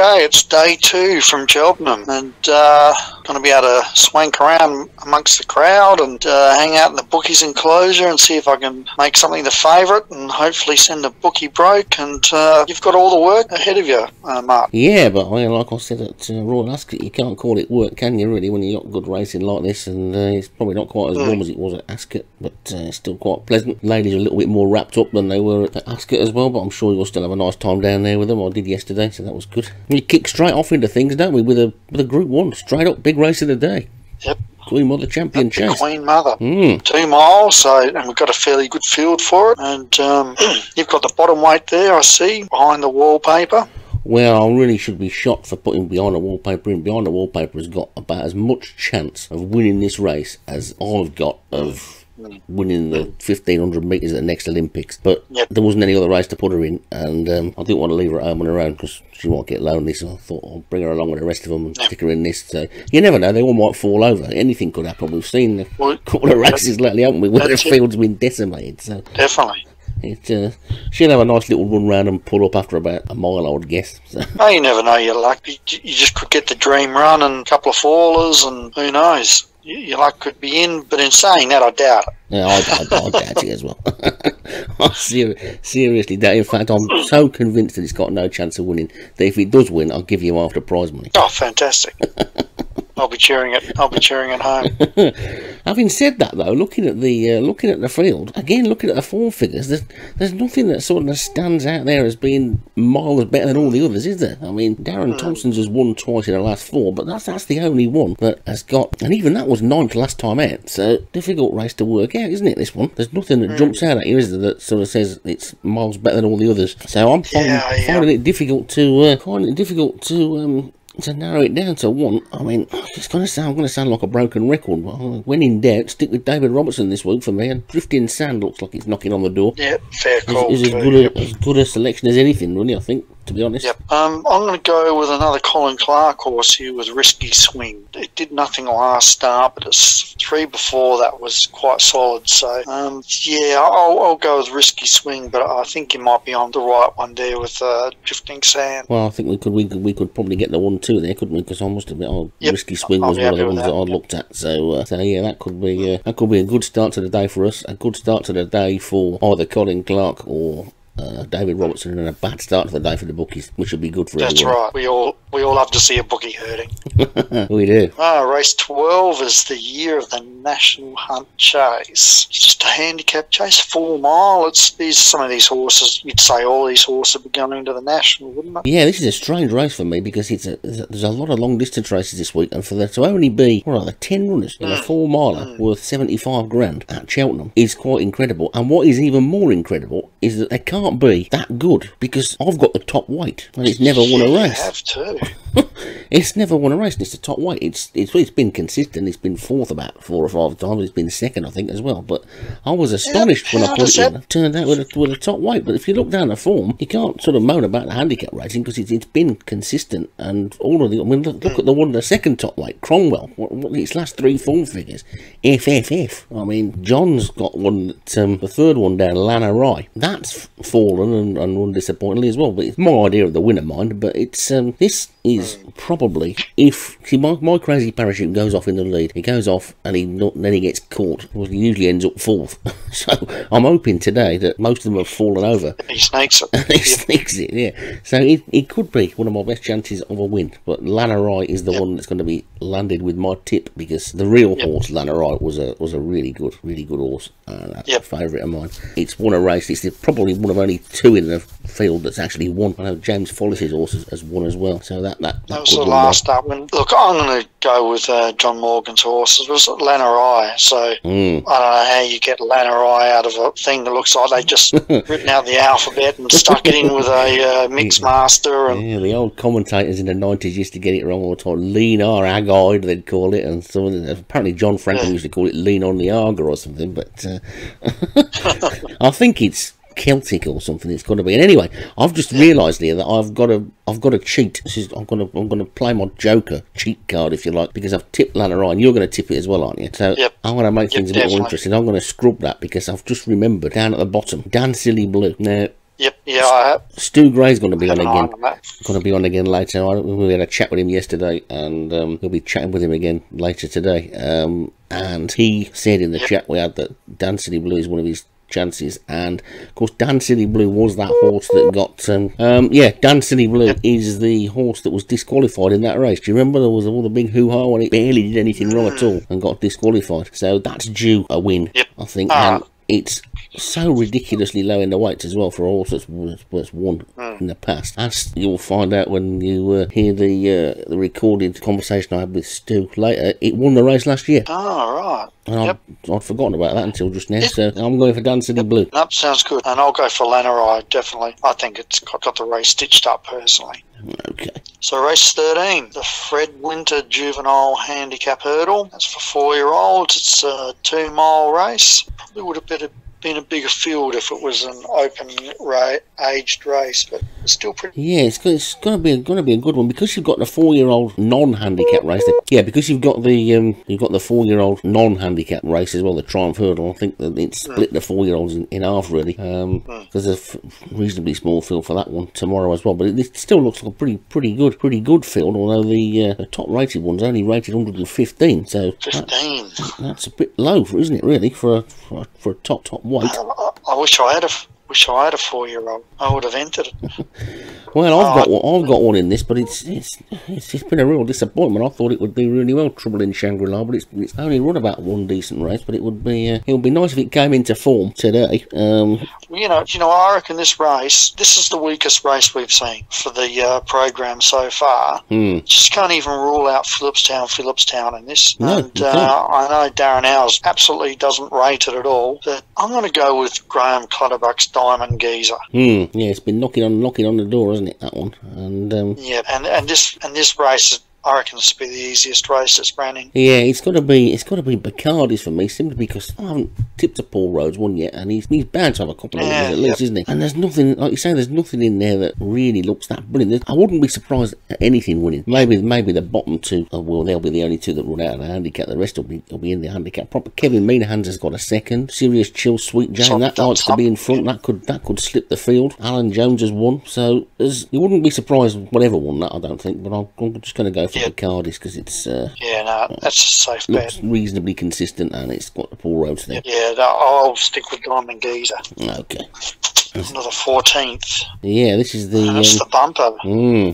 Okay, it's day 2 from Cheltenham, and going to be able to swank around amongst the crowd and hang out in the bookies enclosure and see if I can make something the favourite and hopefully send a bookie broke. And you've got all the work ahead of you, Mark. Yeah, but I mean, like I said at Royal Ascot, you can't call it work, can you, really, when you've got good racing like this? And it's probably not quite as warm as it was at Ascot, but it's still quite pleasant. Ladies are a little bit more wrapped up than they were at Ascot as well, but I'm sure you'll still have a nice time down there with them. I did yesterday, so that was good. We kick straight off into things, don't we, with a Group 1, straight up, big race of the day. Yep. Queen Mother Champion Chase. Queen Mother. 2 miles, and we've got a fairly good field for it. And you've got the bottom weight there, I see, behind the wallpaper. Well, I really should be shot for putting behind the wallpaper in. Behind the wallpaper has got about as much chance of winning this race as I've got of winning the 1500 metres at the next Olympics. But there wasn't any other race to put her in, and I didn't want to leave her at home on her own because she might get lonely, so I thought I'll bring her along with the rest of them and stick her in this. So you never know, they all might fall over. Anything could happen. We've seen a couple of races lately, haven't we, where the field's been decimated. So definitely. She'll have a nice little run round and pull up after about a mile, I would guess. So. Oh, you never know your luck. You just could get the dream run and a couple of fallers, and who knows? Your luck could be in, but in saying that, I doubt it. Yeah, I doubt it as well. I seriously doubt it. In fact, I'm so convinced that it's got no chance of winning that if it does win, I'll give you half the prize money. Oh, fantastic. I'll be cheering it. I'll be cheering at home. Having said that, though, looking at the field again, looking at the form figures, there's nothing that sort of stands out there as being miles better than all the others, is there? I mean, Darren Thompson's has won twice in the last 4, but that's the only one that has got, and even that was 9th last time out. So difficult race to work out, isn't it? This one. There's nothing that jumps out at you, is there, that sort of says it's miles better than all the others. So I'm finding it difficult to narrow it down to one. I mean, I'm going to sound like a broken record, but when in doubt, stick with David Robertson this week for me. And Drifting Sand looks like it's knocking on the door. Yeah, fair call. Is as good a selection as anything, really, I think, to be honest. Yep. I'm going to go with another Colin Clark horse here with Risky Swing. It did nothing last start, but it's 3 before that was quite solid. So, yeah, I'll go with Risky Swing, but I think you might be on the right one there with Drifting Sand. Well, I think we could probably get the 1-2 there, couldn't we? Because I must admit, Risky Swing was one of the ones that I looked at. So yeah, that could be a good start to the day for us. A good start to the day for either Colin Clark or David Robertson, and a bad start to the day for the bookies, which would be good for everyone. That's right. We all love to see a bookie hurting. We do. Race 12 is the year of the National Hunt Chase. Just a handicap chase, 4 mile. Some of these horses, you'd say all these horses would be going to the National, wouldn't it? Yeah, this is a strange race for me because there's a lot of long distance races this week, and for there to only be 10 runners in a 4 miler worth 75 grand at Cheltenham is quite incredible. And what is even more incredible is that they can't be that good, because I've got the top weight and it's never won a race. You have too. It's never won a race, and it's the top weight. It's been consistent. It's been 4th about 4 or 5 times. It's been 2nd, I think, as well. But I was astonished when I put it in. Turned out with a top weight. But if you look down the form, you can't sort of moan about the handicap racing because it's been consistent. And all of the, I mean, look at the one, the 2nd top weight, Cromwell. What its last 3 form figures, FFF. I mean, John's got one. The 3rd one down, Lana Rye. That's fallen and run disappointingly as well. But it's my idea of the winner, mind. But it's this is probably, if my crazy parachute goes off in the lead, he goes off and then he gets caught. Well, he usually ends up 4th. So I'm hoping today that most of them have fallen over. He snakes it. He sneaks it, yeah. So it could be one of my best chances of a win. But Lannerai is the one that's going to be landed with my tip, because the real horse Lannerai was a really good horse. That's a favourite of mine. It's won a race. It's probably one of only 2 in the field that's actually won. I know James Follis's horse has won as well. So that was the last up win. Look, I'm going to go with John Morgan's horse. It was Lannerai. So I don't know how you get Lannerai out of a thing that looks like they just written out the alphabet and stuck it in with a mix master. And yeah, the old commentators in the 90s used to get it wrong all the time. Lean or Agide, they'd call it, and apparently John Franklin used to call it Lean on the Arga or something. But I think it's Celtic or something. It's got to be. And anyway, I've just realised here that I've got to cheat. I'm going to play my Joker cheat card, if you like, because I've tipped Lannerai, and you're going to tip it as well, aren't you? So I'm going to make things a bit more interesting. I'm going to scrub that because I've just remembered down at the bottom, Dan Silly Blue. Now, Yep, yeah, I have. Stu Gray's going to be on Have an eye again. on that. Going to be on again later. We had a chat with him yesterday, and we'll be chatting with him again later today. And he said in the chat we had that Dan City Blue is one of his chances, and of course Dan City Blue was that horse that got Dan City Blue is the horse that was disqualified in that race. Do you remember there was all the big hoo-ha when it barely did anything wrong at all and got disqualified? So that's due a win, I think. And it's so ridiculously low in the weights as well for a horse that's won in the past. As you'll find out when you hear the recorded conversation I had with Stu later, it won the race last year. Oh, right. And I'd forgotten about that until just now, so I'm going for Dan City Blue. That sounds good. And I'll go for Lannerai, definitely. I think it's got the race stitched up, personally. Okay. So race 13, the Fred Winter Juvenile Handicap Hurdle. That's for 4-year-olds. It's a 2-mile race. Probably would have been a bigger field if it was an open aged race, but it's still pretty. Yeah, it's going to be a good one because you've got the 4-year-old non-handicap race. Because you've got the 4-year-old non-handicap race as well, the Triumph Hurdle. I think that it's split the 4-year-olds in half really, because there's a reasonably small field for that one tomorrow as well. But it still looks like a pretty good field. Although the top-rated one's only rated 115, so 15. That's a bit low, isn't it? Really, for a top weight. I wish I had a 4-year-old. I would have entered it. Well, I've got one in this, but it's been a real disappointment. I thought it would do really well, Trouble in Shangri-La, but it's only run about one decent race. But it would be nice if it came into form today. I reckon this is the weakest race we've seen for the program so far. Just can't even rule out Phillipstown in this. No, and I know Darren Howes absolutely doesn't rate it at all, but I'm going to go with Graham Clutterbuck's Diamond Geezer. Yeah, it's been knocking on the door, hasn't it, that one? And and this race, I reckon this will be the easiest race that's running. Yeah, it's got to be Bacardi's for me, simply because I haven't tipped a Paul Rhodes one yet, and he's bound to have a couple of winners at least, isn't he? And there's nothing, like you say, there's nothing in there that really looks that brilliant. I wouldn't be surprised at anything winning. Maybe the bottom two, they'll be the only two that run out of the handicap. The rest will be in the handicap proper. Kevin Minahan's has got a second. Serious Chill, Sweet Jane, that likes to be in front. That could slip the field. Alan Jones has won, so you wouldn't be surprised whatever won that, I don't think. But I'm just going to go for Bacardi's because it's that's a safe bet. Looks reasonably consistent, and it's got the Paul Rhodes there. Yeah, I'll stick with Diamond Geezer. Okay. Another 14th. Yeah, this is the... that's the bumper.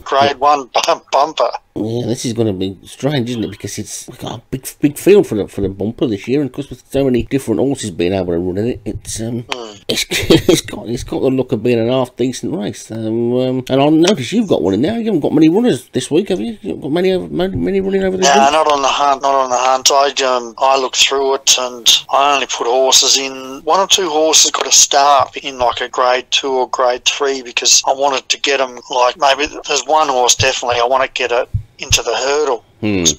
Grade 1 bumper. Yeah, this is going to be strange, isn't it? Because it's got a big field for the bumper this year, and of course with so many different horses being able to run in it, it's got the look of being an half decent race. And I notice you've got one in there. You haven't got many runners this week, have you? You've got many running over this week? No, not on the hunt. I looked through it, and I only put horses in. 1 or 2 horses got a start in like a grade 2 or grade 3 because I wanted to get them. Like maybe there's one horse definitely I want to get it into the hurdle,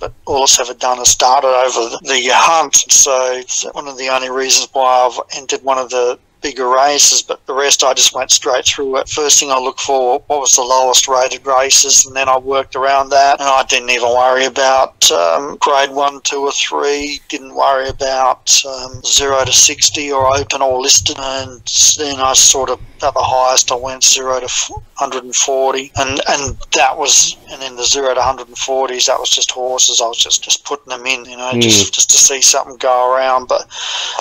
but all else ever done is started over the hunt, so it's one of the only reasons why I've entered one of the bigger races, but the rest I just went straight through it. First thing I looked for, what was the lowest rated races, and then I worked around that, and I didn't even worry about grade 1, 2 or 3, didn't worry about 0 to 60 or open or listed, and then I sort of, at the highest I went 0 to 140, and that was, and in the 0 to 140s, that was just horses. I was just putting them in, just to see something go around, but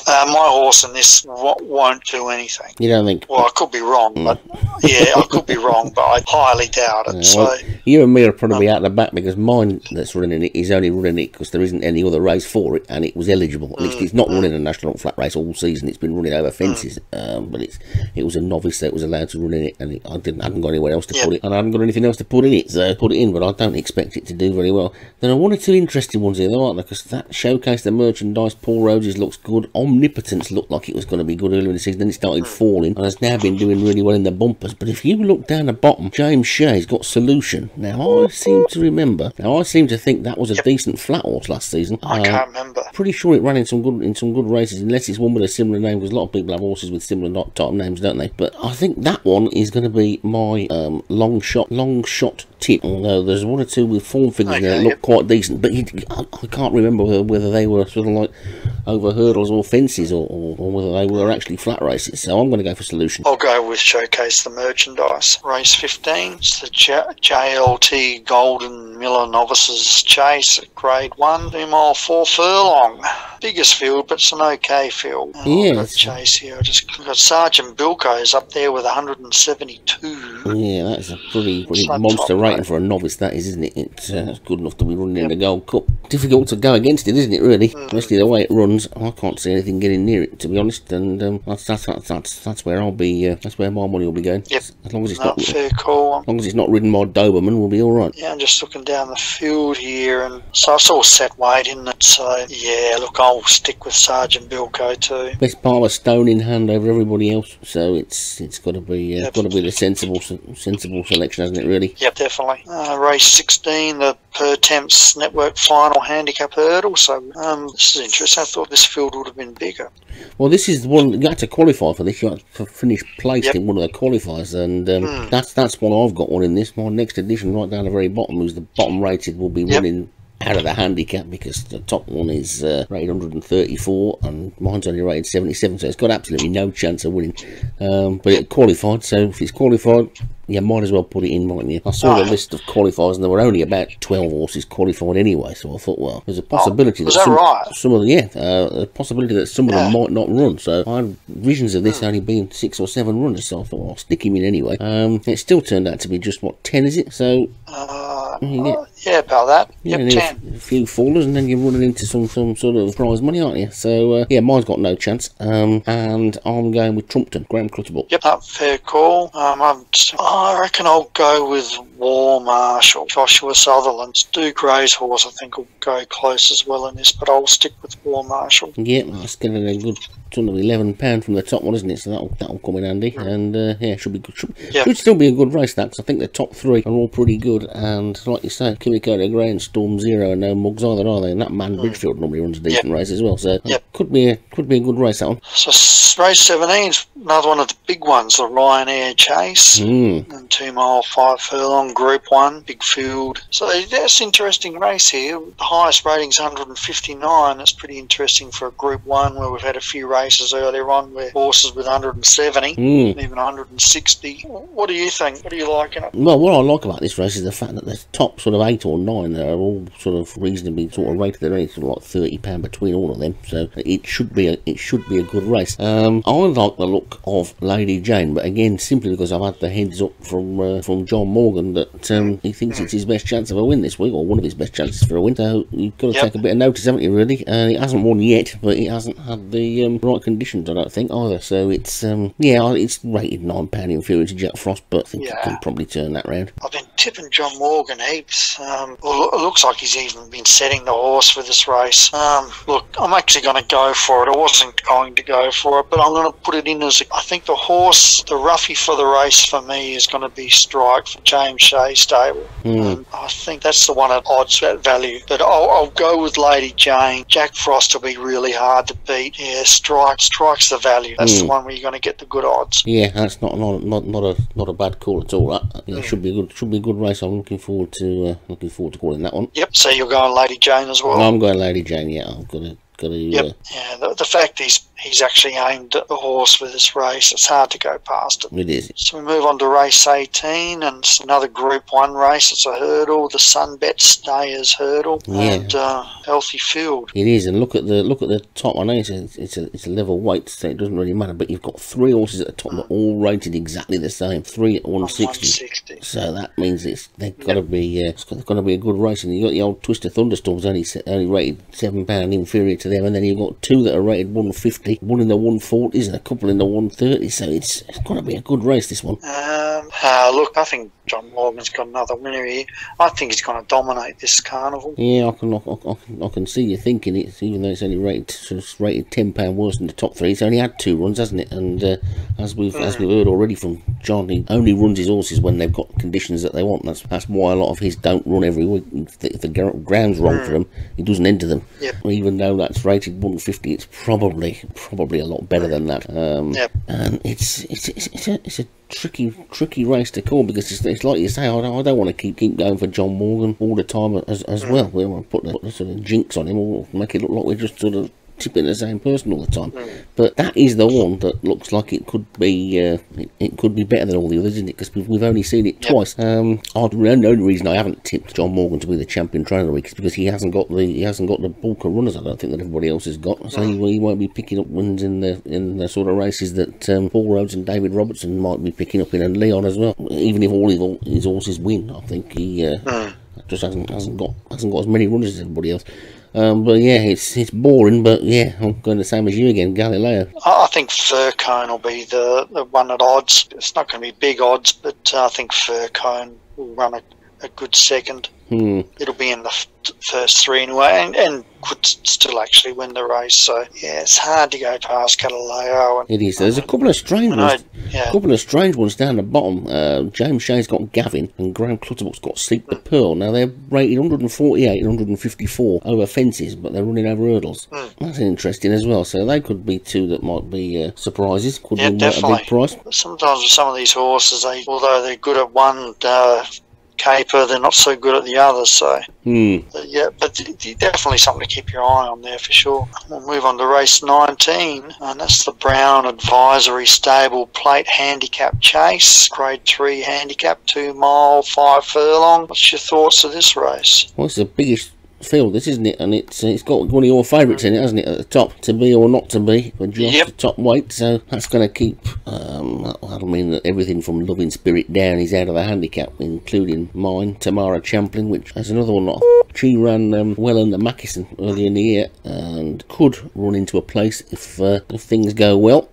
my horse in this won't do anything. You don't think? Well, I could be wrong, but I could be wrong, but I highly doubt it. Well, you and me are probably out the back because mine that's running it is only running it because there isn't any other race for it, and it was eligible. At least it's not running a national flat race all season. It's been running over fences, but it was a novice that was allowed to run in it, and I hadn't got anywhere else to put it, and I hadn't got anything else to put in it, so I put it in, but I don't expect it to do very well. There are 1 or 2 interesting ones here, though, aren't there? Because that showcase the merchandise, Paul Rhodes looks good. Omnipotence looked like it was going to be good earlier in the season, then it started falling, and has now been doing really well in the bumpers. But if you look down the bottom, James Shea's got Solution. Now I seem to think that was a decent flat horse last season. I can't remember. Pretty sure it ran in some good races, unless it's one with a similar name, because a lot of people have horses with similar type names, don't they? But I think that one is going to be my long shot tip. Although there's 1 or 2 with form figures there that look quite decent, but I can't remember whether they were sort of like over hurdles or fences, or whether they were actually flat races, so I'm going to go for Solution. I'll go with Showcase the Merchandise. Race 15, it's the JLT Golden Miller Novices Chase at Grade 1, 2 mile 4 furlong. Biggest field, but it's an okay field. Yeah. Chase here. I just got Sergeant Bilko's up there with 172. Yeah, that's a pretty monster rating for a novice, that is, isn't it? It's good enough to be running in the Gold Cup. Difficult to go against it, isn't it, really? Especially the way it runs. I can't see anything getting near it, to be honest, and that's where I'll be, that's where my money will be going. Yep. As long as it's not fair call. As long as it's not ridden by Doberman, we'll be alright. Yeah, I'm just looking down the field here, and so I saw set weight in it, so yeah, look, I'll stick with Sergeant Bilko too. Best part of a stone in hand over everybody else, so it's got to be the sensible selection, hasn't it? Really? Yep, definitely. Race 16, the Pertemps Network Final Handicap Hurdle. So this is interesting. I thought this field would have been bigger. Well, this is the one you had to qualify for this. You had to finish placed in one of the qualifiers, and that's one I've got one in this. My next edition, right down the very bottom, who's the bottom rated, will be running out of the handicap because the top one is rated 134 and mine's only rated 77, so it's got absolutely no chance of winning. But it qualified, so if it's qualified, you might as well put it in, mightn't you? I saw the list of qualifiers and there were only about 12 horses qualified anyway, so I thought, well, there's a possibility that some of them, a possibility that some of them might not run. So I had visions of this only being 6 or 7 runners, so I thought, well, I'll stick him in anyway. It still turned out to be just, what, 10 is it? So yeah, about that. Yeah, yep, 10. A few fallers, and then you're running into some sort of prize money, aren't you? So yeah, mine's got no chance. And I'm going with Trumpton, Graham Clutterbuck. Yep, fair call. I reckon I'll go with War Marshal, Joshua Sutherland's Duke Gray's horse. I think will go close as well in this, but I'll stick with War Marshal. Yeah, that's getting a good sort of £11 from the top one, isn't it? So that'll come in handy, and yeah, should be good. Should still be a good race, that, because I think the top 3 are all pretty good, and like you say, Kimiko de Grey and Storm Zero are no mugs either, are they? And that man Bridgefield normally runs a decent race as well, so could be a good race, that one. So race 17 is another one of the big ones, the Ryanair Chase, and 2 mile 5 furlong, Group 1, big field. So that's an interesting race here. The highest rating's 159. That's pretty interesting for a Group 1, where we've had a few races earlier on where horses with 170, even 160. What do you think? What do you like in it? Well, what I like about this race is the fact that the top sort of 8 or 9 are all sort of reasonably sort of rated. They're only sort of like £30 between all of them, so it should be a good race. I like the look of Lady Jane, but again, simply because I've had the heads up from John Morgan that he thinks it's his best chance of a win this week, or one of his best chances for a win. So you've got to take a bit of notice, haven't you? Really, it hasn't won yet, but it hasn't had the right conditions, I don't think, either. So it's it's rated £9 inferior to Jack Frost, but I think it can probably turn that round. I've been tipping John Morgan heaps. Well, it looks like he's even been setting the horse for this race. Look, I'm actually going to go for it. I wasn't going to go for it, but I'm going to put it in as I think the horse, the roughie for the race for me is going to be Strike for James Shea stable. I think that's the one at odds value, but I'll go with Lady Jane. Jack Frost will be really hard to beat. Yeah, Strike's the value. That's the one where you're going to get the good odds. Yeah, that's not a bad call at all. That should be a good race. I'm looking forward to calling that one. Yep. So you're going Lady Jane as well? I'm going Lady Jane. Yeah, I've got to. Yeah, the fact he's actually aimed at the horse for this race, it's hard to go past it. It is. So we move on to race 18, and it's another Group 1 race. It's a hurdle, the Sunbet Stayers hurdle, and healthy field. It is, and look at the top. I know it's a level weight, so it doesn't really matter. But you've got 3 horses at the top that are all rated exactly the same. 3 at 160. So that means they've got to be it's got to be a good race. And you got the old Twister Thunderstorms only rated £7 inferior to them, and then you've got 2 that are rated 150, 1 in the 140s and a couple in the 130s, so it's got to be a good race, this one. Look, I think John Morgan's got another winner here. I think he's going to dominate this carnival. Yeah, I can see you thinking it, even though it's only rated £10 worse than the top 3. It's only had 2 runs, hasn't it? And as we've heard already from John, he only runs his horses when they've got conditions that they want. That's why a lot of his don't run every week. If the ground's wrong for him, he doesn't enter them. Even though that's rated 150, it's probably a lot better than that. And it's a tricky race to call, because it's like you say, I don't want to keep going for John Morgan all the time as well. We want to put the sort of jinx on him, or make it look like we're just sort of tipping the same person all the time. But that is the one that looks like it could be it could be better than all the others, isn't it? Because we've only seen it twice. The only reason I haven't tipped John Morgan to be the champion trainer of the week is because he hasn't got the bulk of runners. I don't think that everybody else has got. So he won't be picking up wins in the sort of races that Paul Rhodes and David Robertson might be picking up in, and Leon as well. Even if all his horses win, I think he just hasn't got as many runners as everybody else. But yeah, it's boring. But yeah, I'm going the same as you again, Galileo. I think Furcone will be the one at odds. It's not going to be big odds, but I think Furcone will run a good second. It'll be in the first three anyway, and could still actually win the race. So yeah, it's hard to go past Galileo. It is. There's a couple of strange ones. A couple of strange ones down the bottom. James Shea's got Gavin, and Graham Clutterbuck's got Seek the Pearl. Now they're rated 148 and 154 over fences, but they're running over hurdles. That's interesting as well. So they could be two that might be surprises. Could win a big price. Sometimes with some of these horses, although they're good at one caper, they're not so good at the others. So but definitely something to keep your eye on there for sure. We'll move on to race 19, and that's the Brown Advisory Stable Plate Handicap Chase, Grade 3 handicap, 2 mile, 5 furlong. What's your thoughts of this race? Well, it's the biggest field, this, isn't it? And it's got one of your favourites in it, hasn't it, at the top, to be or not to be, for just the top weight. So that's going to keep I mean that everything from Loving Spirit down is out of the handicap, including mine, Tamara Champlin, which is another one. She ran well under Mackison early in the year and could run into a place if things go well.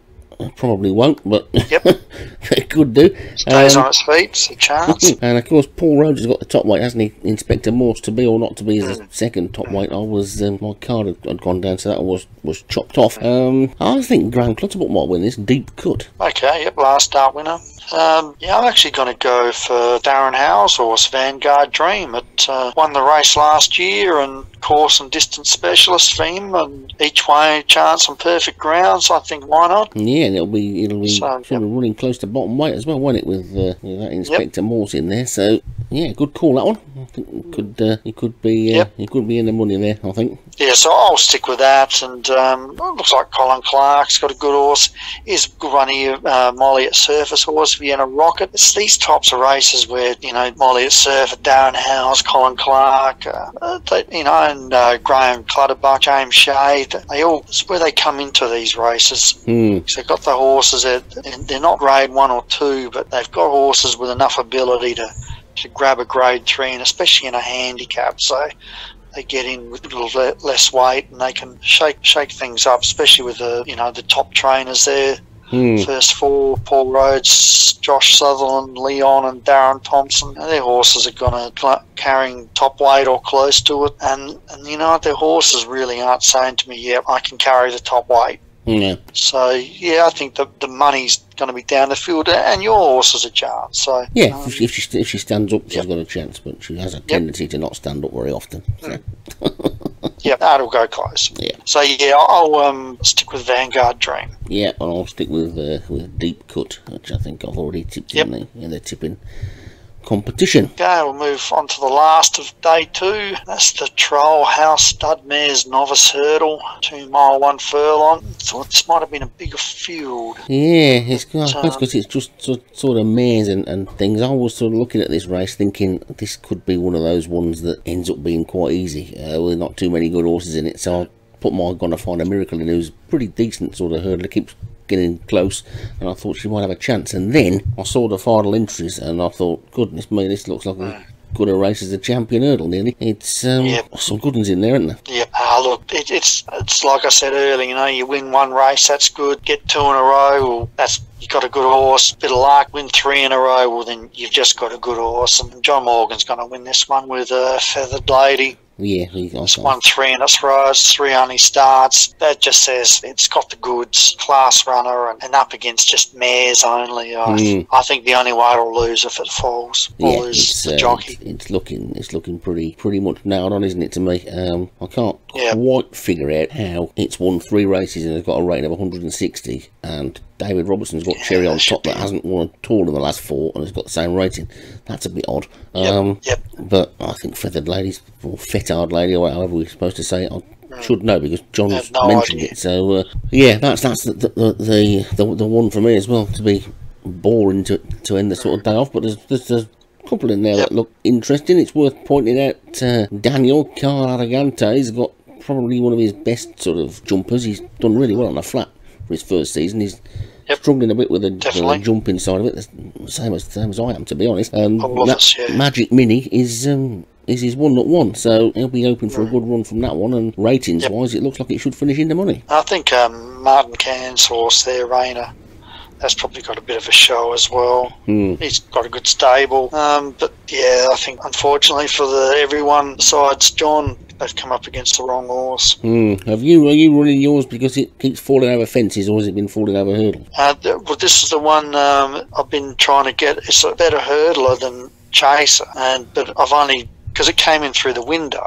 Probably won't, but it could do. Stays on its feet, it's a chance. And of course, Paul Rhodes has got the top weight, hasn't he? Inspector Morse, to be or not to be, as the second top weight. I was my card had gone down, so that was chopped off. I think Graham Clutterbuck might win this. Deep Cut. Okay, last start winner. I'm actually going to go for Darren Howe's horse, Vanguard Dream. It won the race last year, and course and distance specialist for him, and each way chance on perfect ground. So I think why not? Yeah, and it'll be sort of running close to bottom weight as well, won't it? With that Inspector Morse in there. So yeah, good call that one. I think it could be in the money there, I think. Yeah, so I'll stick with that. And looks like Colin Clark's got a good horse. He's a good one here. Molly at Surface horse, Vienna Rocket. It's these types of races where Molly at Surface, Darren Howes, Colin Clark, and Graham Clutterbuck, James Shea. It's where they come into these races. So they've got the horses. They're not grade 1 or 2, but they've got horses with enough ability to grab a grade 3, and especially in a handicap. So they get in with a little less weight, and they can shake things up, especially with the top trainers there. First four: Paul Rhodes, Josh Sutherland, Leon, and Darren Thompson. And their horses are going to carrying top weight or close to it. And their horses really aren't saying to me, "Yeah, I can carry the top weight." Yeah. So I think the money's going to be down the field, and your horse has a chance. So yeah, if she stands up, she's got a chance, but she has a tendency to not stand up very often. So. That'll go close. Yeah. So I'll stick with Vanguard Dream. Yeah, and I'll stick with Deep Cut, which I think I've already tipped in the tipping competition. Okay, we'll move on to the last of day 2. That's the Troll House Stud Mares Novice Hurdle, 2 mile 1 furlong. Thought this might have been a bigger field. Yeah, I suppose because it's just sort of mares and things. I was sort of looking at this race thinking this could be one of those ones that ends up being quite easy with not too many good horses in it. So I put my Gonna Find a Miracle in, who's pretty decent sort of hurdler, keeps getting close, and I thought she might have a chance. And then I saw the final entries, and I thought, goodness me, this looks like a good a race as a champion hurdle, nearly. It's some good ones in there, isn't there? Yeah. Look, it's like I said earlier. You win one race, that's good. Get 2 in a row, well, you got a good horse. Bit of luck, win 3 in a row, well then you've just got a good horse. And John Morgan's going to win this one with Feathered Lady. Yeah, it's won 3 in its rows, 3 only starts. That just says it's got the goods, class runner, and up against just mares only. I think the only way it'll lose if it falls, or lose the jockey. It's looking pretty much nailed on, isn't it, to me? I can't quite figure out how it's won 3 races and has got a rating of 160, and David Robertson's got Cherry on top that hasn't won at all in the last 4 and has got the same rating. That's a bit odd. But I think Feathered Ladies, or Fetard Lady, or however we're supposed to say it, should know because John's no mentioned idea. it. So yeah, that's the one for me as well. To be boring to end the sort of day off, but there's a couple in there that look interesting. It's worth pointing out Daniel Carl has got probably one of his best sort of jumpers. He's done really well on a flat for his first season. He's struggling a bit with the jumping side of it, the same as I am, to be honest. Magic Mini is his 1-1, so he'll be hoping for a good run from that one. And ratings wise, it looks like it should finish in the money. I think Martin Cairns' horse there, Rainer, that's probably got a bit of a show as well. He's got a good stable, but yeah, I think unfortunately for everyone besides John, they've come up against the wrong horse. Are you running yours because it keeps falling over fences, or has it been falling over hurdles? Well, this is the one I've been trying to get. It's a better hurdler than Chaser, but I've only, because it came in through the window,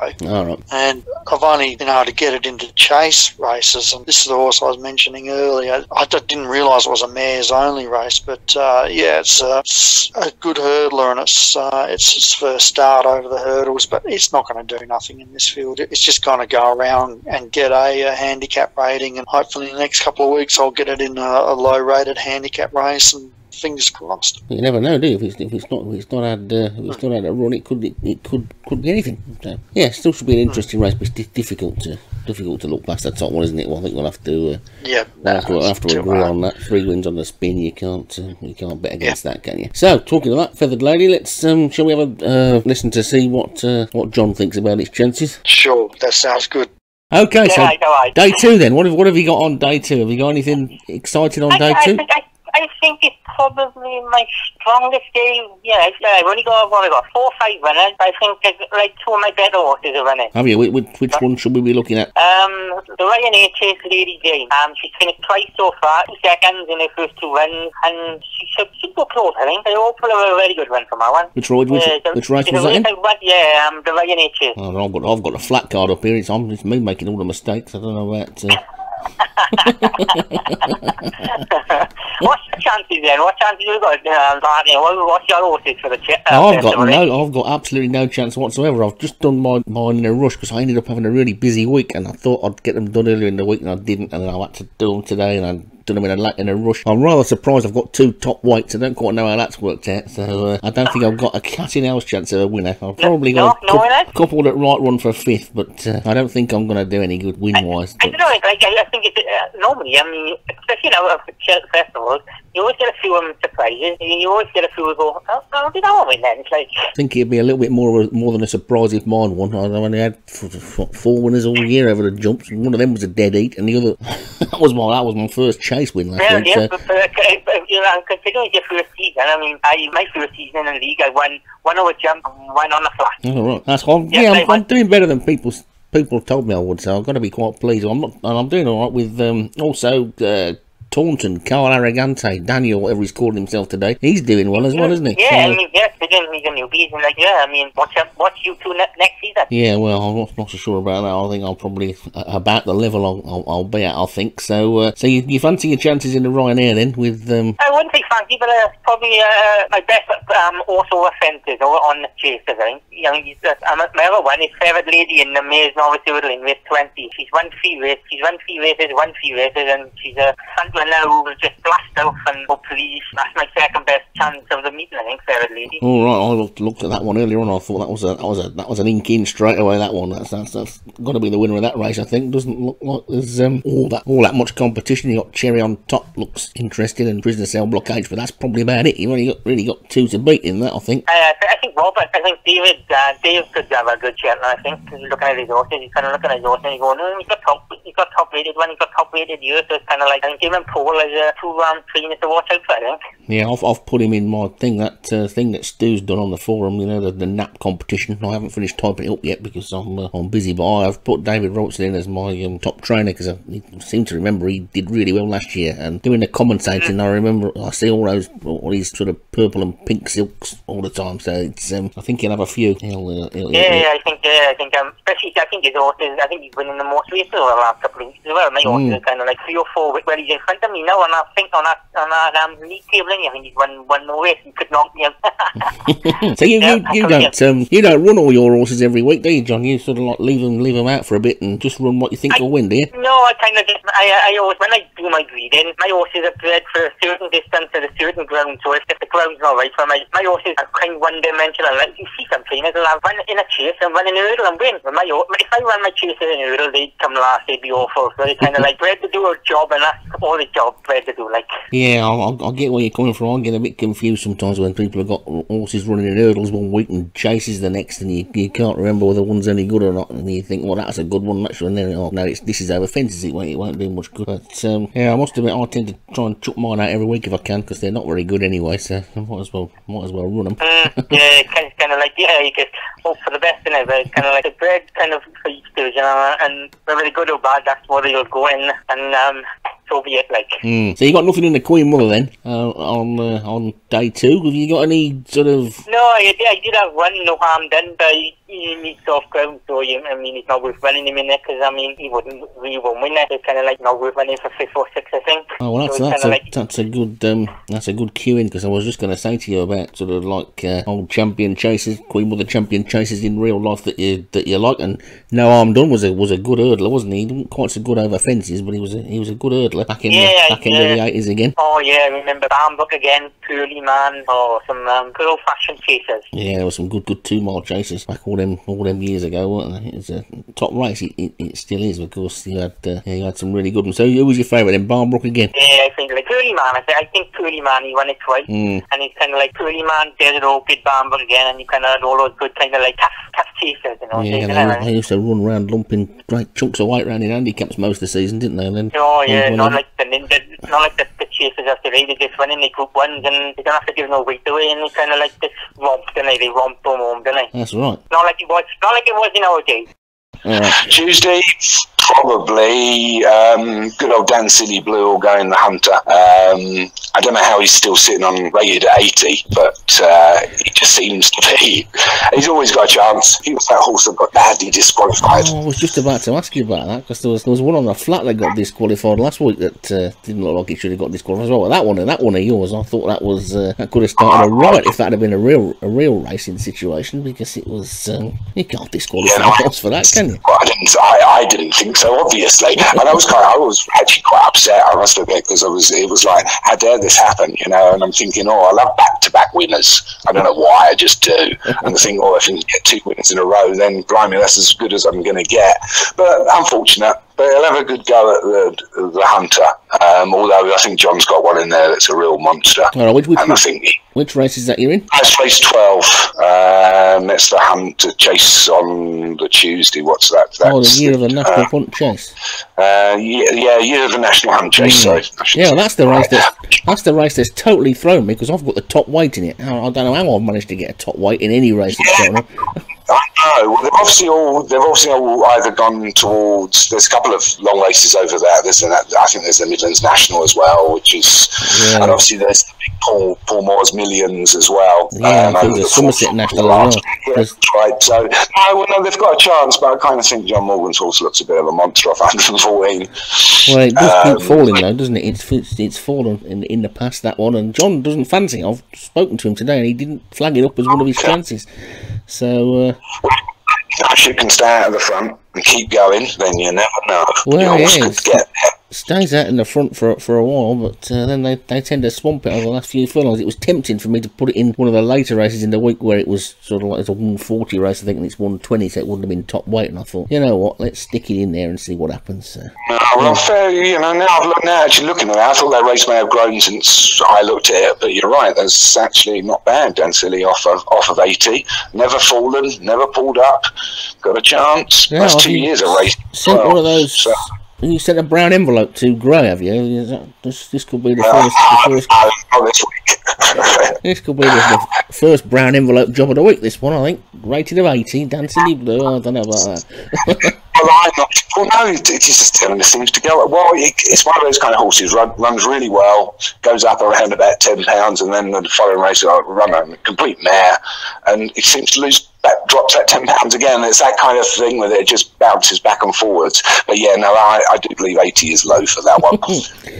and I've only been able to get it into chase races. And this is the horse I was mentioning earlier. I didn't realise it was a mares only race, but yeah, it's a good hurdler, and it's its first start over the hurdles, but it's not going to do nothing in this field. It's just going to go around and get a handicap rating, and hopefully in the next couple of weeks I'll get it in a low rated handicap race, and fingers crossed. You never know, do you? If it's not had a run, it could be anything. So, yeah, still should be an interesting race, but it's difficult to look past that top one, isn't it? Well, I think we'll have to agree on that. 3 wins on the spin. You can't bet against that, can you? So, talking of that, Feathered Lady, let's shall we have a listen to see what John thinks about its chances? Sure, that sounds good. Okay, so day 2 then. What have you got on day 2? Have you got anything exciting on day 2? I think it's probably my strongest day. Yeah, I've only got 4 or 5 runners. I think there's like 2 of my better horses are running. Have you? Which one should we be looking at? The Ryanair Chase Lady Jane. She's finished twice so far, 2 seconds in her first 2 runs, and she should go close, I think. I hope for a very good run from that one. Which race was that in? Yeah, the Ryanair Chase. Oh, I've got a flat card up here. It's me making all the mistakes. I don't know about... What's the chances then? What chances have you got, Martin? What's your horses for the chip? I've got absolutely no chance whatsoever. I've just done mine in a rush because I ended up having a really busy week, and I thought I'd get them done earlier in the week, and I didn't, and I had to do them today, and I done them in a rush. I'm rather surprised I've got 2 top weights. I don't quite know how that's worked out, so I don't think I've got a cat in house chance of a winner. I've probably got a couple that might run for a 5th, but I don't think I'm going to do any good win-wise. I don't know, I think it's normally, I mean, especially now at festivals, you always get a few surprises. You always get a few who go, how did I win then? It's like, I think it'd be a little bit more than a surprise if mine won. I only had 4 winners all year over the jumps. One of them was a dead heat, and the other that was my first chase win last week. Yeah, but considering your first season, I mean, my first season in the league, I won over jump and 1 on the flat. Oh, right. That's I'm doing better than people told me I would, so I've got to be quite pleased. I'm doing all right with also Taunton, Carl Arrogante, Daniel, whatever he's calling himself today. He's doing well as well, isn't he? Yeah, I mean, yes, he's a newbie, and I mean, what's you two next season? Yeah, well, I'm not so sure about that. I think I'll probably about the level I'll be at, I think. So you fancy your chances in the Ryanair then with... I wouldn't say fancy, but probably my best also offences on the chase, I think. You know, my other one is Feathered Lady in the Maze Novice Hurdling with 20. She's won 3 races, and she's a front now who will just blast off, and hopefully that's my second best chance of the meeting, I think, Feathered Lady. All right, I looked at that one earlier on. I thought that was an ink in straight away. That one, that's got to be the winner of that race. I think doesn't look like there's all that much competition. You got Cherry on Top, looks interesting, and Prisoner Cell Blockage, but that's probably about it. You've only really got 2 to beat in that, I think. I think Robert. I think Dave could have a good chance. I think looking at his horses, he's kind of looking at his horses and he's going, he's got top rated one, he's got top rated year, so it's kind of like I think him and Paul as a 2-round trainer to watch out for, I think. Yeah, I've put him in my thing, that thing that Stu's done on the forum, you know, the nap competition. I haven't finished typing it up yet because I'm busy, but I've put David Robertson in as my top trainer because I seem to remember he did really well last year. And doing the commentating, I see all these sort of purple and pink silks all the time. So it's I think he'll have a few. I think especially I think his horses. I think he's winning the most races over the last couple of weeks as well. My horses are kind of like 3 or 4 where he's in front of me now, and I think on that league table, I think he's won no race. He could knock me out. So you don't run all your horses every week, do you, John? You sort of like leave them out for a bit and just run what you think will win, do you? No, I kind of just, I always, when I do my breeding, my horses are bred for a certain distance at a certain ground, so if the ground's not right for my horses are kind of one-dimensional. Like, you see some trainers will have run in a chase and run in a hurdle and win. But if I run my chases in a hurdle, they'd come last, they'd be awful. So they kind of like bred to do a job, and that's all the job bred to do, like. Yeah, I get where you're coming from. I get a bit confused sometimes when people have got horses running in hurdles one week and chases the next, and you can't remember whether one's any good or not, and you think, well, that's a good one, actually, and then, oh, no, this is over fences, it won't do much good. But, yeah, I must admit, I tend to try and chuck mine out every week if I can, because they're not very good anyway, so I might as well run them. Yeah, it's kind of like, yeah, you could hope for the best in it, but it's kind of like a bred kind of for each stage, and whether they're good or bad, that's where they'll go in, and so be it, like. So you got nothing in the Queen Mother then, on day 2? Have you got any sort of... No, I did have one, no harm done, but he needs soft ground, so it's not worth running him in there, because he won't win it. It's kind of like not worth running for 5th or 6th, I think. Oh, well, that's a good cue in, because I was just going to say to you about sort of like old champion chases, Queen Mother champion chases in real life that you like, and No Harm Done was a good hurdler, wasn't he? He wasn't quite so good over fences, but he was a good hurdler back in the 80s again. Oh yeah, I remember Barnbrook again, Curly Man, or some good old fashioned chasers. Yeah, there were some good 2-mile chases back all them years ago, weren't they? It was a top race. It still is, of course. You had some really good ones. So who was your favourite then? Barnbrook again? Yeah, I think like Curly Man. I think Curly Man, he won it twice, and he's kind of like Curly Man, Desert Oak, did Barnbrook again, and you kind of had all those good kind of like tough chasers, you know. Yeah, they used to run around lumping great chunks of weight around in handicaps most of the season, didn't they? And then, oh yeah, not like the chasers after they just went in the group ones, and they don't have to give no weight away, and they kind of like just romped, didn't they? They romped them home, didn't they? That's right. Not like it was in our day. Tuesday, probably good old Dan Silly Blue will go in the Hunter. I don't know how he's still sitting on rated at 80, but he just seems to be. He's always got a chance. He was that horse that got badly disqualified. Oh, I was just about to ask you about that, because there was one on the flat that got disqualified last week that didn't look like it should have got disqualified as well. That one of yours, I thought that could have started if that had been a real racing situation, because it was you can't disqualify a horse for that, can you? Well, I didn't think so, obviously, and I was actually quite upset, I must admit, because it was like, how dare this happen, you know? And I'm thinking, I love back-to-back winners. I don't know why, I just do. And I think, if I can get 2 winners in a row, then blimey, that's as good as I'm going to get. But unfortunate. But he'll have a good go at the Hunter. Although I think John's got one in there that's a real monster. All right, which race is that you're in? That's race 12. It's the Hunter chase on the Tuesday. What's that? The Year of the National Hunt Chase. Year of the National Hunt Chase. Sorry. Yeah, that's the race. That's the race that's totally thrown me, because I've got the top weight in it. I don't know how I've managed to get a top weight in any race at Cheltenham. I know. Well, they've obviously all either gone towards. There's a couple of long races over there. I think there's the Midlands National as well, which is, and obviously there's the big Paul Moore's Millions as well. Yeah, there's the Somerset National as well. Yeah, right. So no, they've got a chance, but I kind of think John Morgan's horse looks a bit of a monster off 114. Well, it does keep falling though, doesn't it? It's fallen in the past, that one, and John doesn't fancy it. I've spoken to him today, and he didn't flag it up as one of his chances. So if you can stay out of the front and keep going, then you never know. Well, stays out in the front for a while, but then they tend to swamp it over the last few furlongs. It was tempting for me to put it in one of the later races in the week where it was sort of like it's a 140 race, I think, and it's 120, so it wouldn't have been top weight. And I thought, you know what, let's stick it in there and see what happens. Well, fair, now actually looking at it, I thought that race may have grown since I looked at it, but you're right, that's actually not bad. Dan Silly off of 80, never fallen, never pulled up, got a chance. Yeah, that's 2 years of race. Sent one of those. So, you sent a brown envelope to Gray, have you? This could be the first. This week. This could be the first brown envelope job of the week. This one, I think, rated of 80. Dan Silly Blue. I don't know about that. No, it just seems to go. Well, it's one of those kind of horses. Runs really well, goes up around about 10 pounds, and then the following race, run a complete mare, and it seems to drops that 10 pounds again. It's that kind of thing where it just bounces back and forwards. But yeah, no, I do believe 80 is low for that one.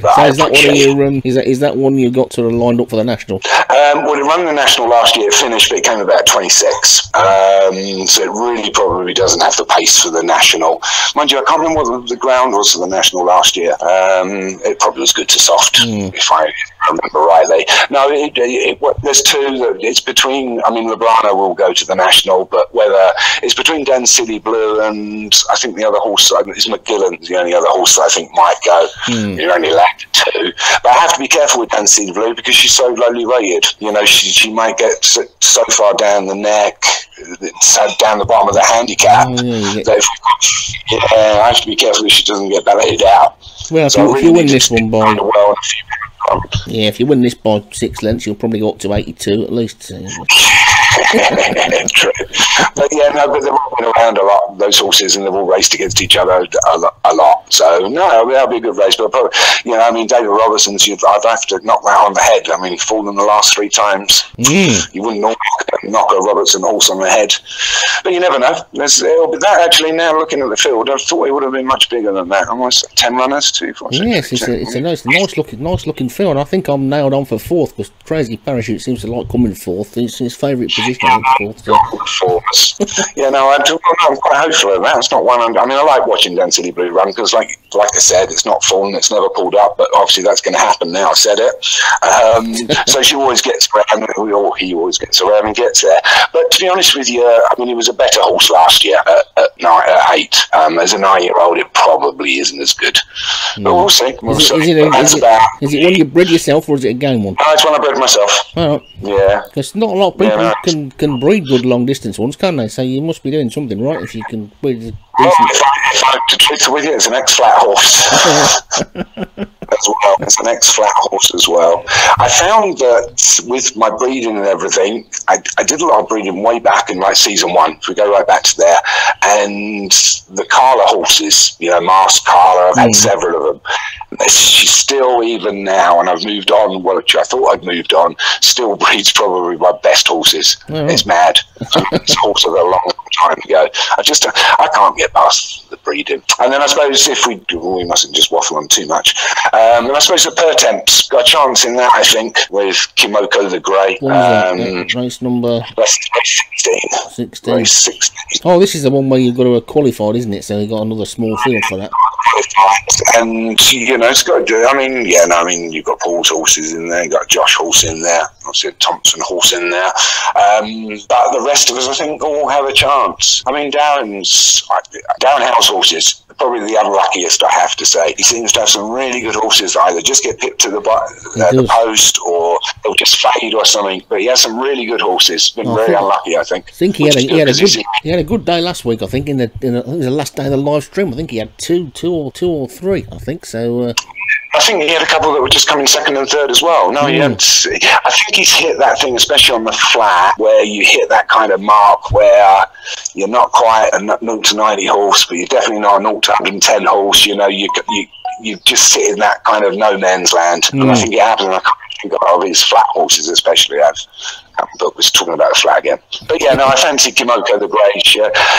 So is that one of your is that one you got sort of lined up for the national? Well, it ran the national last year, it finished, but it came about 26. So it really probably doesn't have the pace for the national. Mind you, I can't remember what the ground was for the national last year. It probably was good to soft, if I remember rightly. No, there's two. It's between, I mean, Leblano will go to the national, but whether it's between Dan City Blue and I think the other horse is McGillen's the only other horse that I think might go. You're only allowed two. But I have to be careful with Dan City Blue because she's so lowly rated. You know, she might get so far down the neck, down the bottom of the handicap. I have to be careful that she doesn't get balloted out. Well, so if you win this one by if you win this by 6 lengths, you'll probably go up to 82 at least. True. But yeah, no, but they've all been around a lot, those horses, and they've all raced against each other a lot. So no, that'll be a good race. But probably, you know, I mean, David Robertson's, I'd have to knock that on the head. I mean, he's fallen the last 3 times. You wouldn't normally knock a Robertson horse on the head, but you never know. It'll be that actually. Now looking at the field, I thought it would have been much bigger than that. Almost 10 runners, 2, 4, 6. Yes, it's a nice looking field. I think I'm nailed on for 4th because Crazy Parachute seems to like coming 4th. It's his favourite position. Yeah, no, I'm quite hopeful of that. It's not one. I mean, I like watching Dan City Blue run because, like I said, it's not fallen, it's never pulled up. But obviously, that's going to happen now. I said it. So she always gets around. He always gets around and gets there. But to be honest with you, I mean, he was a better horse last year at 8. As a 9-year-old, it probably isn't as good. But we'll see. Is it one you bred yourself, or is it a game one? No, it's one I bred myself. Oh, yeah. Because not a lot of people can breed good long distance ones, can they? So you must be doing something right if you can breed a decent... Well, if I'm to truth with you, it's an ex-flat horse. As well. It's an ex-flat horse as well. I found that with my breeding and everything, I did a lot of breeding way back in like season 1. If we go right back to there, and the Carla horses, you know, Mars Carla, I've had several of them. She's still, even now, and I've moved on, well, I thought I'd moved on, still breeds probably my best horses. It's mad. It's a horse of a long time ago. I can't get past the breeding. And then I suppose if we mustn't just waffle on too much. And I suppose the Pertemps got a chance in that, I think, with Kimoko the Grey. Race number 16. Race 16. Oh, this is the one where you've got to have qualified, isn't it? So you've got another small field for that. And you know, it's got. You've got Paul's horses in there, you've got Josh horse in there, obviously a Thompson horse in there. But the rest of us, I think, all have a chance. I mean, Darren Howe's horses, probably the unluckiest, I have to say. He seems to have some really good horses that either just get pipped to the post or they'll just fade or something. But he has some really good horses. Been very unlucky, I think. I think he had a good day last week. I think I think it was the last day of the live stream. I think he had two or three. I think so. I think he had a couple that were just coming 2nd and 3rd as well. No, I think he's hit that thing, especially on the flat, where you hit that kind of mark where you're not quite a 0 to 90 horse, but you're definitely not a 0 to 110 horse. You know, you just sit in that kind of no man's land. And I think it happens. I can't think of his flat horses, especially. But was talking about the flag again. But yeah, no, I fancy Kimoko the Grey.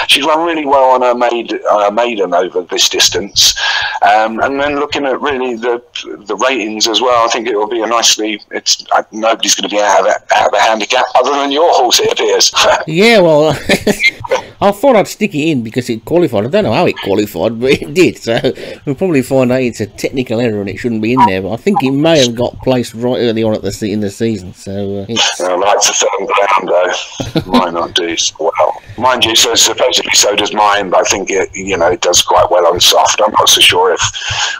She's run really well on her maiden over this distance. And then looking at really the ratings as well, I think it will be nobody's going to be out of a handicap other than your horse, it appears. Yeah, well, I thought I'd stick it in because it qualified. I don't know how it qualified, but it did. So we'll probably find out it's a technical error and it shouldn't be in there. But I think it may have got placed right early on in the season. So it's a firm ground though. Might not do well. Mind you, so supposedly so does mine, but I think it does quite well on soft. I'm not so sure if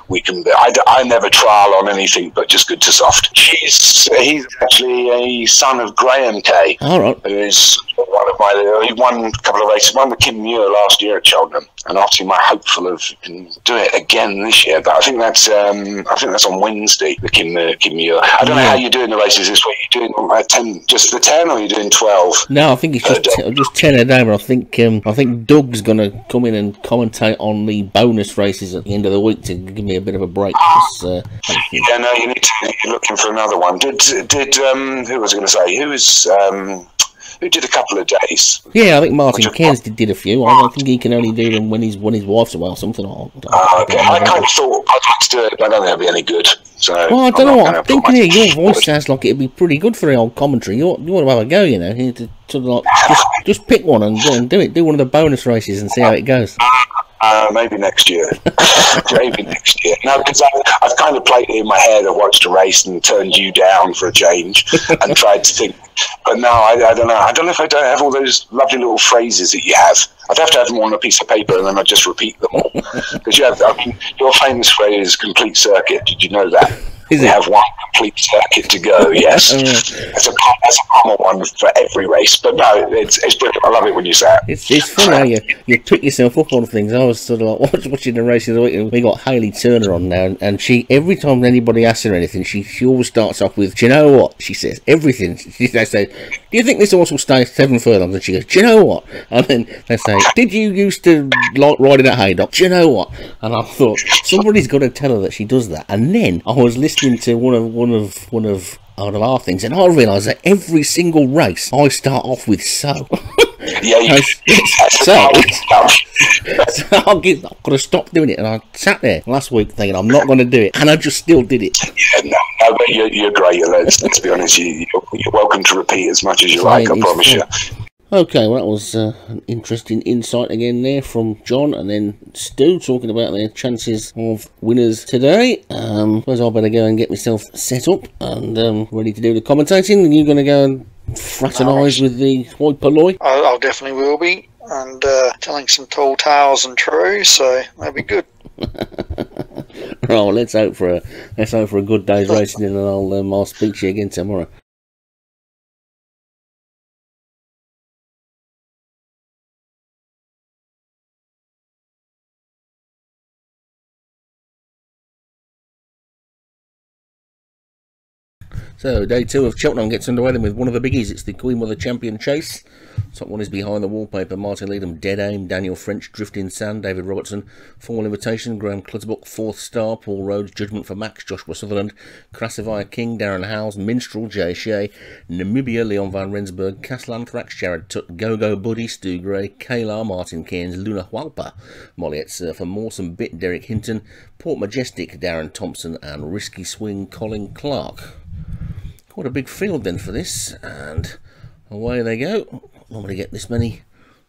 we can. I never trial on anything but just good to soft. He's actually a son of Graham K. All right. Who is one of my. He won a couple of races. Won the Kim Muir last year at Cheltenham, and obviously my hopeful of can do it again this year. But I think that's on Wednesday. The Kim Muir. I don't know how you're doing the races this week. You're doing 10, just the 10, or you're doing 12? No, I think it's just 10 a day. But I think Doug's going to come in and commentate on the bonus races at the end of the week to give me a bit of a break. You need to. You're looking for another one. Did who was I going to say? Who did a couple of days? Yeah, I think Martin Cairns did a few. I think he can only do them when his wife's away or something. Okay. I kind of thought I'd like to do it, but I don't think it'll be any good. So well, I don't know what I'm thinking here. Your voice sounds like it'd be pretty good for the old commentary. You ought to have a go, you know. You to sort of like just pick one and go and do it. Do one of the bonus races and see how it goes. Maybe next year. Maybe next year. No, because I've kind of played it in my head. I watched a race and turned you down for a change and tried to think. But no, I don't know. I don't know if I don't have all those lovely little phrases that you have. I'd have to have them on a piece of paper and then I'd just repeat them all. Because you have, I mean, your famous phrase, complete circuit. Did you know that? We have one complete circuit to go, yes. That's a common one for every race. But no, it's brilliant. I love it when you say it. It's funny how you pick yourself up on things. I was sort of like watching the race of the week, and we got Hayley Turner on now, and she, every time anybody asks her anything, she always starts off with, do you know what? She says, everything. They say, do you think this horse will stay 7 furlongs? And she goes, do you know what? And then they say, did you used to like riding at Haydock? Do you know what? And I thought, somebody's got to tell her that she does that. And then I was listening to one of our things, and I realised that every single race I start off with so. Yeah, so I've got to stop doing it, and I sat there last week thinking I'm not going to do it, and I just still did it. Yeah, no, but you're great. Let's be honest. You're welcome to repeat as much as you like. I promise you. Okay, well, that was an interesting insight again there from John, and then Stu talking about their chances of winners today. Suppose I better go and get myself set up and ready to do the commentating. And you're going to go and fraternise with the hoi polloi? I definitely will be, and telling some tall tales and true, so that'll be good. Right, well, let's hope for a good day's racing, and I'll speak to you again tomorrow. So, day 2 of Cheltenham gets underway then with one of the biggies. It's the Queen Mother Champion Chase. Top one is Behind the Wallpaper. Martin Leadham, Dead Aim. Daniel French, Drifting Sand. David Robertson, Formal Invitation. Graham Clutterbuck, Fourth Star. Paul Rhodes, Judgment for Max. Joshua Sutherland, Crassify King. Darren Howes, Minstrel, Jay Shea. Namibia, Leon Van Rensburg. Castle Anthrax, Jared Tutt. Go-Go Buddy, Stu Gray. Kayla, Martin Cairns. Luna Walpa, Molliet Surfer. Mawson Bit, Derek Hinton. Port Majestic, Darren Thompson. And Risky Swing, Colin Clark. What a big field then for this, and away they go. Normally get this many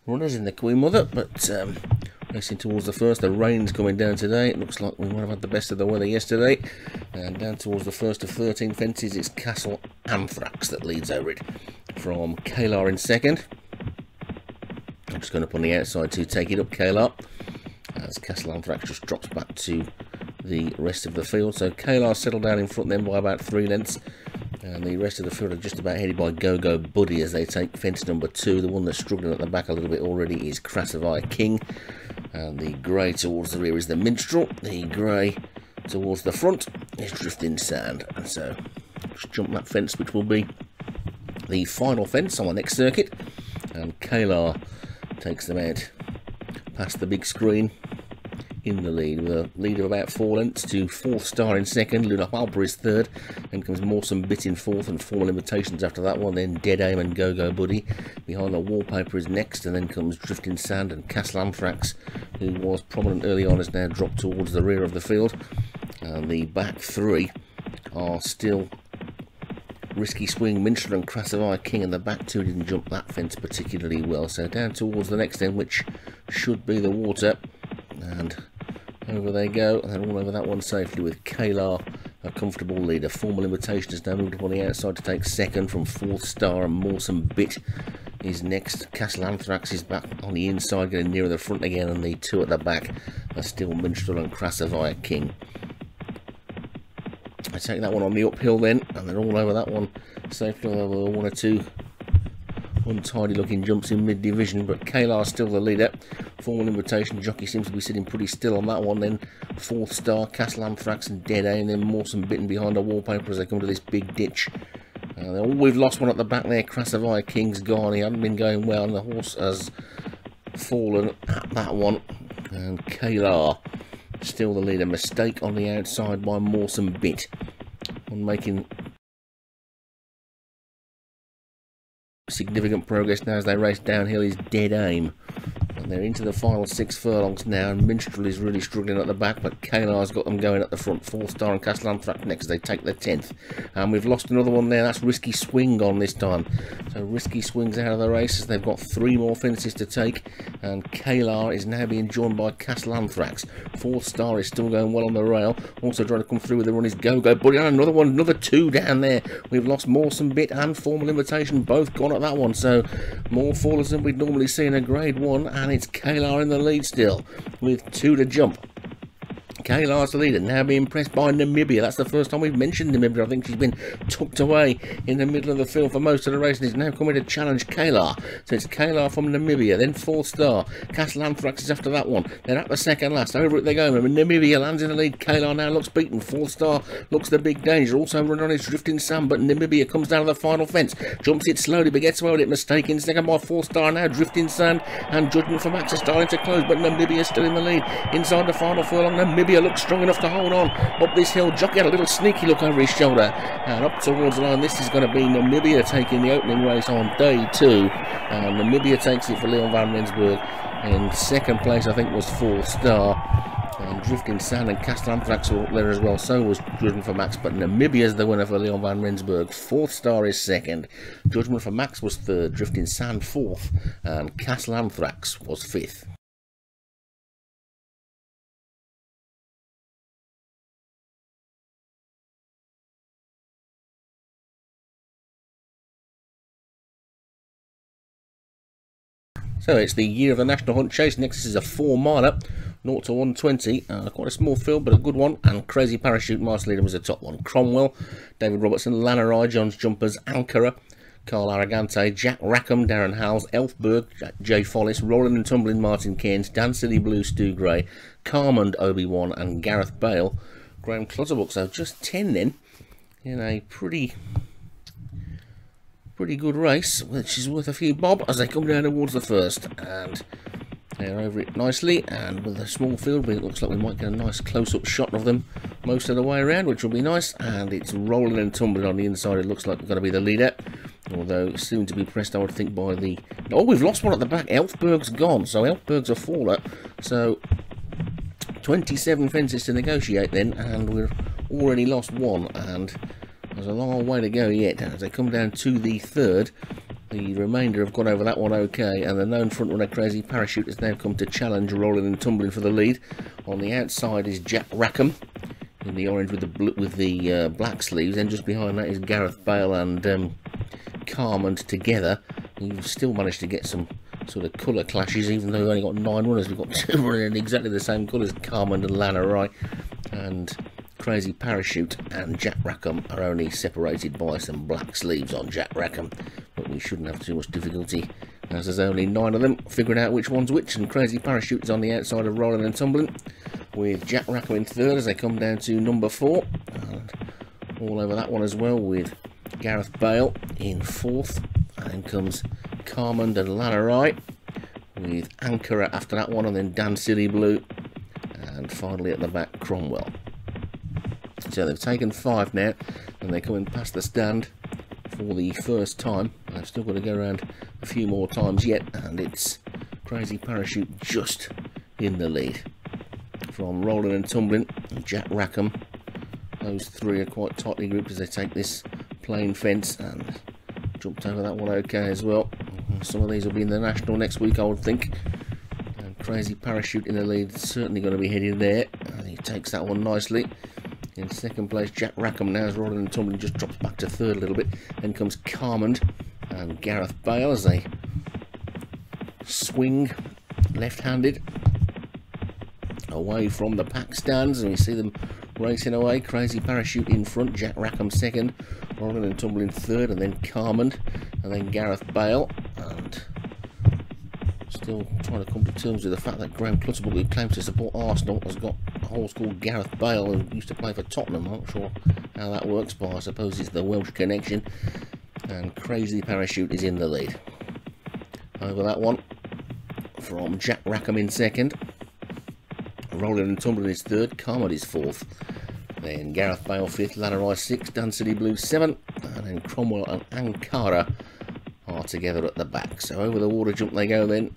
runners in the Queen Mother, but racing towards the first. The rain's coming down today. It looks like we might have had the best of the weather yesterday. And down towards the first of 13 fences, it's Castle Anthrax that leads over it from Kayla in second. I'm just going up on the outside to take it up, Kayla, as Castle Anthrax just drops back to the rest of the field. So Kayla settled down in front then by about 3 lengths. And the rest of the field are just about headed by Go-Go Buddy as they take fence number 2. The one that's struggling at the back a little bit already is Crassify King. And the grey towards the rear is the Minstrel. The grey towards the front is Drifting Sand. And so, just jump that fence, which will be the final fence on the next circuit. And Kayla takes them out past the big screen in the lead, with a lead of about 4 lengths to Fourth Star in second. Luna Halper is third. Then comes Mawson Bit in fourth, and Formal Invitations after that one. Then Dead Aim and Go-Go Buddy. Behind the Wallpaper is next, and then comes Drifting Sand and Castle Anthrax, who was prominent early on, has now dropped towards the rear of the field. And the back 3 are still Risky Swing, Minstrel and Crassify King, and the back 2 didn't jump that fence particularly well. So down towards the next end, which should be the water. And over they go, and then all over that one safely with Kayla, a comfortable leader. Formal Invitation has now moved up on the outside to take second from Fourth Star, and Mawson Bit is next. Castle Anthrax is back on the inside, getting nearer the front again, and the 2 at the back are still Minstrel and Crassify King. I take that one on the uphill then, and they're all over that one safely, although 1 or 2 untidy looking jumps in mid-division, but Kayla's still the leader. Formal Invitation, jockey seems to be sitting pretty still on that one. Then Fourth Star, Castle Anthrax and Dead Aim, and then Mawson Bitten behind a Wallpaper as they come to this big ditch. We've lost one at the back there. Crassify King's gone. He hadn't been going well, and the horse has fallen at that one. And Kayla still the leader. Mistake on the outside by Mawson Bit on making significant progress now as they race downhill is Dead Aim. And They're into the final 6 furlongs now, and Minstrel is really struggling at the back, but Kalar's got them going at the front. 4 Star and Castle Anthrax next, they take the 10th. And we've lost another one there, that's Risky Swing on this time. So Risky Swing's out of the race, as they've got 3 more fences to take, and Kalar is now being joined by Castle Anthrax. 4th Star is still going well on the rail, also trying to come through with the run is Go Go Buddy, and another one, another 2 down there. We've lost Mawson Bit and Formal Invitation, both gone at that one, so more fallers than we'd normally see in a grade 1, and it's Kalar in the lead still, with 2 to jump. Kalar's the leader, now being pressed by Namibia. That's the first time we've mentioned Namibia. I think she's been tucked away in the middle of the field for most of the race, and is now coming to challenge Kalar. So it's Kalar from Namibia, then 4th Star. Castle Anthrax is after that one. Then at the second last, over it they go. And Namibia lands in the lead. Kalar now looks beaten. 4th Star looks the big danger. Also running on his Drifting Sand, but Namibia comes down to the final fence. Jumps it slowly, but gets away with it. Mistaken second by 4th Star now. Drifting Sand and Judgment for Max are starting to close, but Namibia still in the lead. Inside the final furlong, Namibia looks strong enough to hold on up this hill. Jockey had a little sneaky look over his shoulder and up towards the line. This is going to be Namibia taking the opening race on day 2, and Namibia takes it for Leon van Rensburg. In second place I think was 4th Star, and Drifting Sand and Castle Anthrax were up there as well, so was Judgment for Max, but Namibia's the winner for Leon van Rensburg. 4th Star is second, Judgment for Max was third, Drifting Sand 4th, and Castle Anthrax was 5th. So it's the year of the National Hunt Chase. Next, this is a 4-miler, 0 to 120. Quite a small field, but a good one. And Crazy Parachute, Marcel Eden was the top one. Cromwell, David Robertson, Lannerai, John's Jumpers, Ankara, Carl Arrogante, Jack Rackham, Darren Howells, Elfberg, Jay Follis, Rolling and Tumbling, Martin Cairns, Dan Silly Blue, Stu Gray, Carmond, Obi-Wan, and Gareth Bale. Graham Clutterbuck, so just 10 then, in a pretty good race, which is worth a few bob as they come down towards the first, and they're over it nicely, and with a small field it looks like we might get a nice close-up shot of them most of the way around, which will be nice. And it's Rolling and Tumbling on the inside. It looks like they're going to be the leader, although soon to be pressed, I would think, by the... Oh, we've lost one at the back. Elfberg's gone, so Elfberg's a faller, so 27 fences to negotiate then, and we've already lost one, and there's a long way to go yet. As they come down to the third, the remainder have gone over that one okay, and the known front runner Crazy Parachute has now come to challenge Rolling and Tumbling for the lead. On the outside is Jack Rackham in the orange with the black sleeves, and just behind that is Gareth Bale and Carmond together. You've still managed to get some sort of colour clashes, even though we've only got 9 runners. We've got 2 running in exactly the same colours, Carmond and Lannerai, and Crazy Parachute and Jack Rackham are only separated by some black sleeves on Jack Rackham, but we shouldn't have too much difficulty as there's only 9 of them figuring out which one's which. And Crazy Parachute is on the outside of Rolling and Tumbling, with Jack Rackham in third as they come down to number 4, and all over that one as well with Gareth Bale in 4th, and then comes Carmond and Lannerai with Ankara after that one, and then Dan Silly Blue, and finally at the back Cromwell. So they've taken 5 now, and they're coming past the stand for the first time. They've still got to go around a few more times yet, and it's Crazy Parachute just in the lead from Rolling and Tumbling and Jack Rackham. Those 3 are quite tightly grouped as they take this plain fence, and jumped over that one okay as well. Some of these will be in the National next week, I would think. And Crazy Parachute in the lead, certainly going to be heading there, and he takes that one nicely. In second place, Jack Rackham now, as Rolling and Tumbling just drops back to third a little bit. Then comes Carmond and Gareth Bale as they swing left-handed away from the pack stands, and we see them racing away. Crazy Parachute in front, Jack Rackham second, Rolling and Tumbling third, and then Carmond, and then Gareth Bale. And still trying to come to terms with the fact that Graham Clutterbuck, who claims to support Arsenal, has got a horse called Gareth Bale who used to play for Tottenham. I'm not sure how that works, but I suppose it's the Welsh connection. And Crazy Parachute is in the lead. Over that one from Jack Rackham in second, Rolling and Tumbling is third, Carmond is 4th, then Gareth Bale 5th, Lannerai 6th, Dan Silly Blue 7th, and then Cromwell and Ankara are together at the back. So over the water jump they go then,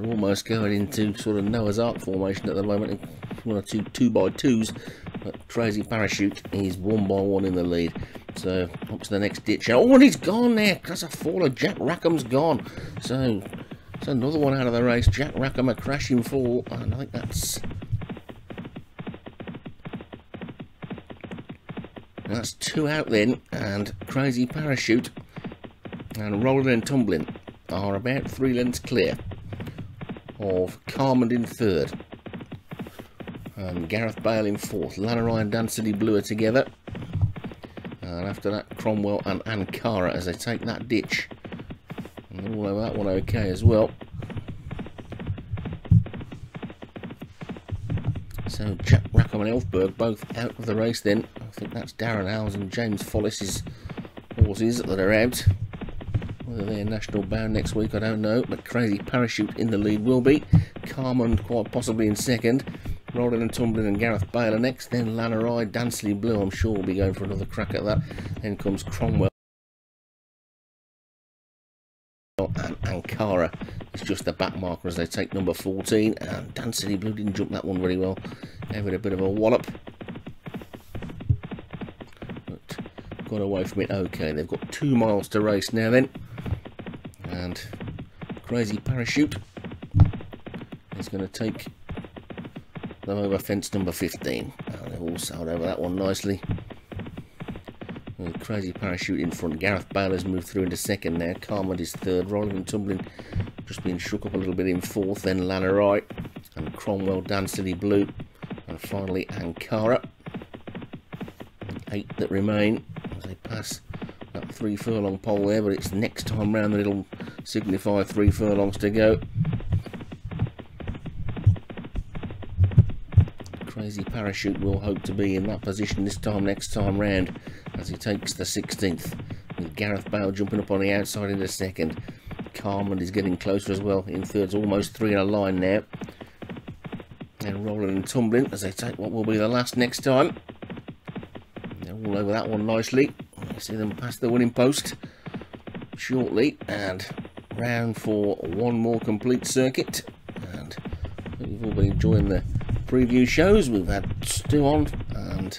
We're almost going into sort of Noah's Ark formation at the moment. One or two 2x2s, but Crazy Parachute is 1 by 1 in the lead. So up to the next ditch. Oh, and he's gone there. That's a faller. Jack Rackham's gone. So it's another one out of the race. Jack Rackham a crashing fall, and I think that's 2 out then. And Crazy Parachute and Rolling and Tumbling are about 3 lengths clear of Carmond in 3rd. And Gareth Bale in 4th. Lannerai and Dan City Blue are together. And after that, Cromwell and Ankara as they take that ditch. And all over that one okay as well. So Jack Rackham and Elfberg both out of the race then. I think that's Darren Howes and James Follis's horses that are out. Whether they're national bound next week, I don't know. But Crazy Parachute in the lead will be. Carmond quite possibly in 2nd. Rolling and Tumbling and Gareth Bale are next. Then Lannerai, Dansley Blue, I'm sure will be going for another crack at that. Then comes Cromwell and Ankara. It's just the back marker as they take number 14. And Dansley Blue didn't jump that one very well. Gave it a bit of a wallop. But got away from it okay. They've got 2 miles to race now then. And Crazy Parachute is going to take them over fence number 15. And they've all sailed over that one nicely. With Crazy Parachute in front. Gareth Bale has moved through into 2nd now. Carmond is 3rd. Rolling and Tumbling just being shook up a little bit in 4th. Then Lannerai and Cromwell, Dan City Blue. And finally Ankara. 8 that remain as they pass that 3 furlong pole there. But it's next time round that it'll signify 3 furlongs to go. Crazy Parachute will hope to be in that position this time next time round as he takes the 16th, with Gareth Bale jumping up on the outside in the 2nd. Carmond is getting closer as well in 3rd, almost 3 in a line now. And Rolling and Tumbling as they take what will be the last next time. They're all over that one nicely. You see them pass the winning post shortly, and round for one more complete circuit. And you've all been enjoying the preview shows. We've had Stu on and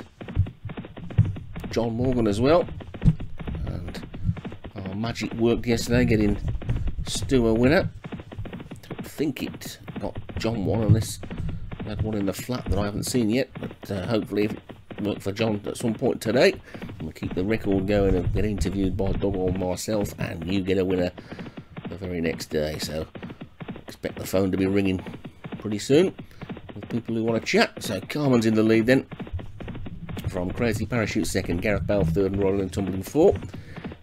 John Morgan as well, and our magic worked yesterday getting Stu a winner. Don't think it got John one unless we had one in the flat that I haven't seen yet, but hopefully it worked for John at some point today. We'll keep the record going and get interviewed by Doug or myself, and you get a winner the very next day. So expect the phone to be ringing pretty soon with people who want to chat. So Carmen's in the lead then, from Crazy Parachute 2nd, Gareth Bale 3rd, and Rolling and Tumbling 4th.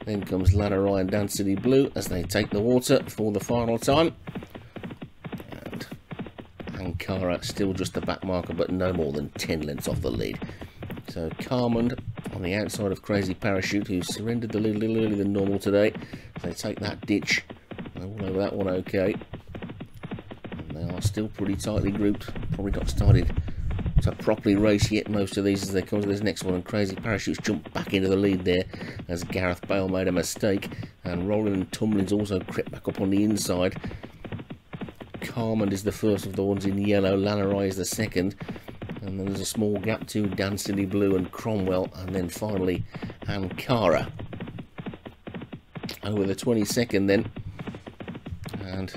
Then comes Lannerai and Dan City Blue as they take the water for the final time. And Ankara still just the back marker, but no more than 10 lengths off the lead. So Carmond on the outside of Crazy Parachute, who surrendered the lead a little earlier than normal today. They take that ditch. All over that one okay. They are still pretty tightly grouped. Probably not started to properly race yet, most of these, as they come to this next one. And Crazy Parachutes jumped back into the lead there as Gareth Bale made a mistake, and Rolling and Tumbling's also crept back up on the inside. Carmond is the first of the ones in yellow. Lannerai is the 2nd, and then there's a small gap to Dan City Blue and Cromwell, and then finally Ankara over the 22nd then. And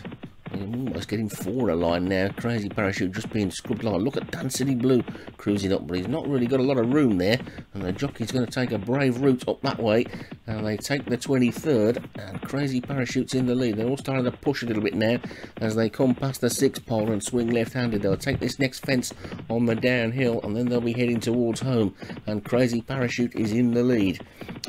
I'm almost getting 4 in a line now. Crazy Parachute just being scrubbed line. Look at Dan City Blue cruising up, but he's not really got a lot of room there. And the jockey's going to take a brave route up that way. And they take the 23rd, and Crazy Parachute's in the lead. They're all starting to push a little bit now as they come past the 6th pole and swing left-handed. They'll take this next fence on the downhill, and then they'll be heading towards home. And Crazy Parachute is in the lead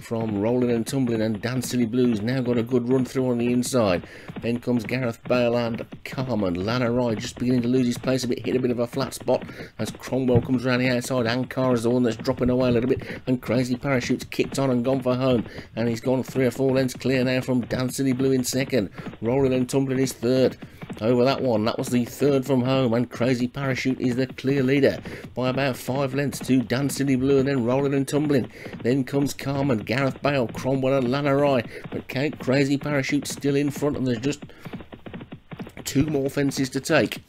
from Rolling and Tumbling, and Dan City Blue's now got a good run through on the inside. Then comes Gareth Bale and Carmond. Lannerai just beginning to lose his place a bit, hit a bit of a flat spot as Cromwell comes around the outside. Ankara's the one that's dropping away a little bit, and Crazy Parachute's kicked on and gone for home, and he's gone 3 or 4 lengths clear now from Dan City Blue in 2nd. Rolling and Tumbling is 3rd. Over that one, that was the 3rd from home, and Crazy Parachute is the clear leader by about 5 lengths to Dan City Blue, and then Rolling and Tumbling. Then comes Carmond, Gareth Bale, Cromwell and Lannerai, but Crazy Parachute still in front, and there's just 2 more fences to take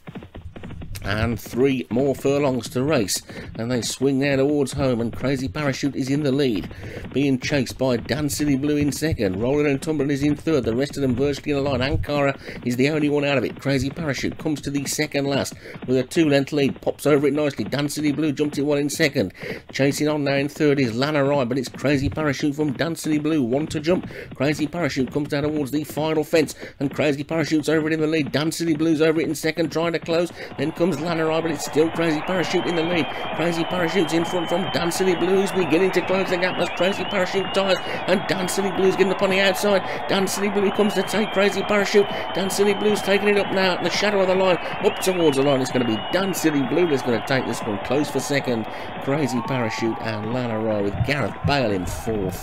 and 3 more furlongs to race, and they swing there towards home, and Crazy Parachute is in the lead, being chased by Dan Silly Blue in second. Rolling and Tumbling is in third, the rest of them virtually in a line. Ankara is the only one out of it. Crazy Parachute comes to the second last with a 2-length lead, pops over it nicely. Dan Silly Blue jumped it well in second. Chasing on now in third is Lana Rye, but it's Crazy Parachute from Dan Silly Blue, 1 to jump. Crazy Parachute comes down towards the final fence, and Crazy Parachute's over it in the lead. Dan Silly Blue's over it in second, trying to close. Then comes Lana Rye, but it's still Crazy Parachute in the lead. Crazy Parachute's in front from Dan Silly Blue, who's beginning to close the gap as Crazy Parachute tires, and Dan Silly Blue's getting up on the outside. Dan Silly Blue comes to take Crazy Parachute. Dan Silly Blue's taking it up now at the shadow of the line, up towards the line. It's going to be Dan Silly Blue that's going to take this one close for second. Crazy Parachute and Lana Rye with Gareth Bale in fourth.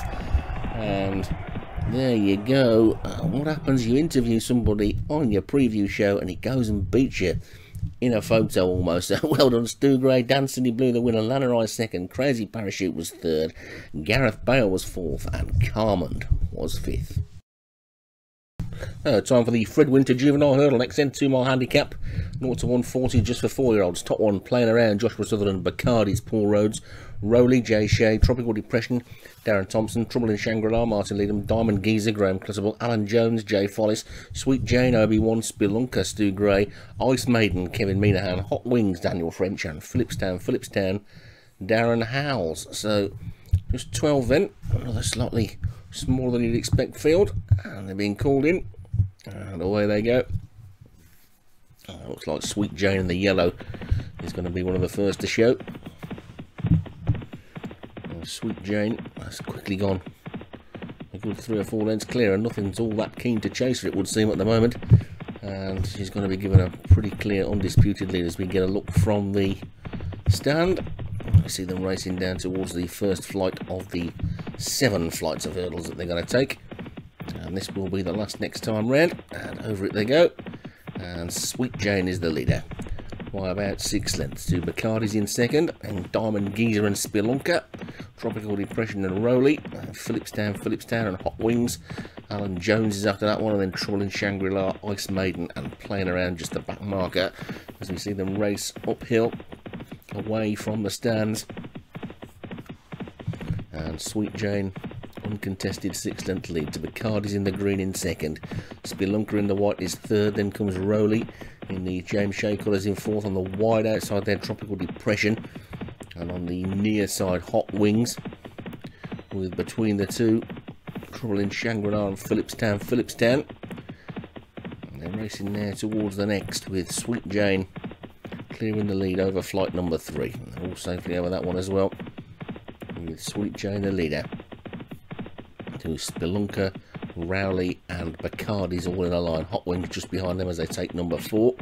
And there you go. What happens? You interview somebody on your preview show and he goes and beats you in a photo almost. Well done, Stu Gray. Dan Silly Blue the winner, Lana Rye second, Crazy Parachute was third, Gareth Bale was fourth, and Carmond was fifth. Time for the Fred Winter Juvenile Hurdle, XN 2 mile handicap, 0 to 140 just for 4-year-olds. Top one playing around, Joshua Sutherland, Bacardi's Paul Rhodes, Rowley, Jay Shea, Tropical Depression, Darren Thompson, Trouble in Shangri-La, Martin Leadham, Diamond Geezer, Graham Clutterbull, Alan Jones, Jay Follis, Sweet Jane, Obi-Wan, Spelunker, Stu Gray, Ice Maiden, Kevin Minahan, Hot Wings, Daniel French, and Phillipstown, Darren Howells. So just 12 then, another slightly smaller than you'd expect field, and they're being called in, and away they go. Looks like Sweet Jane in the yellow is going to be one of the first to show. Sweet Jane has quickly gone a good 3 or 4 lengths clear, and nothing's all that keen to chase her, it would seem, at the moment, and she's going to be given a pretty clear undisputed lead as we get a look from the stand. I see them racing down towards the first flight of the 7 flights of hurdles that they're going to take, and this will be the last next time round, and over it they go, and Sweet Jane is the leader by about 6 lengths to Bacardi's in second, and Diamond Geezer and Spelunker, Tropical Depression and Rowley, Phillipstown and Hot Wings. Alan Jones is after that one, and then Trouble in Shangri-La, Ice Maiden, and playing around just the back marker as we see them race uphill away from the stands. And Sweet Jane, uncontested 6-length lead to Bacardi's in the green in second. Spelunker in the white is third, then comes Rowley in the James Shea colours in fourth. On the wide outside there, Tropical Depression, and on the near side, Hot Wings, with between the two, Trouble in Shangri-La and Phillipstown. And they're racing there towards the next with Sweet Jane clearing the lead over flight number 3. They're all safely over that one as well, with Sweet Jane the leader, to Spelunker, Rowley and Bacardi's all in a line. Hot Wings just behind them as they take number 4.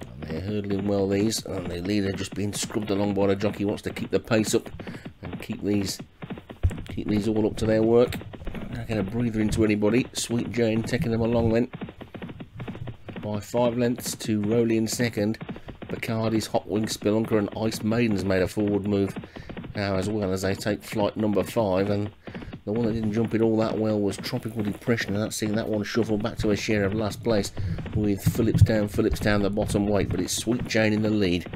And they're hurdling well, these, and the leader just being scrubbed along by the jockey. Wants to keep the pace up and keep these all up to their work. Not going to breathe into anybody. Sweet Jane taking them along then by 5 lengths to Rowley in second. Bacardi's, Hot Wings, Spelunker and Ice Maiden's made a forward move now as well as they take flight number 5, and the one that didn't jump it all that well was Tropical Depression, and that's seeing that one shuffle back to a share of last place with Phillipstown the bottom weight, but it's Sweet Jane in the lead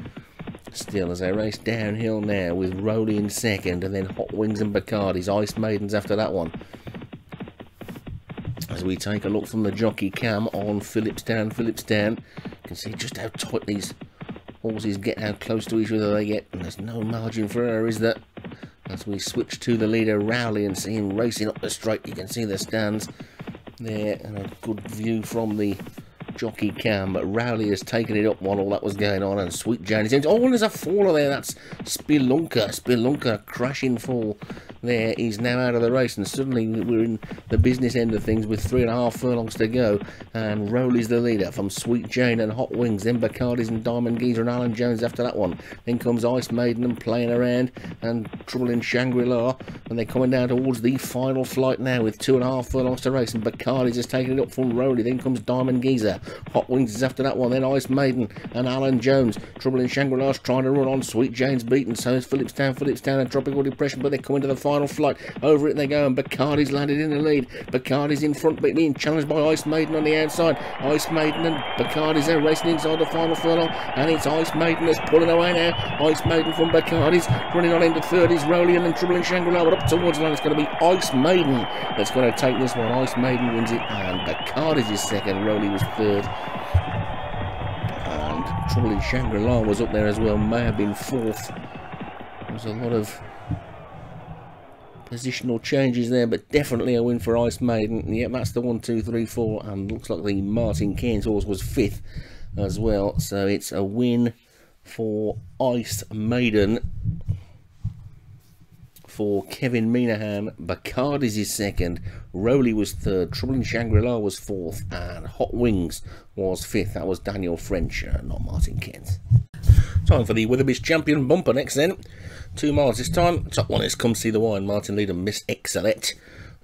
still as they race downhill now with Rowley in second, and then Hot Wings and Bacardi's, Ice Maidens after that one. As we take a look from the jockey cam on Phillipstown, you can see just how tight these horses get, how close to each other they get, and there's no margin for error, is there? As we switch to the leader Rowley and see him racing up the straight, you can see the stands there and a good view from the jockey cam, but Rowley has taken it up while all that was going on, and Sweet Jane is in. Oh, and there's a faller there, that's Spelunker crashing fall there. He's now out of the race, and suddenly we're in the business end of things with 3.5 furlongs to go, and Rowley's the leader from Sweet Jane and Hot Wings, then Bacardi's and Diamond Geezer and Alan Jones after that one. Then comes Ice Maiden and playing around, and Trouble in Shangri-La, and they're coming down towards the final flight now with 2.5 furlongs to race, and Bacardi's just taking it up from Rowley. Then comes Diamond Geezer, Hot Wings is after that one, then Ice Maiden and Alan Jones. Trouble in Shangri-La's trying to run on. Sweet Jane's beaten, so is Phillipstown and Tropical Depression, but they're coming to the final flight. Over it they go, and Bacardi's landed in the lead. Bacardi's in front, but being challenged by Ice Maiden on the outside. Ice Maiden and Bacardi's there racing inside the final furlong, and it's Ice Maiden that's pulling away now. Ice Maiden from Bacardi's running on into third is Rowley, and then Trouble in Shangri-La, but up towards the line it's going to be Ice Maiden that's going to take this one. Ice Maiden wins it, and Bacardi's is second. Rowley was third, and Trouble in Shangri-La was up there as well, may have been fourth. There's a lot of positional changes there, but definitely a win for Ice Maiden. Yep, that's the 1, 2, 3, 4, and looks like the Martin Cairns horse was fifth as well, so it's a win for Ice Maiden for Kevin Minahan. Bacardi's is second, Rowley was third, Trouble in Shangri-La was fourth, and Hot Wings was fifth. That was Daniel French, not Martin Kent. Time for the Witherby's Champion bumper next then. 2 miles this time. Top one is Come See the Wine, Martin Leader, Miss Excellette.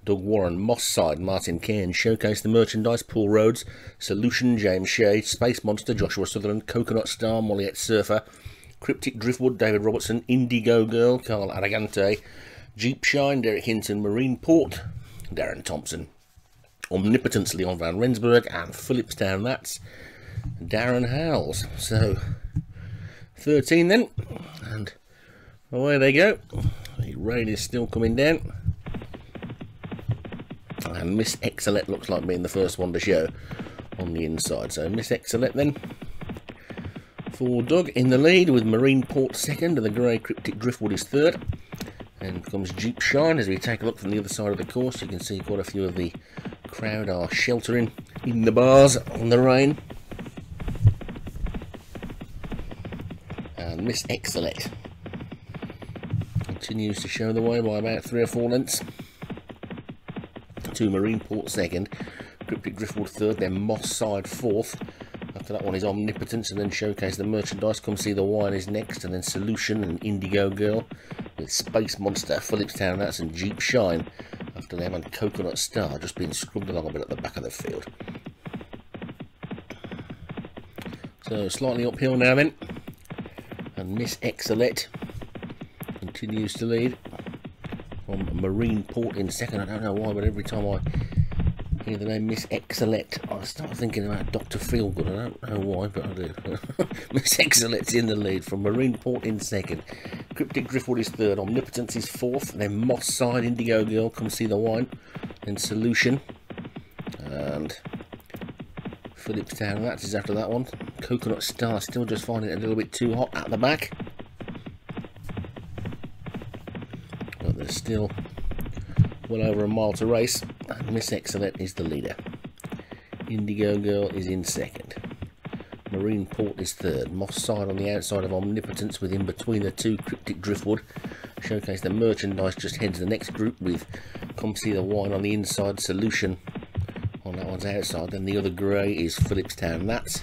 Doug Warren, Moss Side, Martin Cairns, Showcase the Merchandise, Paul Rhodes, Solution, James Shea, Space Monster, Joshua Sutherland, Coconut Star, Molliette Surfer, Cryptic Driftwood, David Robertson, Indigo Girl, Carl Aragante, Jeep Shine, Derek Hinton, Marine Port, Darren Thompson, Omnipotence, Leon Van Rensburg, and Phillipstown, that's Darren Howells. So 13 then, and away they go. The rain is still coming down, and Miss Excellette looks like being the first one to show on the inside. So Miss Excellette then for Doug in the lead, with Marine Port second, and the grey Cryptic Driftwood is third. And comes Jeep Shine. As we take a look from the other side of the course, you can see quite a few of the crowd are sheltering in the bars on the rain. And Miss Excellette continues to show the way by about 3 or 4 lengths to Marine Port second, Cryptic Driftwood third, then Moss Side fourth. After that one is Omnipotence, and then Showcase the Merchandise, Come See the Wine is next, and then Solution and Indigo Girl, with Space Monster, Phillipstown, that's, and Jeep Shine after them, and Coconut Star just being scrubbed along a bit at the back of the field. So slightly uphill now then, and Miss Excellette continues to lead from Marine Port in second. I don't know why, but every time I hear the name Miss Excellette, I start thinking about Dr. Feelgood. I don't know why, but I do. Miss Excellette's in the lead from Marine Port in second. Cryptic Driftwood is third, Omnipotence is fourth, then Moss Side, Indigo Girl, Come See the Wine, then Solution, and Phillipstown, that is after that one. Coconut Star still just finding it a little bit too hot at the back, but there's still well over a mile to race, and Miss Excellette is the leader. Indigo Girl is in second. Marine Port is third. Moss Side on the outside of Omnipotence, with in between the two Cryptic Driftwood. Showcase the Merchandise just heads the next group, with Come See the Wine on the inside, Solution on that one's outside. Then the other grey is Phillipstown, that's.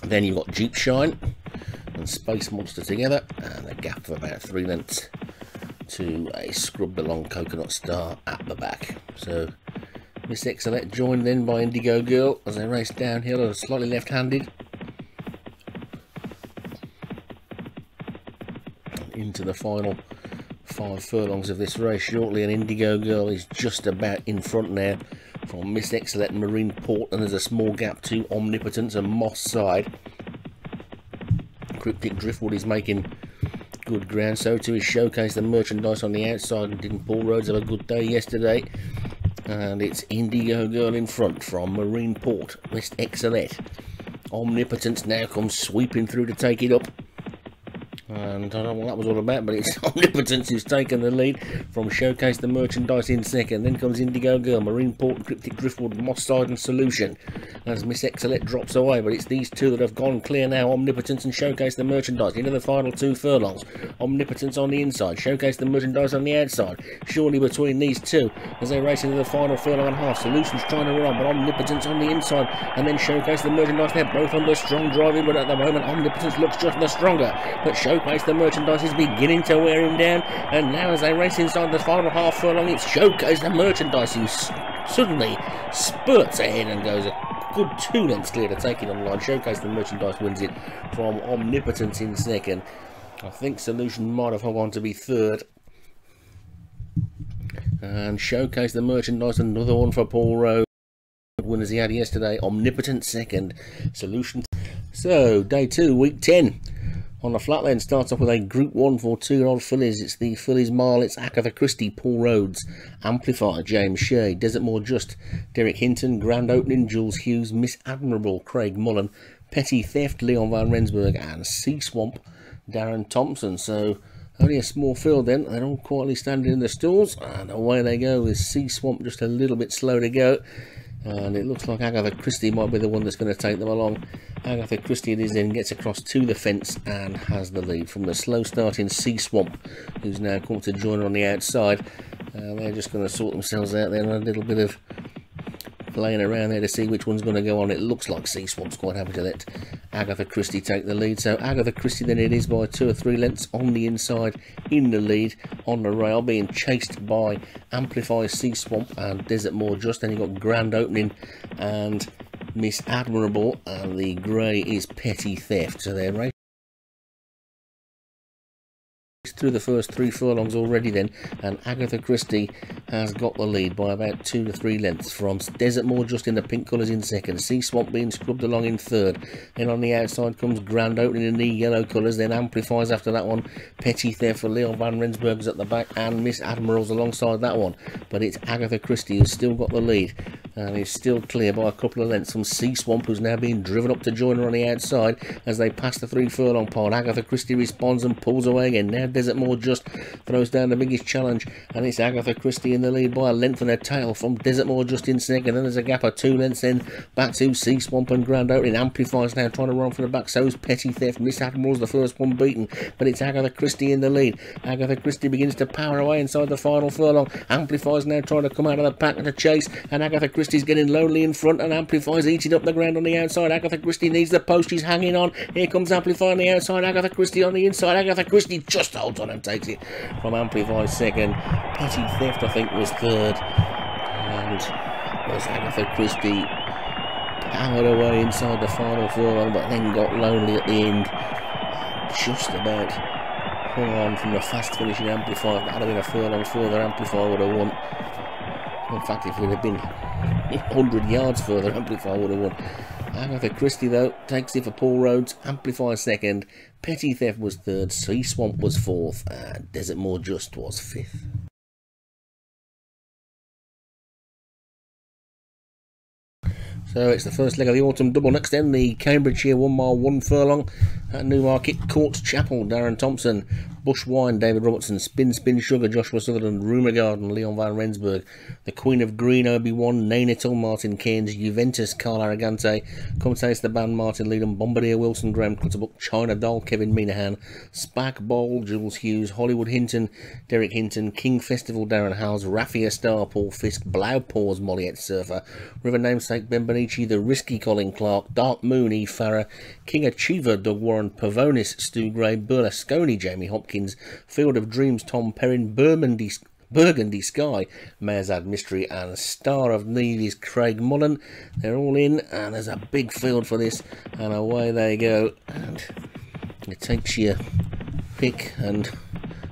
Then you've got Jeep Shine and Space Monster together, and a gap of about 3 lengths to a scrubbed along Coconut Star at the back. So Miss Excellette joined then by Indigo Girl as they race downhill and slightly left-handed into the final 5 furlongs of this race shortly, and Indigo Girl is just about in front now from Miss Excellette and Marine Port, and there's a small gap to Omnipotence and Moss Side. Cryptic Driftwood is making good ground, so too is Showcase the Merchandise on the outside, and didn't Paul Rhodes have a good day yesterday? And it's Indigo Girl in front from Marine Port. Miss Excellette. Omnipotence now comes sweeping through to take it up. And I don't know what that was all about, but it's Omnipotence who's taken the lead from Showcase the Merchandise in second. Then comes Indigo Girl, Marine Port, Cryptic Driftwood, Moss Side and Solution as Miss Excellette drops away, but it's these two that have gone clear now, Omnipotence and Showcase the Merchandise into the final 2 furlongs. Omnipotence on the inside, Showcase the Merchandise on the outside. Surely between these two as they race into the final furlong and a half. Solution's trying to run, but Omnipotence on the inside, and then Showcase the Merchandise. They're both under strong driving, but at the moment Omnipotence looks just the stronger. But Showcase the Merchandise is beginning to wear him down, and now as they race inside the final half furlong, it's Showcase the Merchandise who's suddenly spurts ahead and goes a good 2 lengths clear to take it on the line. Showcase the Merchandise wins it from Omnipotence in second. I think Solution might have hung on to be third. And Showcase the Merchandise, another one for Paul Rowe. Winners he had yesterday. Omnipotent second. Solution. So, day 2, week 10. On the flatland, starts off with a Group 1 for 2-year-old fillies. It's the Fillies Mile. It's Agatha Christie, Paul Rhodes, Amplify, James Shea, Desert More Just, Derek Hinton, Grand Opening, Jules Hughes, Miss Admirable, Craig Mullen, Petty Theft, Leon van Rensburg, and Sea Swamp, Darren Thompson. So only a small field then. They're all quietly standing in the stalls, and away they go with Sea Swamp just a little bit slow to go. And it looks like Agatha Christie might be the one that's going to take them along. Agatha Christie it is then, gets across to the fence and has the lead from the slow starting Sea Swamp, who's now come to join her on the outside. They're just going to sort themselves out there, a little bit of playing around there to see which one's going to go on. It looks like Sea Swamp's quite happy to let Agatha Christie take the lead. So Agatha Christie then it is by 2 or 3 lengths on the inside in the lead on the rail, being chased by Amplify, Sea Swamp and Desert More Just. Then you've got Grand Opening and Miss Admirable, and the grey is Petty Theft. So they're racing through the first 3 furlongs already then, and Agatha Christie has got the lead by about 2 to 3 lengths from Desert More Just in the pink colours in second, Sea Swamp being scrubbed along in third. Then on the outside comes Grand Opening in the yellow colours, then Amplifies after that one, Petty Theft for Leon van Rensburg's at the back, and Miss Admiral's alongside that one. But it's Agatha Christie who's still got the lead, and is still clear by a couple of lengths from Sea Swamp, who's now being driven up to join her on the outside as they pass the 3 furlong part. Agatha Christie responds and pulls away again. Now Desert More Just throws down the biggest challenge, and it's Agatha Christie in the lead by a length and a tail from Desert More Just in second. Then there's a gap of 2 lengths then back to Sea Swamp and Grand Opening. Amplifies now trying to run from the back, so's Petty Theft. Miss Admiral's the first one beaten, but it's Agatha Christie in the lead. Agatha Christie begins to power away inside the final furlong. Amplifies now trying to come out of the pack to chase, and Agatha Christie's getting lonely in front, and Amplifies eating up the ground on the outside. Agatha Christie needs the post, she's hanging on. Here comes Amplify on the outside, Agatha Christie on the inside. Agatha Christie just holds on and takes it from Amplify second. Petty Theft I think was third, and was Agatha Christie powered away inside the final furlong, but then got lonely at the end, just about hung on from the fast finishing Amplify. If that had been a furlong further, Amplify would have won. In fact, if it had been 100 yards further, Amplify would have won. Agatha Christie though takes it for Paul Rhodes. Amplify second, Petty Theft was third, Sea Swamp was fourth, and Desert More Just was fifth. So it's the first leg of the autumn double. Next then, the Cambridgeshire 1 mile 1 furlong at Newmarket, Court Chapel, Darren Thompson, Bush Wine, David Robertson, Spin Sugar, Joshua Sutherland, Rumour Garden, Leon van Rensburg, the Queen of Green, Obi-Wan, Nainital, Martin Keynes, Juventus, Carl Arrogante, Come Taste the Band, Martin Leedham, Bombardier Wilson, Graham Clutterbuck, China Doll, Kevin Minahan, Spack Bowl, Jules Hughes, Hollywood Hinton, Derek Hinton, King Festival, Darren Howes, Raffia Star, Paul Fisk, Blaupause, Molliette Surfer, River Namesake, Ben Benici, The Risky, Colin Clark, Dark Moon, E. Farrer, King Achiever, Doug Warren, Pavonis, Stu Gray, Berlusconi, Jamie Hopkins, Field of Dreams, Tom Perrin, Burgundy Sky, Mazad Mystery, and Star of Need is Craig Mullen. They're all in, and there's a big field for this, and away they go, and it takes your pick and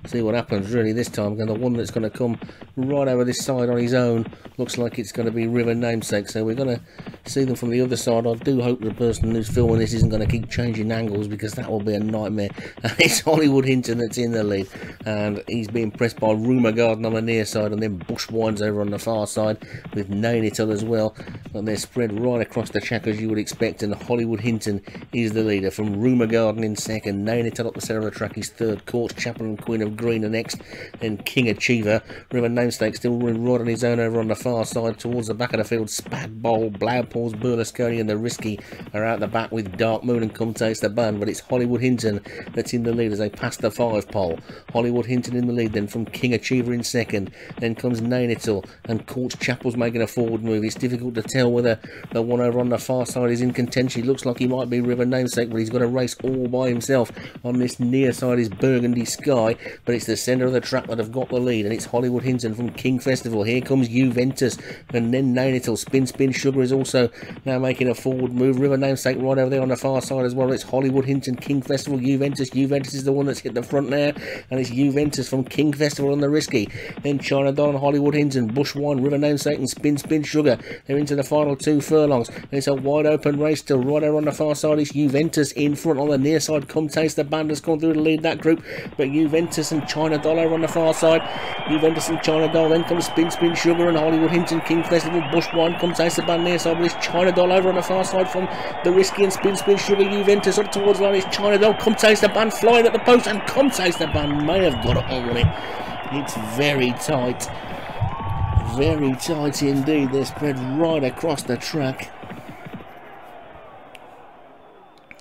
see what happens really this time. And the one that's going to come right over this side on his own looks like it's going to be River Namesake, so we're going to see them from the other side. I do hope the person who's filming this isn't going to keep changing angles, because that will be a nightmare. And it's Hollywood Hinton that's in the lead, and he's being pressed by Rumour Garden on the near side, and then Bush Wine's over on the far side with Nainital as well, and they're spread right across the track as you would expect. And Hollywood Hinton is the leader, from Rumour Garden in second, Nainital up the centre of the track is third, Court Chapel and Queen of Green are next, then King Achiever. River Namesake still running right on his own over on the far side towards the back of the field. Spag Bowl, Blaupause, Paul's Berlusconi and the Risky are out the back with Dark Moon and Come Taste the Band, but it's Hollywood Hinton that's in the lead as they pass the 5 pole. Hollywood Hinton in the lead, then from King Achiever in second, then comes Nainital, and Courts Chapel's making a forward move. It's difficult to tell whether the one over on the far side is in contention. He looks like he might be River Namesake, but he's got a race all by himself. On this near side is Burgundy Sky, but it's the centre of the track that have got the lead, and it's Hollywood Hinton from King Festival. Here comes Juventus, and then Nainital. Spin Sugar is also now making a forward move. River Namesake right over there on the far side as well. It's Hollywood Hinton, King Festival, Juventus. Juventus is the one that's hit the front there, and it's Juventus from King Festival on the Risky. Then China Doll and Hollywood Hinton, Bush Wine, River Namesake and Spin Sugar. They're into the final 2 furlongs, and it's a wide open race still. Right over on the far side is Juventus in front. On the near side, Come Taste the Band has come through to lead that group, but Juventus and China Doll over on the far side. Juventus and China Doll, then comes Spin Sugar and Hollywood Hinton, King Festival, Bush Wine, Come Taste the Band near side, but it's China Doll over on the far side from the Risky and Spin Sugar. Juventus up towards the line is China Doll, Come Taste the Band flying at the post, and Come Taste the Band may have got a hold on it. It's very tight indeed. They're spread right across the track,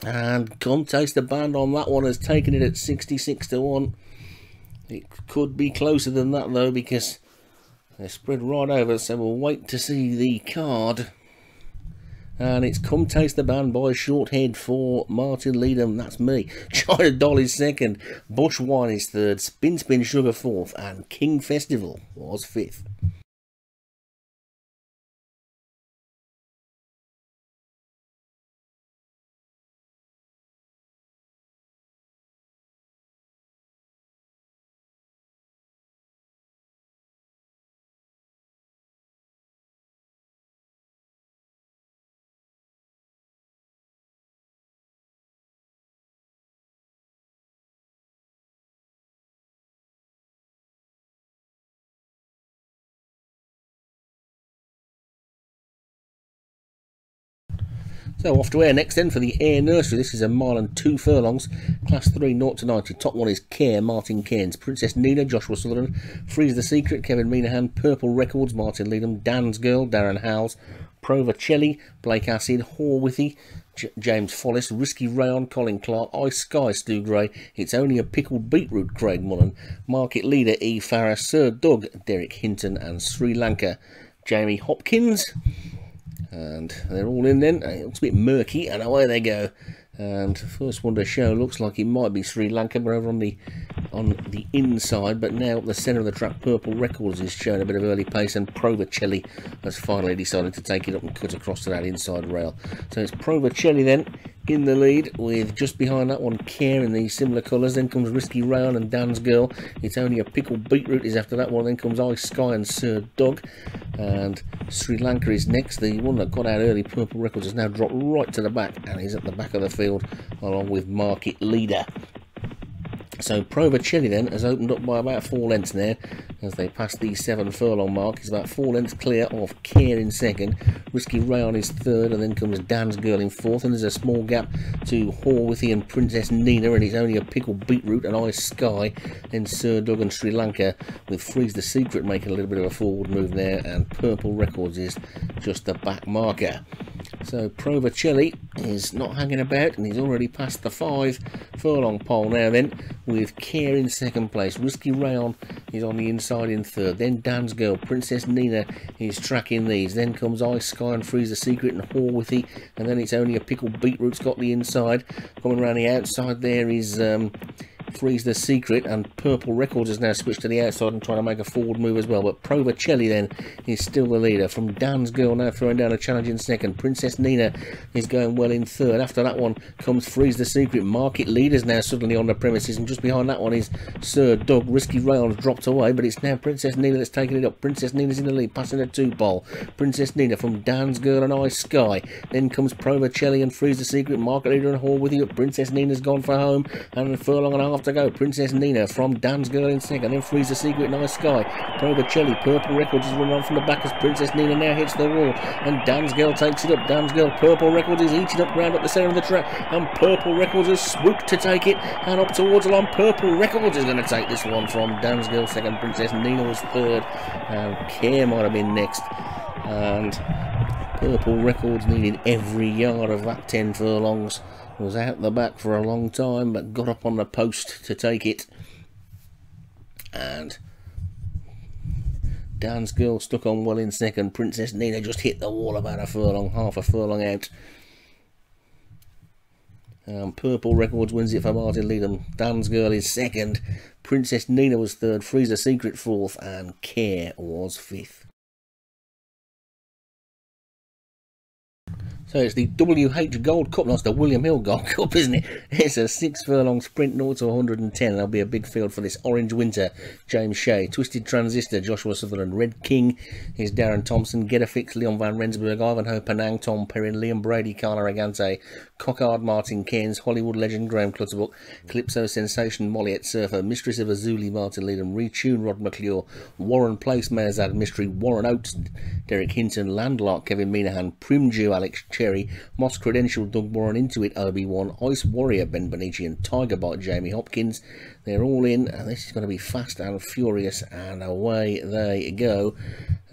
and Come Taste the Band on that one has taken it at 66 to 1. It could be closer than that though, because they're spread right over, so we'll wait to see the card. And it's Come Taste the Band by Shorthead for Martin Leadham, that's me. China Doll is second, Bush Wine is third, Spin Sugar fourth, and King Festival was fifth. So off to air next then for the Air Nursery. This is a mile and 2 furlongs, class 3, 0 to 90. Top one is Care, Martin Cairns, Princess Nina, Joshua Sutherland, Freeze the Secret, Kevin Minahan, Purple Records, Martin Leadham, Dan's Girl, Darren Howells, Provercelli, Blake Acid, Horwithy, James Follis, Risky Rayon, Colin Clark, Ice Sky, Stu Gray, It's Only a Pickled Beetroot, Craig Mullen, Market Leader, E. Farah, Sir Doug, Derek Hinton, and Sri Lanka, Jamie Hopkins. And they're all in then. It looks a bit murky, and away they go. And first one to show looks like it might be Sri Lanka, but over on the inside. But now at the centre of the track, Purple Records is showing a bit of early pace, and Provercelli has finally decided to take it up and cut across to that inside rail. So it's Provercelli then in the lead, with just behind that one Care in these similar colours. Then comes Risky Rayon and Dan's Girl. It's Only a Pickled Beetroot is after that one. Then comes Ice Sky and Sir Doug, and Sri Lanka is next. The one that got out early, Purple Records, has now dropped right to the back, and he's at the back of the field along with Market Leader. So Provercelli then has opened up by about 4 lengths there as they pass the 7 furlong mark. He's about 4 lengths clear of Care in second. Risky Rayon is third, and then comes Dan's Girl in fourth, and there's a small gap to Horwithy and Princess Nina, and It's Only a Pickled Beetroot and Ice Sky. Then Sir Doug and Sri Lanka, with Freeze the Secret making a little bit of a forward move there, and Purple Records is just the back marker. So Provercelli is not hanging about, and he's already passed the 5 furlong pole now then, with Care in second place. Risky Rayon is on the inside in third. Then Dan's Girl, Princess Nina is tracking these. Then comes Ice Sky and Freeze the Secret and Horwithy, and then It's Only a Pickled Beetroot's got the inside. Coming around the outside there is Freeze the Secret, and Purple Records has now switched to the outside and trying to make a forward move as well. But Provercelli then is still the leader. From Dan's Girl now throwing down a challenge in second. Princess Nina is going well in third. After that one comes Freeze the Secret. Market Leader's now suddenly on the premises, and just behind that one is Sir Doug. Risky Rayon's dropped away, but it's now Princess Nina that's taking it up. Princess Nina's in the lead, passing a 2 pole. Princess Nina from Dan's Girl and Ice Sky. Then comes Provercelli and Freeze the Secret. Market Leader and Horwithy up. Princess Nina's gone for home, and a furlong and a half to go. Princess Nina from Dan's Girl in second, then Freeze the Secret and Ice Sky. Provercelli, Purple Records is running on from the back as Princess Nina now hits the wall, and Dan's Girl takes it up. Dan's Girl, Purple Records is eating up ground up the centre of the track, and Purple Records has swooped to take it, and up towards the line. Purple Records is going to take this one from Dan's Girl second. Princess Nina was third, and Care might have been next, and Purple Records needed every yard of that 10 furlongs. Was out the back for a long time, but got up on the post to take it. And Dan's Girl stuck on well in second. Princess Nina just hit the wall about a furlong, half a furlong out. Purple Records wins it for Martin Leedham. Dan's Girl is second. Princess Nina was third. Freezer Secret fourth. And Care was fifth. So it's the WH Gold Cup, not the William Hill Gold Cup, isn't it? It's a 6 furlong sprint, 0 to 110. There'll be a big field for this. Orange Winter, James Shea. Twisted Transistor, Joshua Sutherland. Red King is Darren Thompson. Get a Fix, Leon Van Rensburg. Ivanhoe Penang, Tom Perrin. Liam Brady, Carla Regante. Cockard, Martin Cairns. Hollywood Legend, Graham Clutterbuck. Calypso Sensation, Molliet Surfer. Mistress of Azuli, Martin Leedham. Retune, Rod McClure. Warren Place, Mayorzad Mystery. Warren Oates, Derek Hinton. Landlark, Kevin Minahan. Primdew, Alex Cherry. Moss Credential, Doug Warren. Intuit, Obi-Wan. Ice Warrior, Ben Benici. And Tiger Bite, Jamie Hopkins. They're all in, and this is going to be fast and furious, and away they go.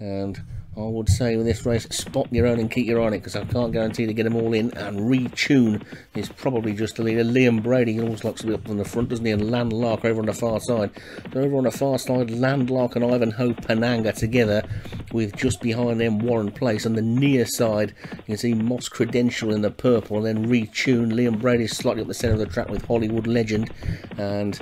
And I would say with this race, spot your own and keep your eye on it, because I can't guarantee to get them all in. And Retune is probably just the leader. Liam Brady always likes to be up on the front, doesn't he? And Landlark over on the far side. So over on the far side, Landlark and Ivanhoe Penang are together, with just behind them Warren Place. On the near side, you can see Moss Credential in the purple, and then Retune. Liam Brady is slightly up the centre of the track with Hollywood Legend, and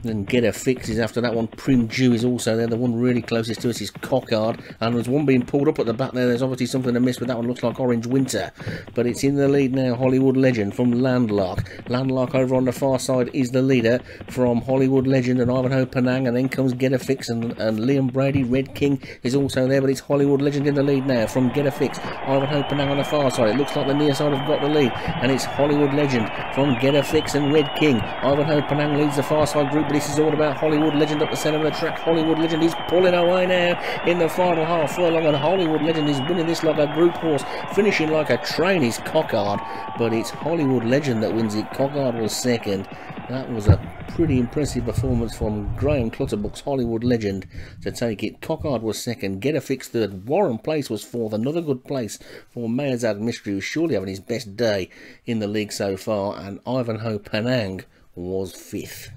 then Get a Fix is after that one. Primdew is also there. The one really closest to us is Cockard, and there's one being pulled up at the back there. There's obviously something to miss, but that one looks like Orange Winter. But it's in the lead now. Hollywood Legend from Landlark. Landlark over on the far side is the leader from Hollywood Legend and Ivanhoe Penang, and then comes Get a Fix and Liam Brady. Red King is also there, but it's Hollywood Legend in the lead now from Get a Fix. Ivanhoe Penang on the far side. It looks like the near side have got the lead, and it's Hollywood Legend from Get a Fix and Red King. Ivanhoe Penang leads the far side group, but this is all about Hollywood Legend up the centre of the track. Hollywood Legend is pulling away now in the final half furlong, and Hollywood Legend is winning this like a group horse. Finishing like a train is Cockard, but it's Hollywood Legend that wins it. Cockard was second. That was a pretty impressive performance from Graham Clutterbuck's Hollywood Legend to take it. Cockard was second. Get a Fix third. Warren Place was fourth. Another good place for Mayorzad Mystery, who's surely having his best day in the league so far, and Ivanhoe Penang was fifth.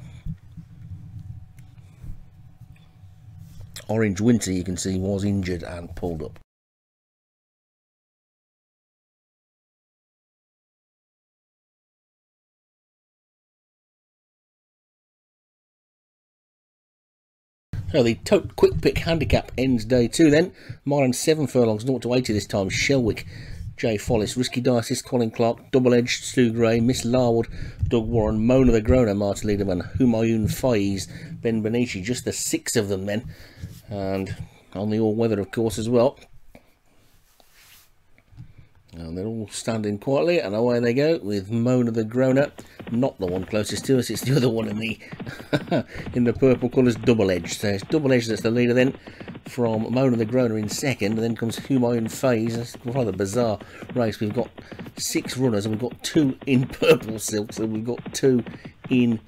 Orange Winter, you can see, was injured and pulled up. So the Quick Pick Handicap ends day 2 then. Marlin 7 furlongs, 0 to 80 this time. Shelwick, Jay Follis, Risky Dices, Colin Clark, Double Edged, Stu Gray, Miss Larwood, Doug Warren, Mona the Groner, Martin Leedham, and Humayun Faiz, Ben Benici. Just the 6 of them then. And on the all-weather, of course, as well. And they're all standing quietly, and away they go with Mona the Groner. Not the one closest to us, it's the other one in the in the purple colours, Double Edge. So it's Double Edge that's the leader then, from Mona the Groner in second, and then comes Humayun Faiz. It's a rather bizarre race. We've got 6 runners, and we've got 2 in purple silks, and we've got 2 in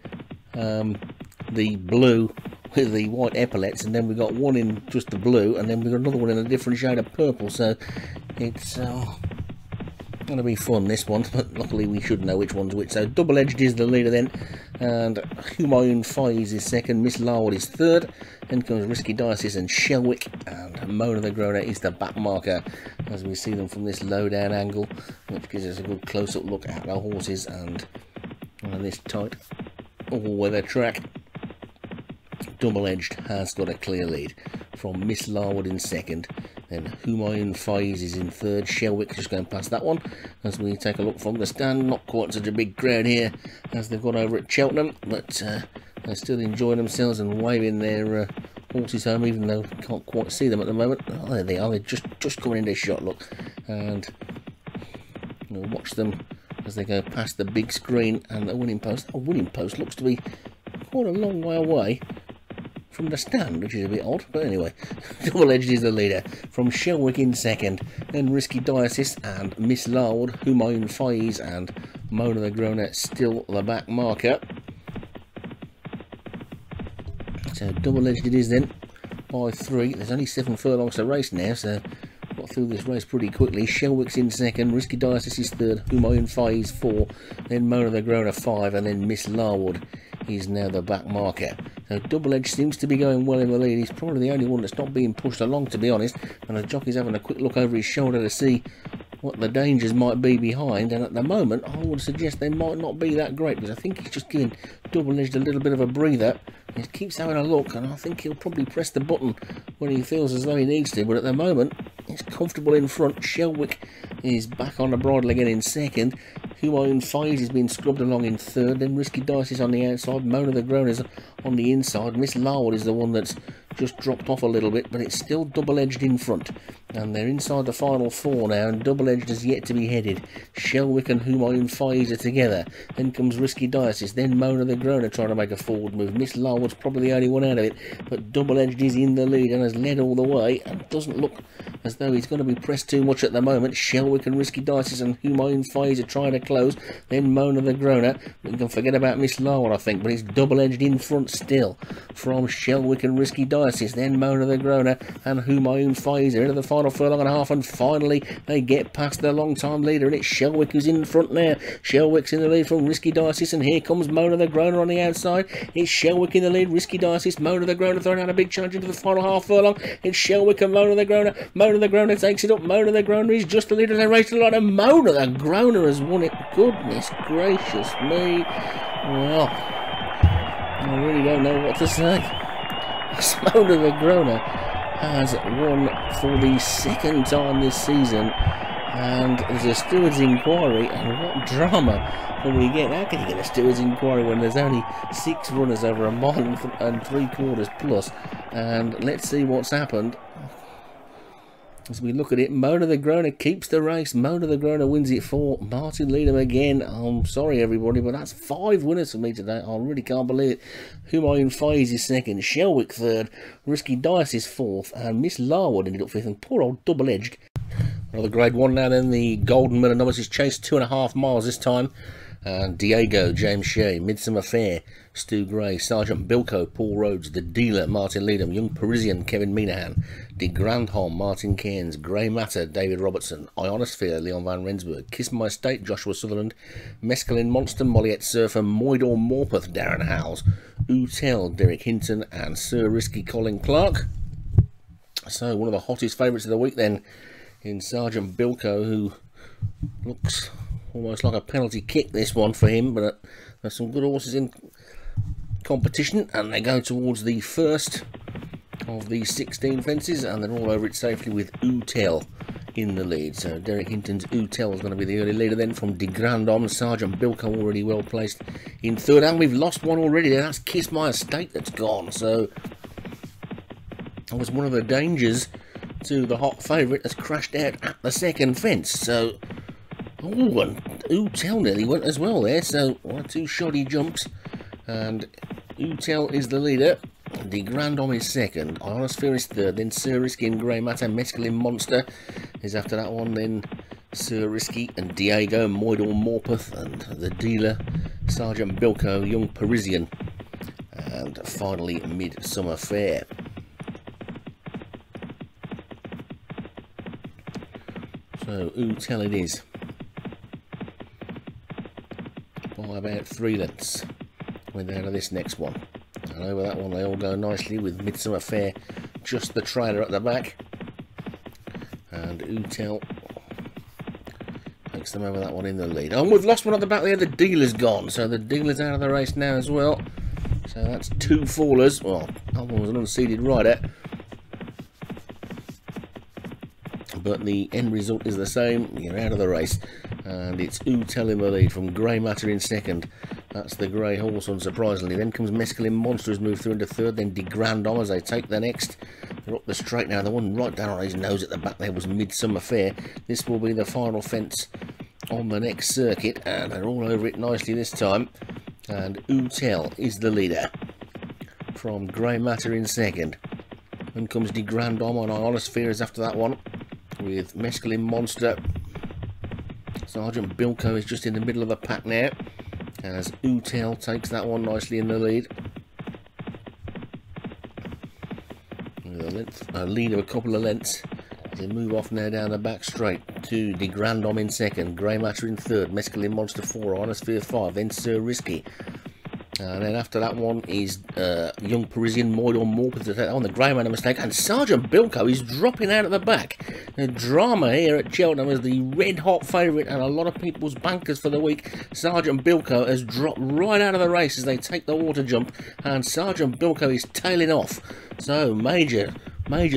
the blue with the white epaulets, and then we've got 1 in just the blue, and then we've got another one in a different shade of purple. So it's going to be fun, this one, but luckily we should know which one's which. So Double Edged is the leader then, and Humayun Faiz is second. Miss Larwood is third. Then comes Risky Dices and Shelwick, and Mona the Groner is the back marker as we see them from this low down angle, which gives us a good close up look at our horses and on this tight all weather track. Double Edged has got a clear lead from Miss Larwood in second. Then Humayun Faiz is in third. Shelwick just going past that one as we take a look from the stand. Not quite such a big crowd here as they've got over at Cheltenham, but they're still enjoying themselves and waving their horses home, even though we can't quite see them at the moment. Oh, there they are. They're just coming into shot, look, and we'll watch them as they go past the big screen and the winning post. Oh, winning post looks to be quite a long way away from the stand, which is a bit odd, but anyway. Double Edged is the leader from Shelwick in second, then Risky Dices and Miss Larwood, Humayun Faiz and Mona the Groner still the back marker. So Double Edged it is then by 3. There's only 7 furlongs to race now, so got through this race pretty quickly. Shelwick's in second, Risky Diocese is third, Humayun Fay is 4, then Mona the Grower 5, and then Miss Larwood is now the back marker. So Double Edge seems to be going well in the lead. He's probably the only one that's not being pushed along, to be honest, and the jockey's having a quick look over his shoulder to see what the dangers might be behind, and at the moment I would suggest they might not be that great, because I think he's just giving Double Edge a little bit of a breather. He keeps having a look, and I think he'll probably press the button when he feels as though he needs to, but at the moment he's comfortable in front. Shelwick is back on the bridle again in second. Humayun Fay has been scrubbed along in third, then Risky Dice is on the outside, Mona the Grown is on the inside. Miss Larwood is the one that's just dropped off a little bit, but it's still Double Edged in front, and they're inside the final 4 now, and Double Edged has yet to be headed. Shelwick and Humayun Fay are together, then comes Risky Diocese, then Mona the Grown are trying to make a forward move. Miss Larwood's probably the only one out of it, but Double Edged is in the lead and has led all the way, and doesn't look as though he's going to be pressed too much at the moment. Shelwick and Risky Diocese and Humayun Fay are trying to close, then Mona the Grown. We can forget about Miss Larwood, I think, but it's Double Edged in front still from Shelwick and Risky Diocese, then Mona the Grown and Humayun Fay are into the final furlong and a half, and finally they get past their long time leader, and it's Shelwick who's in front now. Shelwick's in the lead from Risky Diocese, and here comes Mona the Grown on the outside. It's Shelwick in the lead, Risky Diocese, Mona the Grown throwing out a big challenge into the final half furlong. It's Shelwick and Mona the Grown. Mona the Grown takes it up. Mona the Grown is just the leader. They race a lot, and Mona the Grown has won it. Goodness gracious me. Well, I really don't know what to say. Mona the Grown has won for the 2nd time this season, and there's a steward's inquiry, and what drama can we get? How can you get a steward's inquiry when there's only 6 runners over a mile and 3/4 plus? And let's see what's happened. As we look at it, Mona the Grown keeps the race. Mona the Grown wins it for Martin Leadham again. I'm sorry everybody, but that's 5 winners for me today. I really can't believe it. Humayun Fay is second, Shelwick third, Risky Dice is 4th, and Miss Larwood ended up 5th, and poor old Double Edged. Another grade 1 now then, the Golden Miller novices chased 2.5 miles this time. And Diego, James Shea, Midsummer Fair, Stu Gray, Sergeant Bilko, Paul Rhodes, The Dealer, Martin Leadham, Young Parisian, Kevin Minahan, De Grandhomme, Martin Cairns, Grey Matter, David Robertson, Ionosphere, Leon Van Rensburg, Kiss My State, Joshua Sutherland, Mescaline Monster, Molliette Surfer, Moidor Morpeth, Darren Howells, Utel, Derek Hinton, and Sir Risky Colin Clark. So one of the hottest favourites of the week then in Sergeant Bilko, who looks almost like a penalty kick, this one for him, but there's some good horses in competition, and they go towards the first of the 16 fences, and they're all over it safely with Utel in the lead. So Derek Hinton's Utel is going to be the early leader then from De Grandhomme. Sergeant Bilko already well placed in third, and we've lost one already there. That's Kiss My Estate that's gone. So that was one of the dangers to the hot favourite that's crashed out at the second fence. So oh, and Utel nearly went as well there, so 1 or 2 shoddy jumps, and Utel is the leader. De Grandhomme is second, Ionosphere is third, then Sir Risky and Grey Matter. Mescaline Monster is after that one, then Sir Risky and Diego, Moidor Morpeth, and The Dealer, Sergeant Bilko, Young Parisian, and finally Midsummer Fair. So Utel it is, by about 3 lengths. We're down to this next one, and over that one they all go nicely with Midsummer Fair just the trailer at the back, and Utel takes them over that one in the lead. Oh, we've lost one at the back there. The Dealer's gone, so the Dealer's out of the race now as well. So that's 2 fallers. Well, that one was an unseeded rider, but the end result is the same. You're out of the race, and it's Utel in the lead from Grey Matter in second. That's the grey horse, unsurprisingly. Then comes Mescaline Monster, has moved through into third, then De Grandhomme as they take the next. They're up the straight now. The one right down on his nose at the back there was Midsummer Fair. This will be the final fence on the next circuit, and they're all over it nicely this time. And Utel is the leader from Grey Matter in second. Then comes De Grandhomme on Ionosphere is after that one, with Mescaline Monster. Sergeant Bilko is just in the middle of the pack now, as Utel takes that one nicely in the lead, with a lead of a couple of lengths. They move off now down the back straight to the Grandom in second, Grey Matter in third, Mescaline Monster 4, Ionosphere 5, then Sir Risky. And then after that one is Young Parisian, Moidor Morpeth to take on the Grey Man, a mistake, and Sergeant Bilko is dropping out at the back. The drama here at Cheltenham is the red-hot favourite and a lot of people's bankers for the week. Sergeant Bilko has dropped right out of the race as they take the water jump, and Sergeant Bilko is tailing off. So major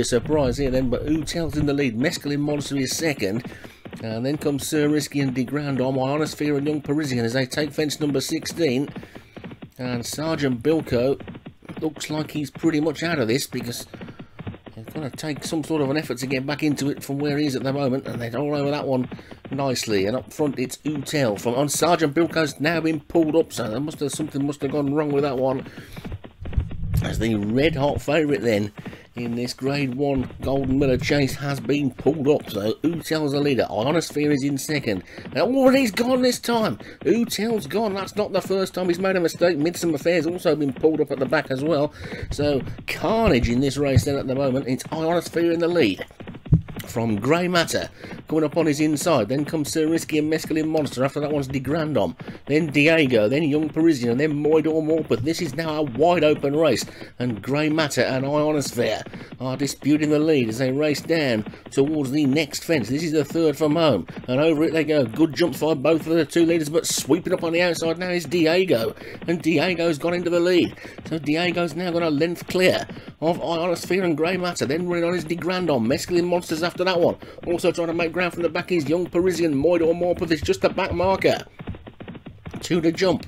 surprise here then, but Utel's in the lead. Mescaline Monster is second. And then comes Sir Risky and De Grandhomme, Ionosphere and Young Parisian as they take fence number 16. And Sergeant Bilko looks like he's pretty much out of this because he's going to take some sort of an effort to get back into it from where he is at the moment. And they're all over that one nicely. And up front it's Utel from on Sergeant Bilko's now been pulled up, so something must have gone wrong with that one. As the red hot favourite then in this Grade 1 Golden Miller Chase has been pulled up. So Utel's the leader, Ionosphere is in second. Oh, he's gone this time. Utel's gone. That's not the first time he's made a mistake. Midsummer Fair's also been pulled up at the back as well. So carnage in this race then at the moment. It's Ionosphere in the lead. From Grey Matter coming up on his inside, then comes Sir Risky and Mescaline Monster. After that one's De Grandhomme, then Diego, then Young Parisian, and then Moidor Morpeth. This is now a wide open race, and Grey Matter and Ionosphere are disputing the lead as they race down towards the next fence. This is the third from home, and over it they go. Good jumps by both of the two leaders, but sweeping up on the outside now is Diego, and Diego's gone into the lead. So Diego's now got a length clear of Ionosphere and Grey Matter. Then running on is De Grandhomme, Mescaline Monsters after that one. Also trying to make ground from the back is Young Parisian. Moidor Morpeth is just the back marker. To the jump.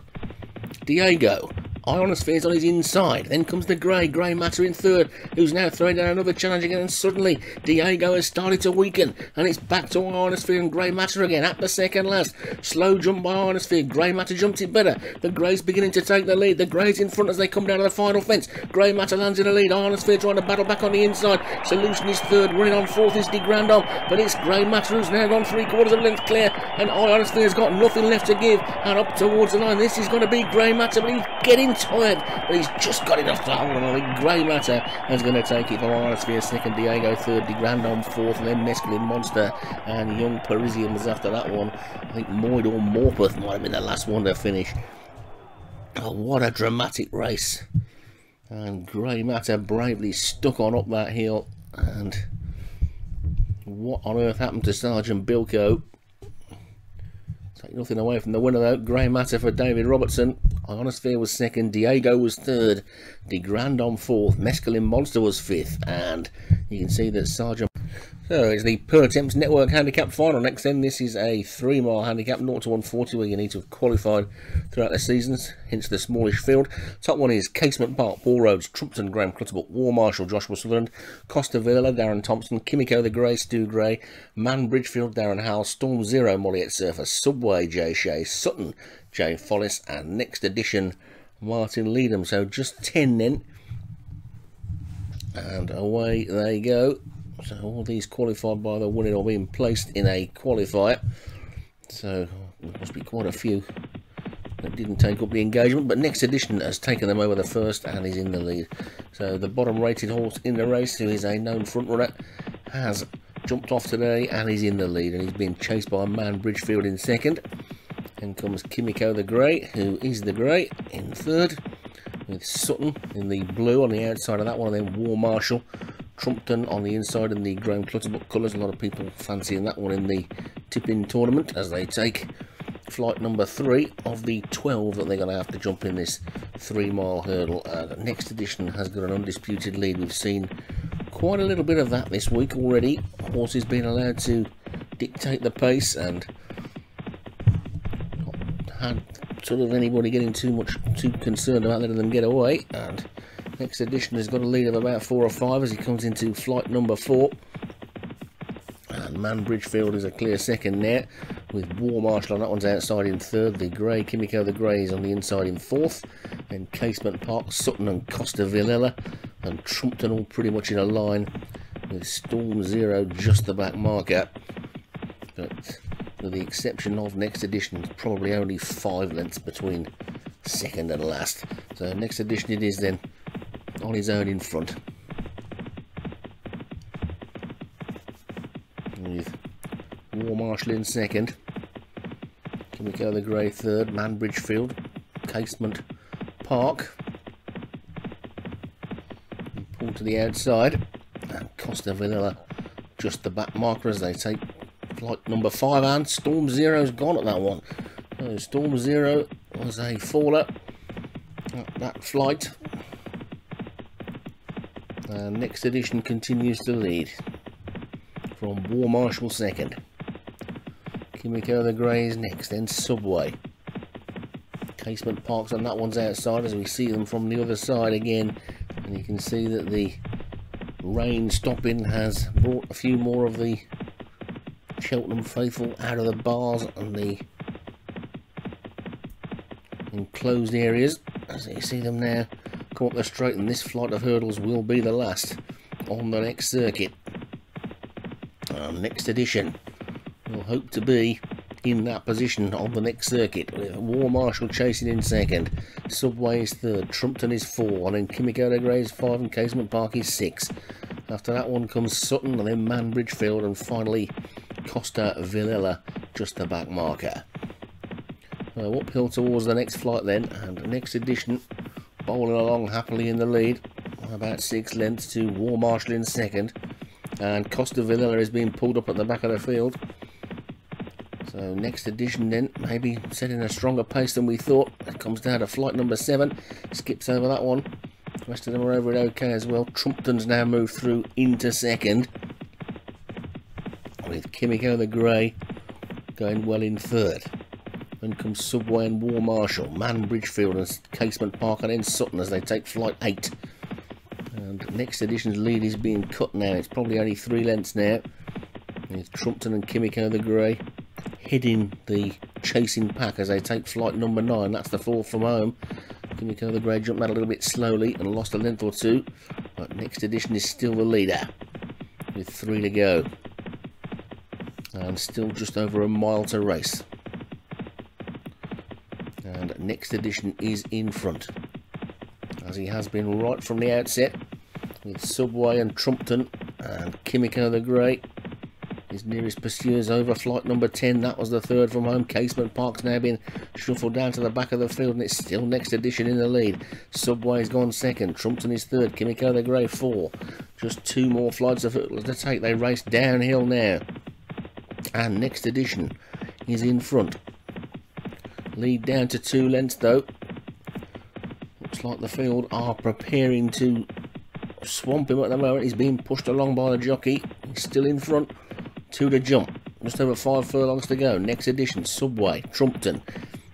Diego. Ionosphere's on his inside. Then comes the Grey Matter in third, who's now throwing down another challenge again, and suddenly Diego has started to weaken, and it's back to Ionosphere and Grey Matter again at the second last. Slow jump by Ionosphere. Grey Matter jumped it better. The Grey's beginning to take the lead. The Grey's in front as they come down to the final fence. Grey Matter lands in the lead. Ionosphere trying to battle back on the inside. Solution is third. Running on fourth is De Grandhomme, but it's Grey Matter who's now gone 3/4 of length clear, and Ionosphere's got nothing left to give, and up towards the line. This is going to be Grey Matter, but he's getting tired, but he's just got enough to hold on. I think Grey Matter is going to take it from Ionosphere second, Diego third, De Grandhomme fourth, and then Mescaline Monster and Young Parisian was after that one. I think Moidor Morpeth might have been the last one to finish. Oh, what a dramatic race. And Grey Matter bravely stuck on up that hill, and what on earth happened to Sergeant Bilko? Take nothing away from the winner though. Grey Matter for David Robertson. Ionosphere was second, Diego was third, De Grandhomme fourth, Mescaline Monster was fifth, and you can see that Sergeant... So it's the Per Temps Network Handicap Final next then. This is a 3-mile handicap, 0 to 140, where you need to have qualified throughout the seasons, hence the smallish field. Top one is Casement Park, Paul Rhodes, Trumpton, Graham Clutterbuck, War Marshal, Joshua Sutherland, Costa Villa, Darren Thompson, Kimiko the Grey, Stu Gray, Man Bridgefield, Darren Howell, Storm Zero, Molliet Surfer, Subway, Jay Shea, Sutton, Jay Follis, and next edition, Martin Leadham. So just 10 then. And away they go. So all these qualified by the winning or being placed in a qualifier. So there must be quite a few that didn't take up the engagement, but next edition has taken them over the first and is in the lead. So the bottom rated horse in the race, who is a known front runner, has jumped off today and is in the lead, and he's being chased by Man Bridgefield in second. Then comes Kimiko the Grey, who is the Grey, in third, with Sutton in the blue on the outside of that one, and then War Marshal, Trumpton on the inside in the Graham Clutterbuck colours. A lot of people fancying that one in the tipping tournament as they take flight number 3 of the 12 that they're going to have to jump in this 3-mile hurdle. Next edition has got an undisputed lead. We've seen quite a little bit of that this week already. Horses being allowed to dictate the pace and not had sort of anybody getting too concerned about letting them get away. And next edition has got a lead of about 4 or 5 as he comes into flight number 4. And Man Bridgefield is a clear second there, with War Marshal on that one's outside in third. The Grey, Kimiko the Grey, is on the inside in fourth. Then Casement Park, Sutton and Costa Villela, and Trumpton all pretty much in a line, with Storm Zero just the back marker. But with the exception of next edition, probably only 5 lengths between second and last. So next edition it is then, on his own in front. War Marshal in second. Kimiko the Grey third. Man Bridgefield, Casement Park. And pull to the outside. And Costa Vanilla just the back marker as they take flight number 5, and Storm Zero's gone at that one. So Storm Zero was a faller at that flight. And Next Edition continues to lead from War Marshal second. Kimiko the Grey is next, then Subway. Casement Park's on that one's outside as we see them from the other side again, and you can see that the rain stopping has brought a few more of the Cheltenham faithful out of the bars and the enclosed areas as you see them now come up the straight, and this flight of hurdles will be the last on the next circuit. Next Edition will hope to be in that position on the next circuit, with War Marshal chasing in second, Subway is third, Trumpton is 4, and then Kimiko the Grey is 5 and Casement Park is 6. After that one comes Sutton and then Man Bridgefield, and finally Costa Villela just the back marker. So uphill towards the next flight then, and Next Edition bowling along happily in the lead, about 6 lengths to War Marshal in second, and Costa Villela is being pulled up at the back of the field. So Next Edition then maybe setting a stronger pace than we thought. It comes down to flight number 7, skips over that one. The rest of them are over it okay as well. Trumpton's now moved through into second, with Kimiko the Grey going well in third. Then comes Subway and War Marshal, Man Bridgefield and Casement Park, and then Sutton as they take flight 8. And Next Edition's lead is being cut now. It's probably only 3 lengths now, with Trumpton and Kimiko the Grey heading the chasing pack as they take flight number 9. That's the 4th from home. Kimiko the Grey jumped out a little bit slowly and lost a length or 2, but Next Edition is still the leader with 3 to go, and still just over a mile to race. And Next Edition is in front, as he has been right from the outset, with Subway and Trumpton and Kimiko the Grey. His nearest pursuers over flight number 10, that was the 3rd from home. Casement Park's now been shuffled down to the back of the field, and it's still Next Edition in the lead. Subway's gone second, Trumpton is 3rd, Kimiko the Grey 4. Just 2 more flights of hurdles to take. They race downhill now, and Next Edition is in front. Lead down to 2 lengths though. Looks like the field are preparing to swamp him at the moment. He's being pushed along by the jockey. He's still in front. 2 to jump. Just over 5 furlongs to go. Next Edition, Subway, Trumpton,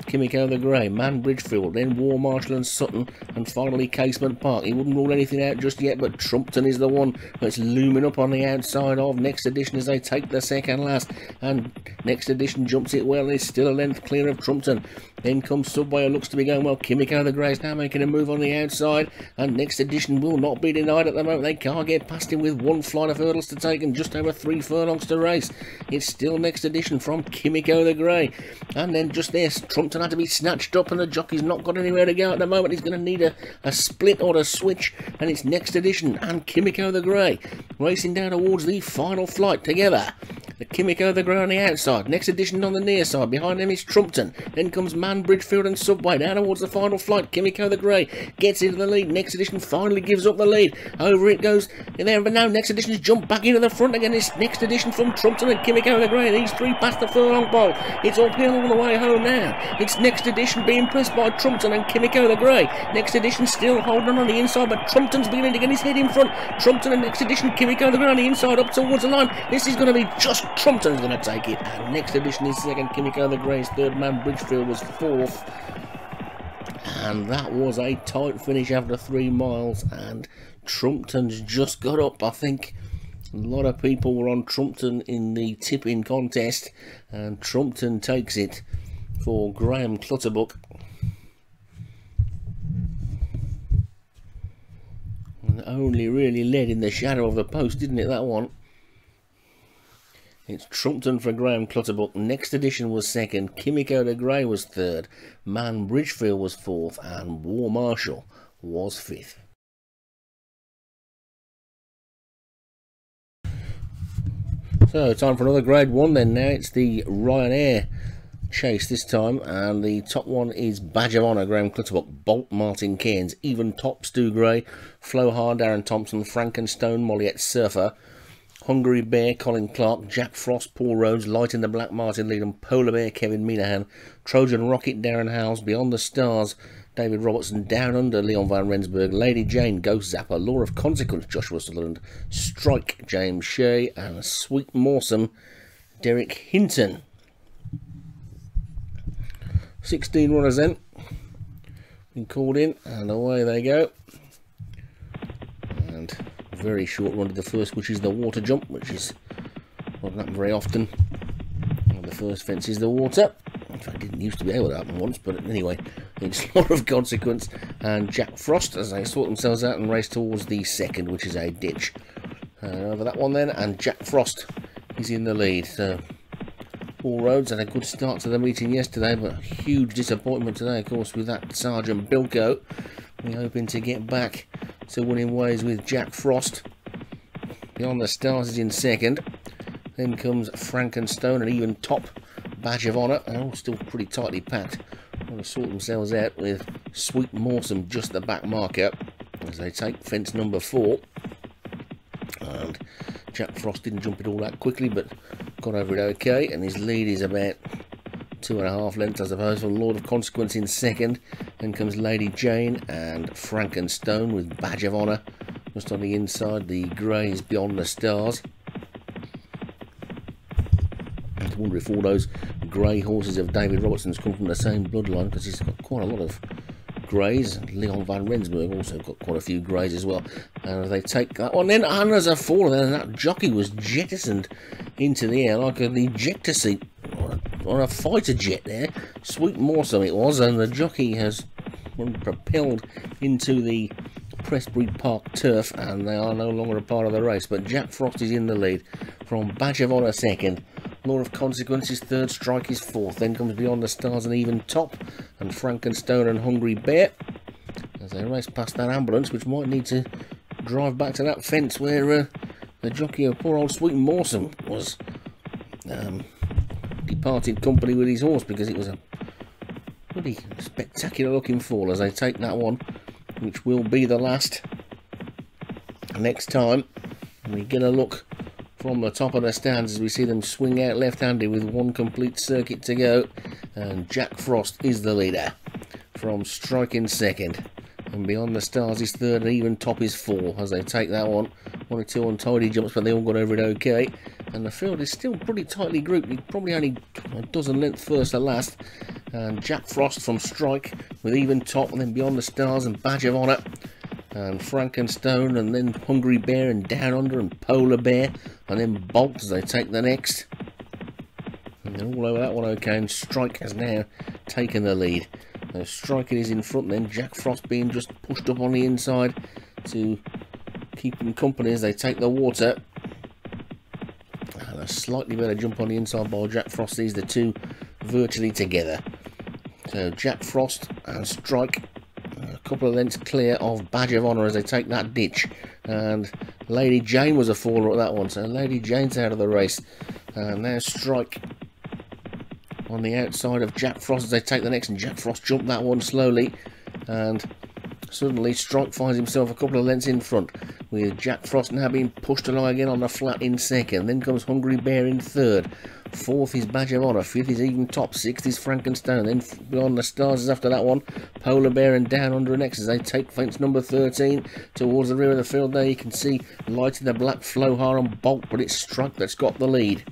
Kimiko the Grey, Man Bridgefield, then War Marshal and Sutton, and finally Casement Park. He wouldn't rule anything out just yet, but Trumpton is the one that's looming up on the outside of Next Edition as they take the second last, and Next Edition jumps it well. He's still a length clear of Trumpton. Then comes Subway, who looks to be going well. Kimiko the Grey is now making a move on the outside, and Next Edition will not be denied at the moment. They can't get past him with 1 flight of hurdles to take and just over 3 furlongs to race. It's still Next Edition from Kimiko the Grey, and then just there, Trumpton had to be snatched up, and the jockey's not got anywhere to go at the moment. He's going to need a split or a switch, and it's Next Edition and Kimiko the Grey racing down towards the final flight together. The Kimiko the Grey on the outside, Next Edition on the near side, behind them is Trumpton, then comes Man Bridgefield and Subway down towards the final flight. Kimiko the Grey gets into the lead, Next Edition finally gives up the lead, over it goes in there, but now Next Edition's jumped back into the front again. It's Next Edition from Trumpton and Kimiko the Grey, these 3 past the furlong pole. It's uphill all the way home now. It's Next Edition being pressed by Trumpton and Kimiko the Grey. Next Edition still holding on the inside, but Trumpton's beginning to get his head in front. Trumpton and Next Edition, Kimiko the Grey on the inside up towards the line. This is going to be just Trumpton's going to take it, and Next Edition is second, Kimiko the Grey's third, Man Bridgefield was 4th, and that was a tight finish after 3 miles, and Trumpton's just got up. I think a lot of people were on Trumpton in the tipping contest, and Trumpton takes it for Graham Clutterbuck. And only really led in the shadow of the post, didn't it, that one? It's Trumpton for Graham Clutterbuck. Next Edition was second, Kimiko the Grey was third, Man Bridgefield was 4th, and War Marshal was 5th. So, time for another Grade 1 then. Now it's the Ryanair chase this time, and the top one is Badge of Honour, Graham Clutterbuck, Bolt, Martin Cairns, Even Top, Stu Gray, Flo Hard, Darren Thompson, Frankenstone, Molliette Surfer, Hungry Bear, Colin Clark, Jack Frost, Paul Rhodes, Light in the Black, Martin Leedham, Polar Bear, Kevin Minahan, Trojan Rocket, Darren Howes, Beyond the Stars, David Robertson, Down Under, Leon van Rensburg, Lady Jane, Ghost Zapper, Law of Consequence, Joshua Sutherland, Strike, James Shea, and Sweet Morsome, Derek Hinton. 16 runners then been called in, and away they go. And a very short run to the first, which is the water jump, which is not happen very often. And the first fence is the water. In fact, it didn't used to be able to happen once, but anyway, it's a lot of consequence. And Jack Frost, as they sort themselves out and race towards the second, which is a ditch. Over that one then, and Jack Frost is in the lead. So Paul Rhodes had a good start to the meeting yesterday, but a huge disappointment today, of course, with that Sergeant Bilko. We're hoping to get back to winning ways with Jack Frost. Beyond the Stars is in second. Then comes Frankenstone and Even Top, Badge of Honour, and all still pretty tightly packed. Want to sort themselves out with Sweet Morsome, just the back marker, as they take fence number 4. And Jack Frost didn't jump it all that quickly, but got over it okay, and his lead is about 2.5 lengths, I suppose, from Lord of Consequence in second. Then comes Lady Jane and Frankenstone with Badge of Honour just on the inside. The grey is Beyond the Stars. I wonder if all those grey horses of David Robertson's come from the same bloodline, because he's got quite a lot of greys. Leon van Rensburg also got quite a few greys as well. And they take that one then, and there's a fall, and that jockey was jettisoned into the air like an ejector seat on a fighter jet there. Sweet Morsome it was, and the jockey has been propelled into the Prestbury Park turf, and they are no longer a part of the race. But Jack Frost is in the lead from Badge of Honour second. Law of Consequence is third, Strike is fourth. Then comes Beyond the Stars and Even Top, and Frankenstone and Hungry Bear, as they race past that ambulance, which might need to drive back to that fence where the jockey of poor old Sweet Morsome was departed company with his horse, because it was a pretty spectacular looking fall, as they take that one, which will be the last. Next time we get a look from the top of the stands as we see them swing out left-handed with one complete circuit to go, and Jack Frost is the leader from Strike in second, and Beyond the Stars is third, and Even Top is 4 as they take that one. 1 or 2 untidy jumps, but they all got over it okay, and the field is still pretty tightly grouped, probably only a dozen lengths first to last. And Jack Frost from Strike with Even Top, and then Beyond the Stars and Badge of Honour and Frankenstone, and then Hungry Bear and Down Under and Polar Bear, and then Bolt as they take the next. And they're all over that one okay, and Strike has now taken the lead. So Strike is in front, then Jack Frost being just pushed up on the inside to keep them company as they take the water. And a slightly better jump on the inside by Jack Frost, these the two virtually together. So Jack Frost and Strike a couple of lengths clear of Badge of Honour as they take that ditch, and Lady Jane was a faller at that one, so Lady Jane's out of the race. And now Strike on the outside of Jack Frost as they take the next, and Jack Frost jumped that one slowly, and suddenly Strike finds himself a couple of lengths in front, with Jack Frost now being pushed along again on the flat in second. Then comes Hungry Bear in third. Fourth is Badge of Honour, fifth is Even Top, sixth is Frankenstone, then Beyond the Stars is after that one. Polar Bear and Down Under next as they take fence number 13 towards the rear of the field. There you can see Light in the Black, Flohar and Bolt, but it's Strike that's got the lead.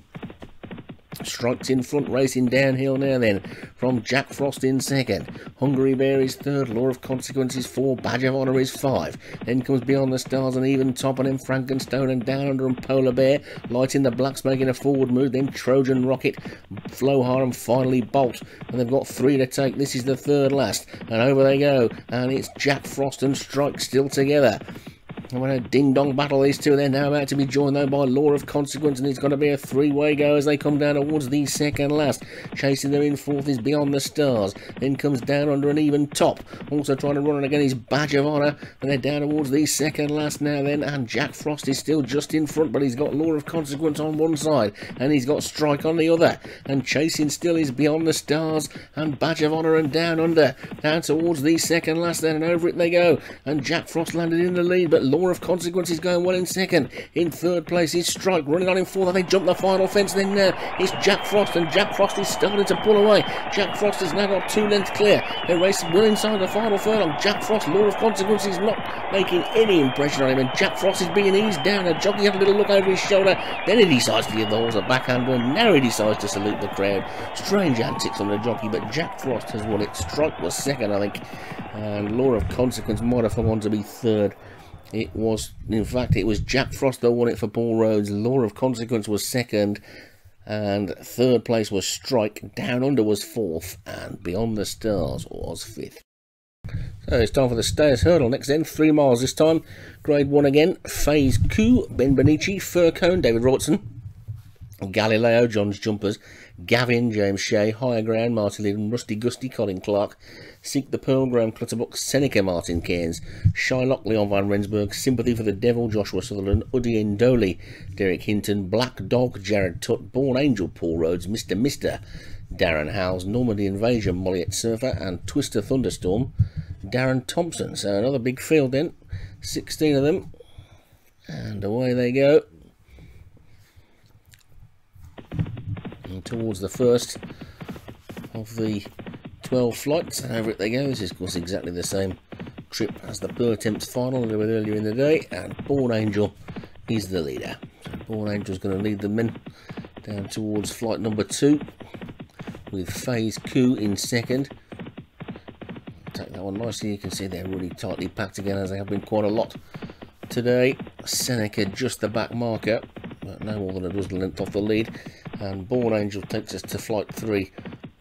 Strike's in front, racing downhill now then, from Jack Frost in second. Hungry Bear is third, Law of Consequence is 4, Badge of Honour is 5. Then comes Beyond the Stars and Even Top, and then Frankenstone and Down Under and Polar Bear. Light in the Black's making a forward move, then Trojan Rocket, Flohar and finally Bolt. And they've got 3 to take, this is the third last. And over they go, and it's Jack Frost and Strike still together. And what a ding-dong battle these two. They're now about to be joined, though, by Law of Consequence, and it's going to be a three-way go as they come down towards the second last. Chasing them in fourth is Beyond the Stars. Then comes Down Under an Even Top. Also trying to run it again is Badge of Honour. And they're down towards the second last now then. And Jack Frost is still just in front, but he's got Law of Consequence on one side. And he's got Strike on the other. And chasing still is Beyond the Stars and Badge of Honour and Down Under. Down towards the second last then, and over it they go. And Jack Frost landed in the lead, but Law of Consequence is going well in second. In third place is Strike, running on in fourth, and they jump the final fence. Then now it's Jack Frost, and Jack Frost is starting to pull away. Jack Frost has now got 2 lengths clear. They're racing well inside the final furlong. Jack Frost, Law of Consequence is not making any impression on him, and Jack Frost is being eased down. The jockey had a little look over his shoulder, then he decides to give the horse a backhander, and now he decides to salute the crowd. Strange antics on the jockey, but Jack Frost has won it. Strike was second, I think, and Law of Consequence might have gone on to be third. It was, in fact, it was Jack Frost that won it for Paul Rhodes. Law of Consequence was second, and third place was Strike. Down Under was fourth, and Beyond the Stars was fifth. So it's time for the Stayers Hurdle. Next then, 3 miles this time. Grade 1 again. Phase Coup, Ben Benici, Fur Cone, David Robertson, Galileo, John's Jumpers, Gavin, James Shea, Higher Ground, Martin Eden, Rusty Gusty, Colin Clark, Seek the Pearl, Graham Clutterbuck, Seneca, Martin Cairns, Shylock, Leon Van Rensburg, Sympathy for the Devil, Joshua Sutherland, Uddy Ndoli, Derek Hinton, Black Dog, Jared Tutt, Born Angel, Paul Rhodes, Mr. Darren Howes, Normandy Invasion, Molliet Surfer, and Twister Thunderstorm, Darren Thompson. So another big field then, 16 of them, and away they go. And towards the first of the 12 flights, and over it they go. This is of course exactly the same trip as the Pearl Attempts final that we had earlier in the day, and Born Angel is the leader. So Born Angel is going to lead them in down towards flight number 2, with Phase Coup in second. Take that one nicely. You can see they're really tightly packed again, as they have been quite a lot today. Seneca just the back marker, but no more than a dozen length off the lead, and Born Angel takes us to flight 3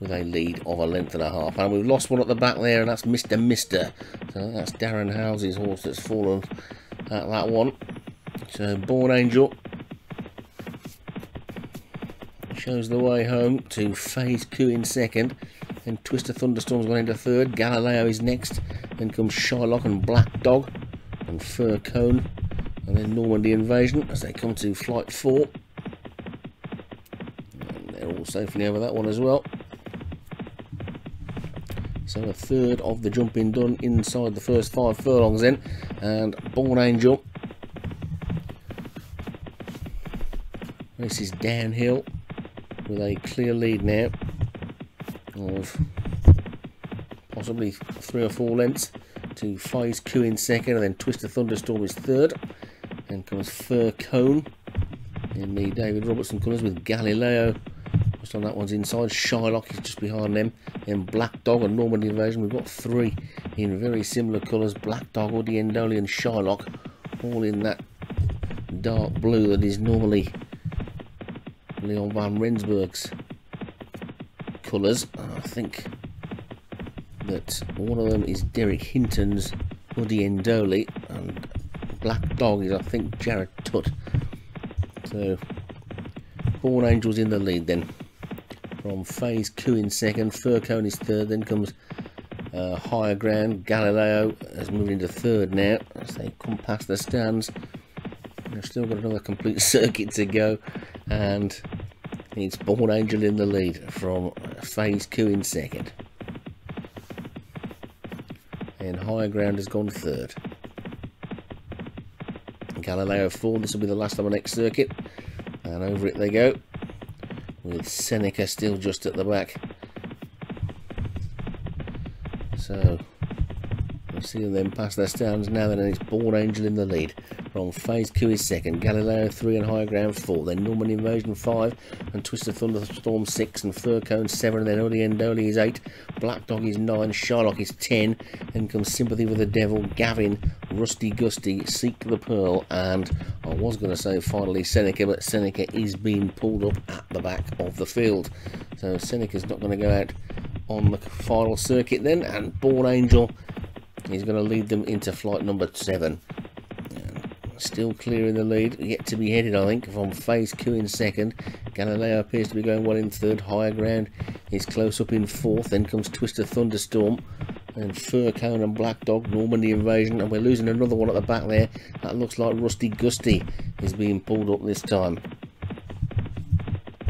with a lead of a length and a half. And we've lost one at the back there, and that's Mr. So that's Darren House's horse that's fallen at that one. So Born Angel shows the way home to Phase Coup in second. Then Twister Thunderstorm's gone into third. Galileo is next. Then comes Shylock and Black Dog and Fur Cone. And then Normandy Invasion as they come to flight 4. And they're all safely over that one as well. So a third of the jumping done inside the first 5 furlongs then. And Born Angel races downhill with a clear lead now of possibly 3 or 4 lengths to Phase Coup in second, and then Twister Thunderstorm is third. Then comes Fur Cone in the David Robertson colours, with Galileo just on that one's inside. Shylock is just behind them. Then Black Dog and Normandy Invasion. We've got 3 in very similar colours. Black Dog, Uddy Ndoli and Shylock, all in that dark blue that is normally Leon Van Rensburg's colours. I think that one of them is Derek Hinton's Uddy Ndoli, and Black Dog is, I think, Jared Tutt. So Born Angel's in the lead then. From Phase Coup in second, Fur Cone is third, then comes Higher Ground. Galileo has moved into third now as they come past the stands. They've still got another complete circuit to go, and it's Born Angel in the lead from Phase Coup in second. And Higher Ground has gone third. Galileo 4, this will be the last of the next circuit, and over it they go, with Seneca still just at the back. So we'll see them pass their stands now, then, and it's Born Angel in the lead. From Phase Coup is second, Galileo 3 and Higher Ground 4, then Normandy Invasion 5 and Twister Thunderstorm 6 and Fur Cone 7, and then Uddy Ndoli is 8, Black Dog is 9, Shylock is 10, then comes Sympathy for the Devil, Gavin, Rusty Gusty, Seek the Pearl, and I was going to say finally Seneca, but Seneca is being pulled up at the back of the field. So Seneca's not going to go out on the final circuit then, and Born Angel is going to lead them into flight number 7. Still clear in the lead, yet to be headed, I think, from Phase Q in second. Galileo appears to be going well in third. Higher Ground is close up in fourth. Then comes Twister Thunderstorm and Fur Cone and Black Dog, Normandy Invasion, and we're losing another one at the back there. That looks like Rusty Gusty is being pulled up this time.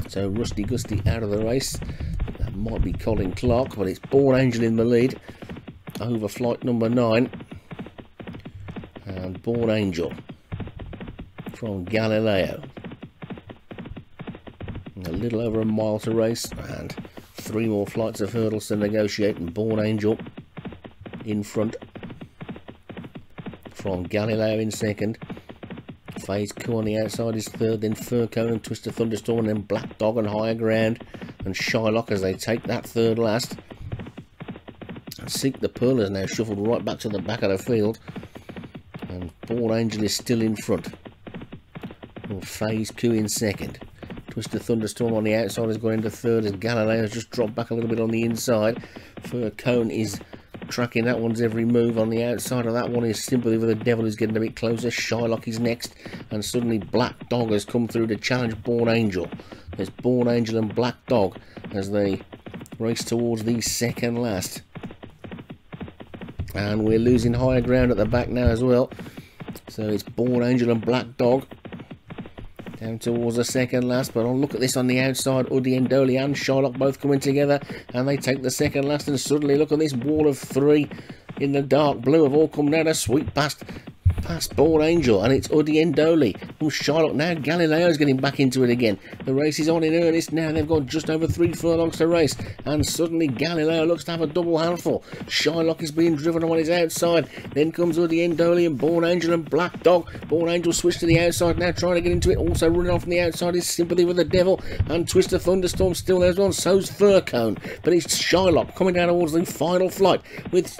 So Rusty Gusty out of the race. That might be Colin Clark, but it's Born Angel in the lead over flight number 9. And Born Angel from Galileo. A little over a mile to race and 3 more flights of hurdles to negotiate, and Born Angel in front from Galileo in second. Phase Q on the outside is third, then Fur Cone and Twister Thunderstorm, and then Black Dog and Higher Ground and Shylock as they take that third last. And Seek the Pearl is now shuffled right back to the back of the field, and Born Angel is still in front. Phase Q in second. Twister Thunderstorm on the outside has gone into third as Galileo has just dropped back a little bit on the inside. Fur Cone is tracking that one's every move. On the outside of that one is Sympathy for the Devil, who's getting a bit closer. Shylock is next, and suddenly Black Dog has come through to challenge Born Angel. There's Born Angel and Black Dog as they race towards the second last. And we're losing Higher Ground at the back now as well. So it's Born Angel and Black Dog down towards the second last, but I'll look at this on the outside. Uddy Endoli and Shylock both coming together, and they take the second last, and suddenly look at this wall of 3 in the dark blue have all come down a sweep past Born Angel, and it's Uddy Endoli from Shylock. Now Galileo's getting back into it again. The race is on in earnest now. They've got just over 3 furlongs to race, and suddenly Galileo looks to have a double handful. Shylock is being driven on his outside. Then comes Uddy Endoli and Born Angel and Black Dog. Born Angel switched to the outside now, trying to get into it. Also running off from the outside is Sympathy with the Devil, and Twister Thunderstorm still there as well. So's Fur Cone, but it's Shylock coming down towards the final flight with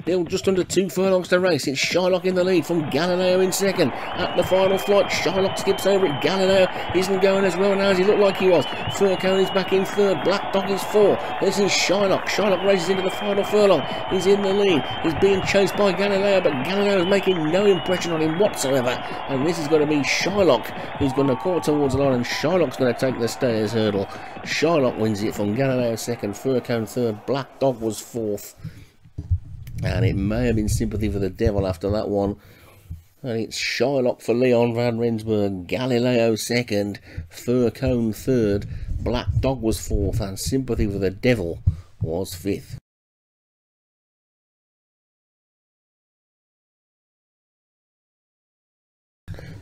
still just under 2 furlongs to race. It's Shylock in the lead from Galileo in second. At the final flight, Shylock skips over it. Galileo isn't going as well now as he looked like he was. Fur Cone is back in third. Black Dog is 4. This is Shylock. Shylock races into the final furlong. He's in the lead. He's being chased by Galileo, but Galileo is making no impression on him whatsoever. And this is going to be Shylock who's going to call towards the line, and Shylock's going to take the stayers hurdle. Shylock wins it from Galileo second, Fur Cone third, Black Dog was 4th. And it may have been Sympathy for the Devil after that one. And it's Shylock for Leon van Rensburg, Galileo second, Fur Cone third, Black Dog was 4th, and Sympathy for the Devil was 5th.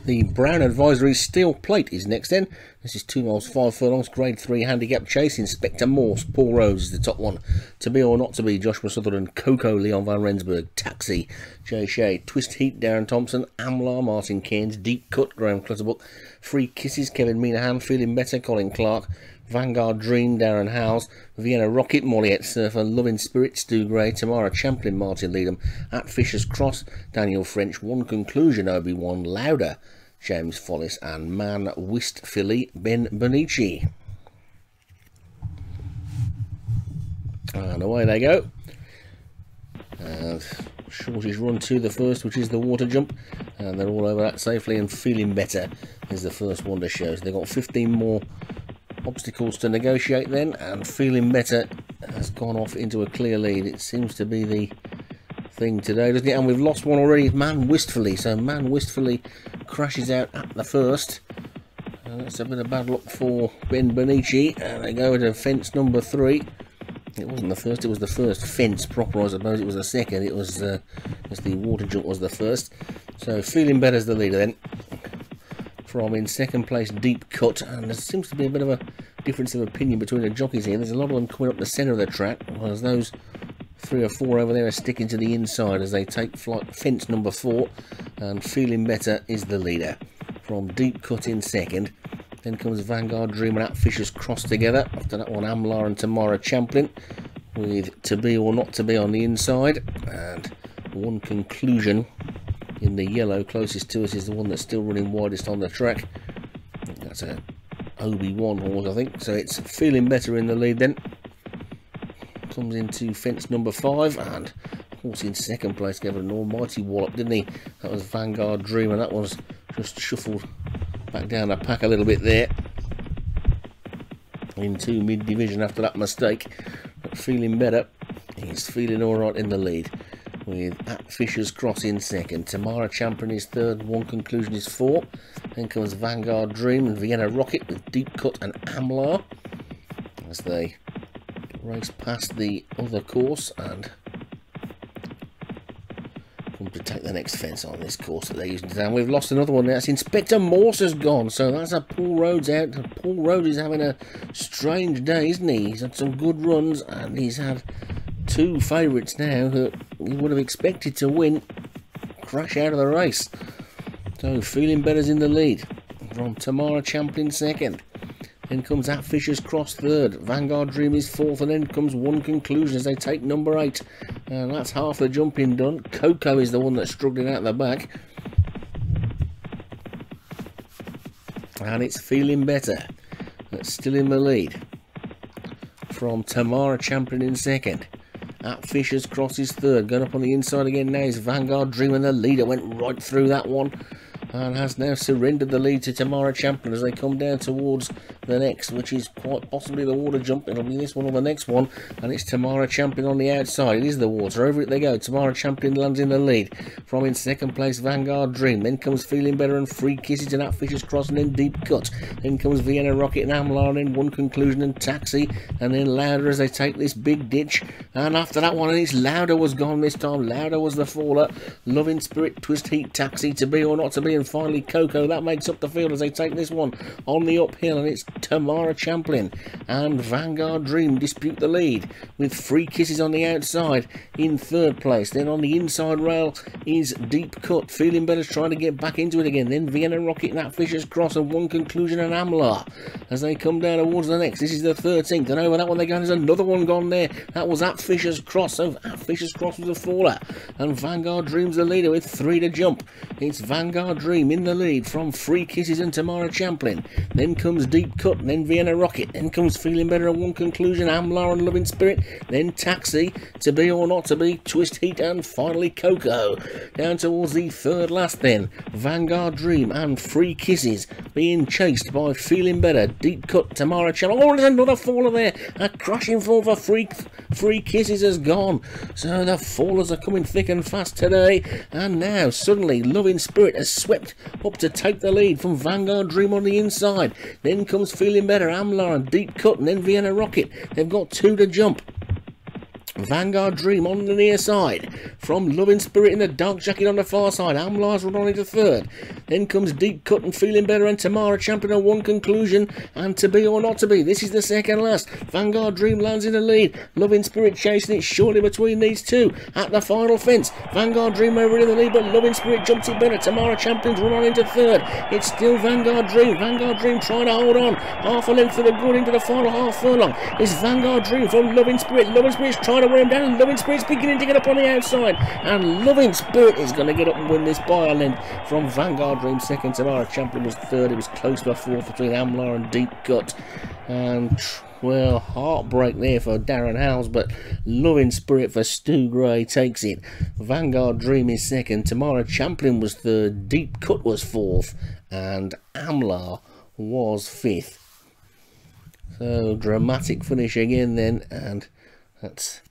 The Brown Advisory Steel Plate is next then. This is 2 miles 5 furlongs, grade 3 handicap chase. Inspector Morse, Paul Rose is the top one. To Be or Not To Be, Joshua Sutherland, Coco, Leon van Rensburg, Taxi, Jay Shea, Twist Heat, Darren Thompson, Amlar, Martin Cairns, Deep Cut, Graham Clutterbuck, Free Kisses, Kevin Minahan, Feeling Better, Colin Clark, Vanguard Dream, Darren Howes, Vienna Rocket, Molliette Surfer, Loving Spirit, Stu Gray, Tamara Champlin, Martin Leadham, At Fisher's Cross, Daniel French, One Conclusion, Obi-Wan, Louder, James Follis, and Man Wist Philly, Ben Bonici. And away they go. And shortest run to the first, which is the water jump, and they're all over that safely, and Feeling Better is the first one to show. So they've got 15 more obstacles to negotiate then, and Feeling Better has gone off into a clear lead. It seems to be the thing today, doesn't it? And we've lost one already, Man Wistfully. So Man Wistfully crashes out at the first, and that's a bit of bad luck for Ben Bonici, and they go to fence number 3. It wasn't the first, it was the first fence proper, I suppose. It was the second. It was the water jump was the first. So Feeling Better's the leader then. From in second place, Deep Cut, and there seems to be a bit of a difference of opinion between the jockeys here. There's a lot of them coming up the centre of the track, whereas those 3 or 4 over there are sticking to the inside as they take flight. Fence number 4, and Feeling Better is the leader. From Deep Cut in second. Then comes Vanguard Dream and At Fisher's Cross together. After that one, Amlar and Tamara Champlin, with To Be or Not To Be on the inside. And One Conclusion in the yellow closest to us is the one that's still running widest on the track. That's a Obi-Wan horse, I think. So it's Feeling Better in the lead then. Comes into fence number 5, and Horse in second place gave it an almighty wallop, didn't he? That was Vanguard Dream, and that was just shuffled back down the pack a little bit there into mid-division after that mistake. But feeling better. He's feeling alright in the lead, with At Fisher's Cross in second. Tamara Champion is third, One Conclusion is fourth. Then comes Vanguard Dream and Vienna Rocket with Deep Cut and Amlar as they race past the other course and come to take the next fence on this course that they're using today. And we've lost another one. That's Inspector Morse has gone, so that's a Paul Rhodes out. Paul Rhodes is having a strange day, isn't he? He's had some good runs and he's had two favourites now that he would have expected to win crash out of the race. So Feeling Better's in the lead from Tamara Champion second. Then comes At Fisher's Cross third. Vanguard Dream is fourth, and then comes One Conclusion as they take number 8. And that's half the jumping done. Coco is the one that's struggling out the back. And it's Feeling Better that's still in the lead from Tamara Champion in second. At Fisher's Cross is third. Going up on the inside again now is Vanguard Dream, and the leader went right through that one and has now surrendered the lead to Tamara Champion as they come down towards the next, which is quite possibly the water jump. It'll be this one or the next one, and it's Tamara Champion on the outside. It is the water. Over it they go. Tamara Champion lands in the lead. From in second place, Vanguard Dream. Then comes Feeling Better and Free Kisses and At Fisher's Cross, and then Deep Cut. Then comes Vienna Rocket and Amlar, and then One Conclusion and Taxi, and then Louder as they take this big ditch. And after that one, and it's Louder was gone this time. Louder was the faller. Loving Spirit, Twist Heat, Taxi, To Be or Not To Be, and finally Coco. That makes up the field as they take this one on the uphill, and it's Tamara Champion and Vanguard Dream dispute the lead with Free Kisses on the outside in third place. Then on the inside rail is Deep Cut. Feeling Better's trying to get back into it again. Then Vienna Rocket and At Fisher's Cross, and One Conclusion and Amlar as they come down towards the next. This is the 13th, and over that one they go. There's another one gone there. That was At Fisher's Cross. So At Fisher's Cross was the faller, and Vanguard Dream's the leader with 3 to jump. It's Vanguard Dream in the lead from Free Kisses and Tamara Champion. Then comes Deep Cut, and then Vienna Rocket. Then comes Feeling Better and One Conclusion, Amlar and Loving Spirit. Then Taxi, To Be or Not To Be, Twist Heat, and finally Coco. Down towards the third last then, Vanguard Dream and Free Kisses being chased by Feeling Better, Deep Cut, Tamara Champion. Oh, there's another faller there. A crashing fall for Free Kisses has gone. So the fallers are coming thick and fast today. And now suddenly Loving Spirit has swept up to take the lead from Vanguard Dream on the inside. Then comes Feeling Better, Amlar and Deep Cut, and then Vienna Rocket. They've got 2 to jump. Vanguard Dream on the near side from Loving Spirit in the dark jacket on the far side. Amlar's run on into third. Then comes Deep Cut and Feeling Better and Tamara Champion on One Conclusion and To Be or Not To Be. This is the second last. Vanguard Dream lands in the lead. Loving Spirit chasing it shortly between these two at the final fence. Vanguard Dream over in the lead, but Loving Spirit jumps it better. Tamara Champion's run on into third. It's still Vanguard Dream. Vanguard Dream trying to hold on. Half a length for the good into the final half furlong. It's Vanguard Dream from Loving Spirit. Loving Spirit's trying to wear him down, and Loving Spirit's beginning to get up on the outside, and Loving Spirit is going to get up and win this by a length from Vanguard Dream second. Tamara Champion was third. It was close to a fourth between Amlar and Deep Cut, and well, heartbreak there for Darren Howells, but Loving Spirit for Stu Gray takes it. Vanguard Dream is second, Tamara Champion was third, Deep Cut was fourth, and Amlar was fifth. So dramatic finish again then, and that's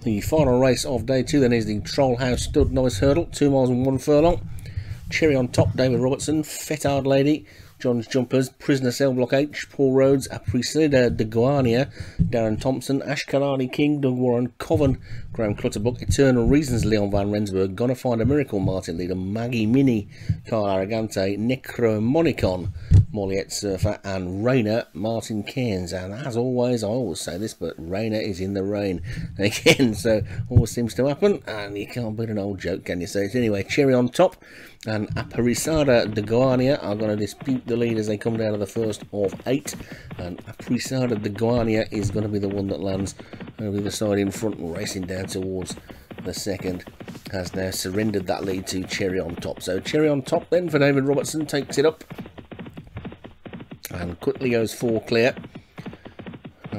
the final race of day 2. Then is the Troll House Stud Novice Hurdle, 2 miles and 1 furlong. Cherry on Top, David Robertson. Fetard Lady, John's Jumpers. Prisoner Cell Block H, Paul Rhodes. Aprisida de Guarnia, Darren Thompson. Ashkelani King, Doug Warren. Coven, Graham Clutterbuck. Eternal Reasons, Leon Van Rensburg. Gonna Find a Miracle, Martin Leader. Maggie Mini, Carl Arrogante. Necromonicon, Molliet Surfer, and Rainer, Martin Cairns. And as always, I always say this, but Rainer is in the rain again, so always seems to happen, and you can't beat an old joke, can you? So anyway, Cherry on Top and Aprisada de Guarnia are going to dispute the lead as they come down to the first of 8, and Aprisada de Guarnia is going to be the one that lands over the side in front and racing down towards the second. Has now surrendered that lead to Cherry on Top. So Cherry on Top then for David Robertson takes it up and quickly goes 4 clear.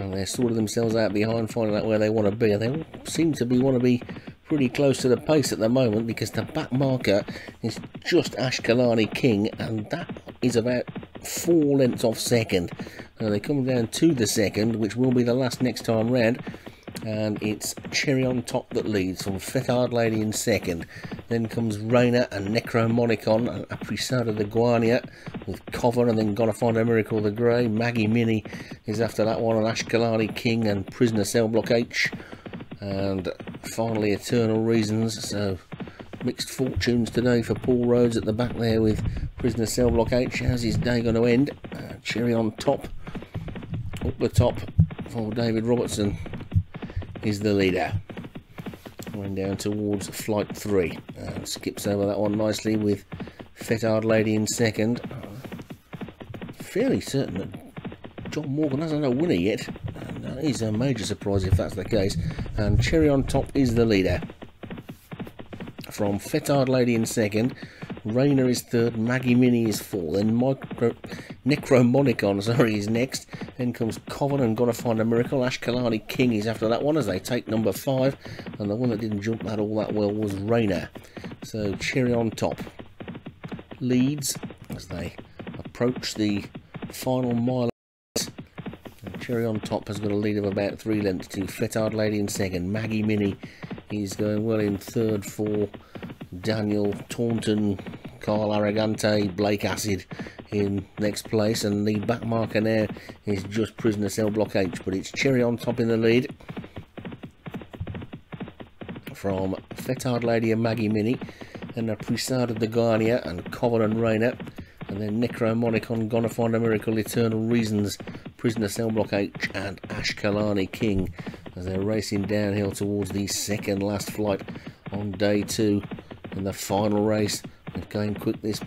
and they're sorting themselves out behind, finding out where they want to be, and they all seem to want to be pretty close to the pace at the moment, because the back marker is just Ashkelani King, and that is about 4 lengths off second. Now they come down to the second, which will be the last next time round, and it's Cherry on Top that leads from Fetard Lady in second. Then comes Rainer and Necromonicon and Aprisada the Guarnia with Cover, and then Gotta Find a Miracle the Grey. Maggie Mini is after that one, and Ashkelani King and Prisoner Cell Block H, and finally Eternal Reasons. So mixed fortunes today for Paul Rhodes at the back there with Prisoner Cell Block H. How's his day going to end? Cherry on Top up the top for David Robertson is the leader. Going down towards flight 3, and skips over that one nicely with Fetard Lady in second. Fairly certain that John Morgan hasn't a winner yet, and that is a major surprise if that's the case. And Cherry on Top is the leader. From Fetard Lady in second, Rainer is third, Maggie Mini is fourth, then Necromonicon, is next. Then comes Coven and Gotta Find a Miracle. Ashkelani King is after that one as they take number 5, and the one that didn't jump that all that well was Rainer. So Cherry on Top leads as they approach the final mile. And Cherry on Top has got a lead of about 3 lengths to Fetard Lady in second. Maggie Mini is going well in third for Daniel Taunton, Carl Arrogante, Blake Acid in next place, and the back marker now is just Prisoner Cell Block H, but it's Cherry on Top in the lead from Fetard Lady and Maggie Mini, and the Prisada the Guarnia and Cover and Rainer, and then Necromonicon, Gonna Find a Miracle, Eternal Reasons, Prisoner Cell Block H and Ashkelani King as they're racing downhill towards the second last flight on day 2 in the final race. They're going quick this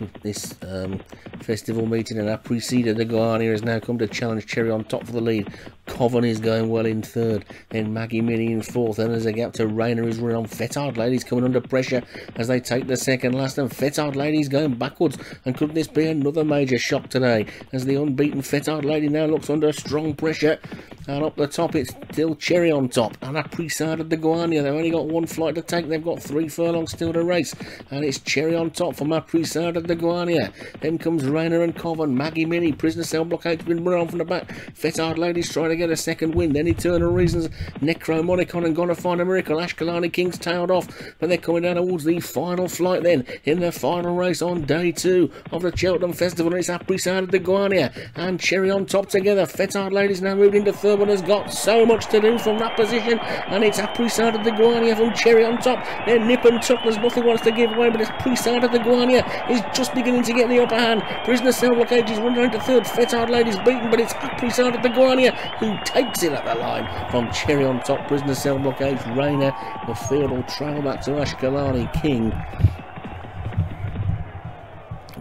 festival meeting, and Aprisada the Guarnia has now come to challenge Cherry on Top for the lead. Coven is going well in third, then Maggie Mini in fourth, and there's a gap to Rainer who's running on. Fetard Lady's coming under pressure as they take the second last, and Fetard Lady's going backwards, and could this be another major shock today as the unbeaten Fetard Lady now looks under strong pressure, and up the top it's still Cherry on Top and Aprisada the Guarnia. They've only got 1 flight to take, they've got 3 furlongs still to race, and it's Cherry on Top from Aprisada the Guarnia. Then comes Rainer and Coven, Maggie Mini, Prisoner Cell Block H been run on from the back. Fetard Lady's trying to get a second win, then Eternal Reasons, Necromonicon and Gonna Find a Miracle. Ashkelani King's tailed off, but they're coming down towards the final flight then in the final race on day 2 of the Cheltenham Festival, and it's Aprisada the Guarnia and Cherry on Top together. Fetard Lady's now moved into third, but has got so much to do from that position, and it's Aprisada the Guarnia from Cherry on Top. They're nip and tuck, there's nothing wants to give away, but it's Aprisada the Guarnia is just beginning to get the upper hand. Prisoner Cell Block H is running into third, Fetard Lady's beaten, but it's Aprisada the Guarnia who takes it at the line from Cherry on Top. Prisoner Cell Block H, Rainer, the field will trail back to Ashkelani King,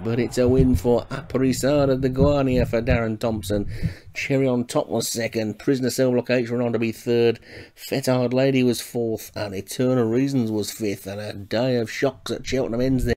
but it's a win for Aprisada the Guarnia for Darren Thompson. Cherry on Top was second, Prisoner Cell Block H went on to be third, Fetard Lady was fourth, and Eternal Reasons was fifth, and a day of shocks at Cheltenham ends there.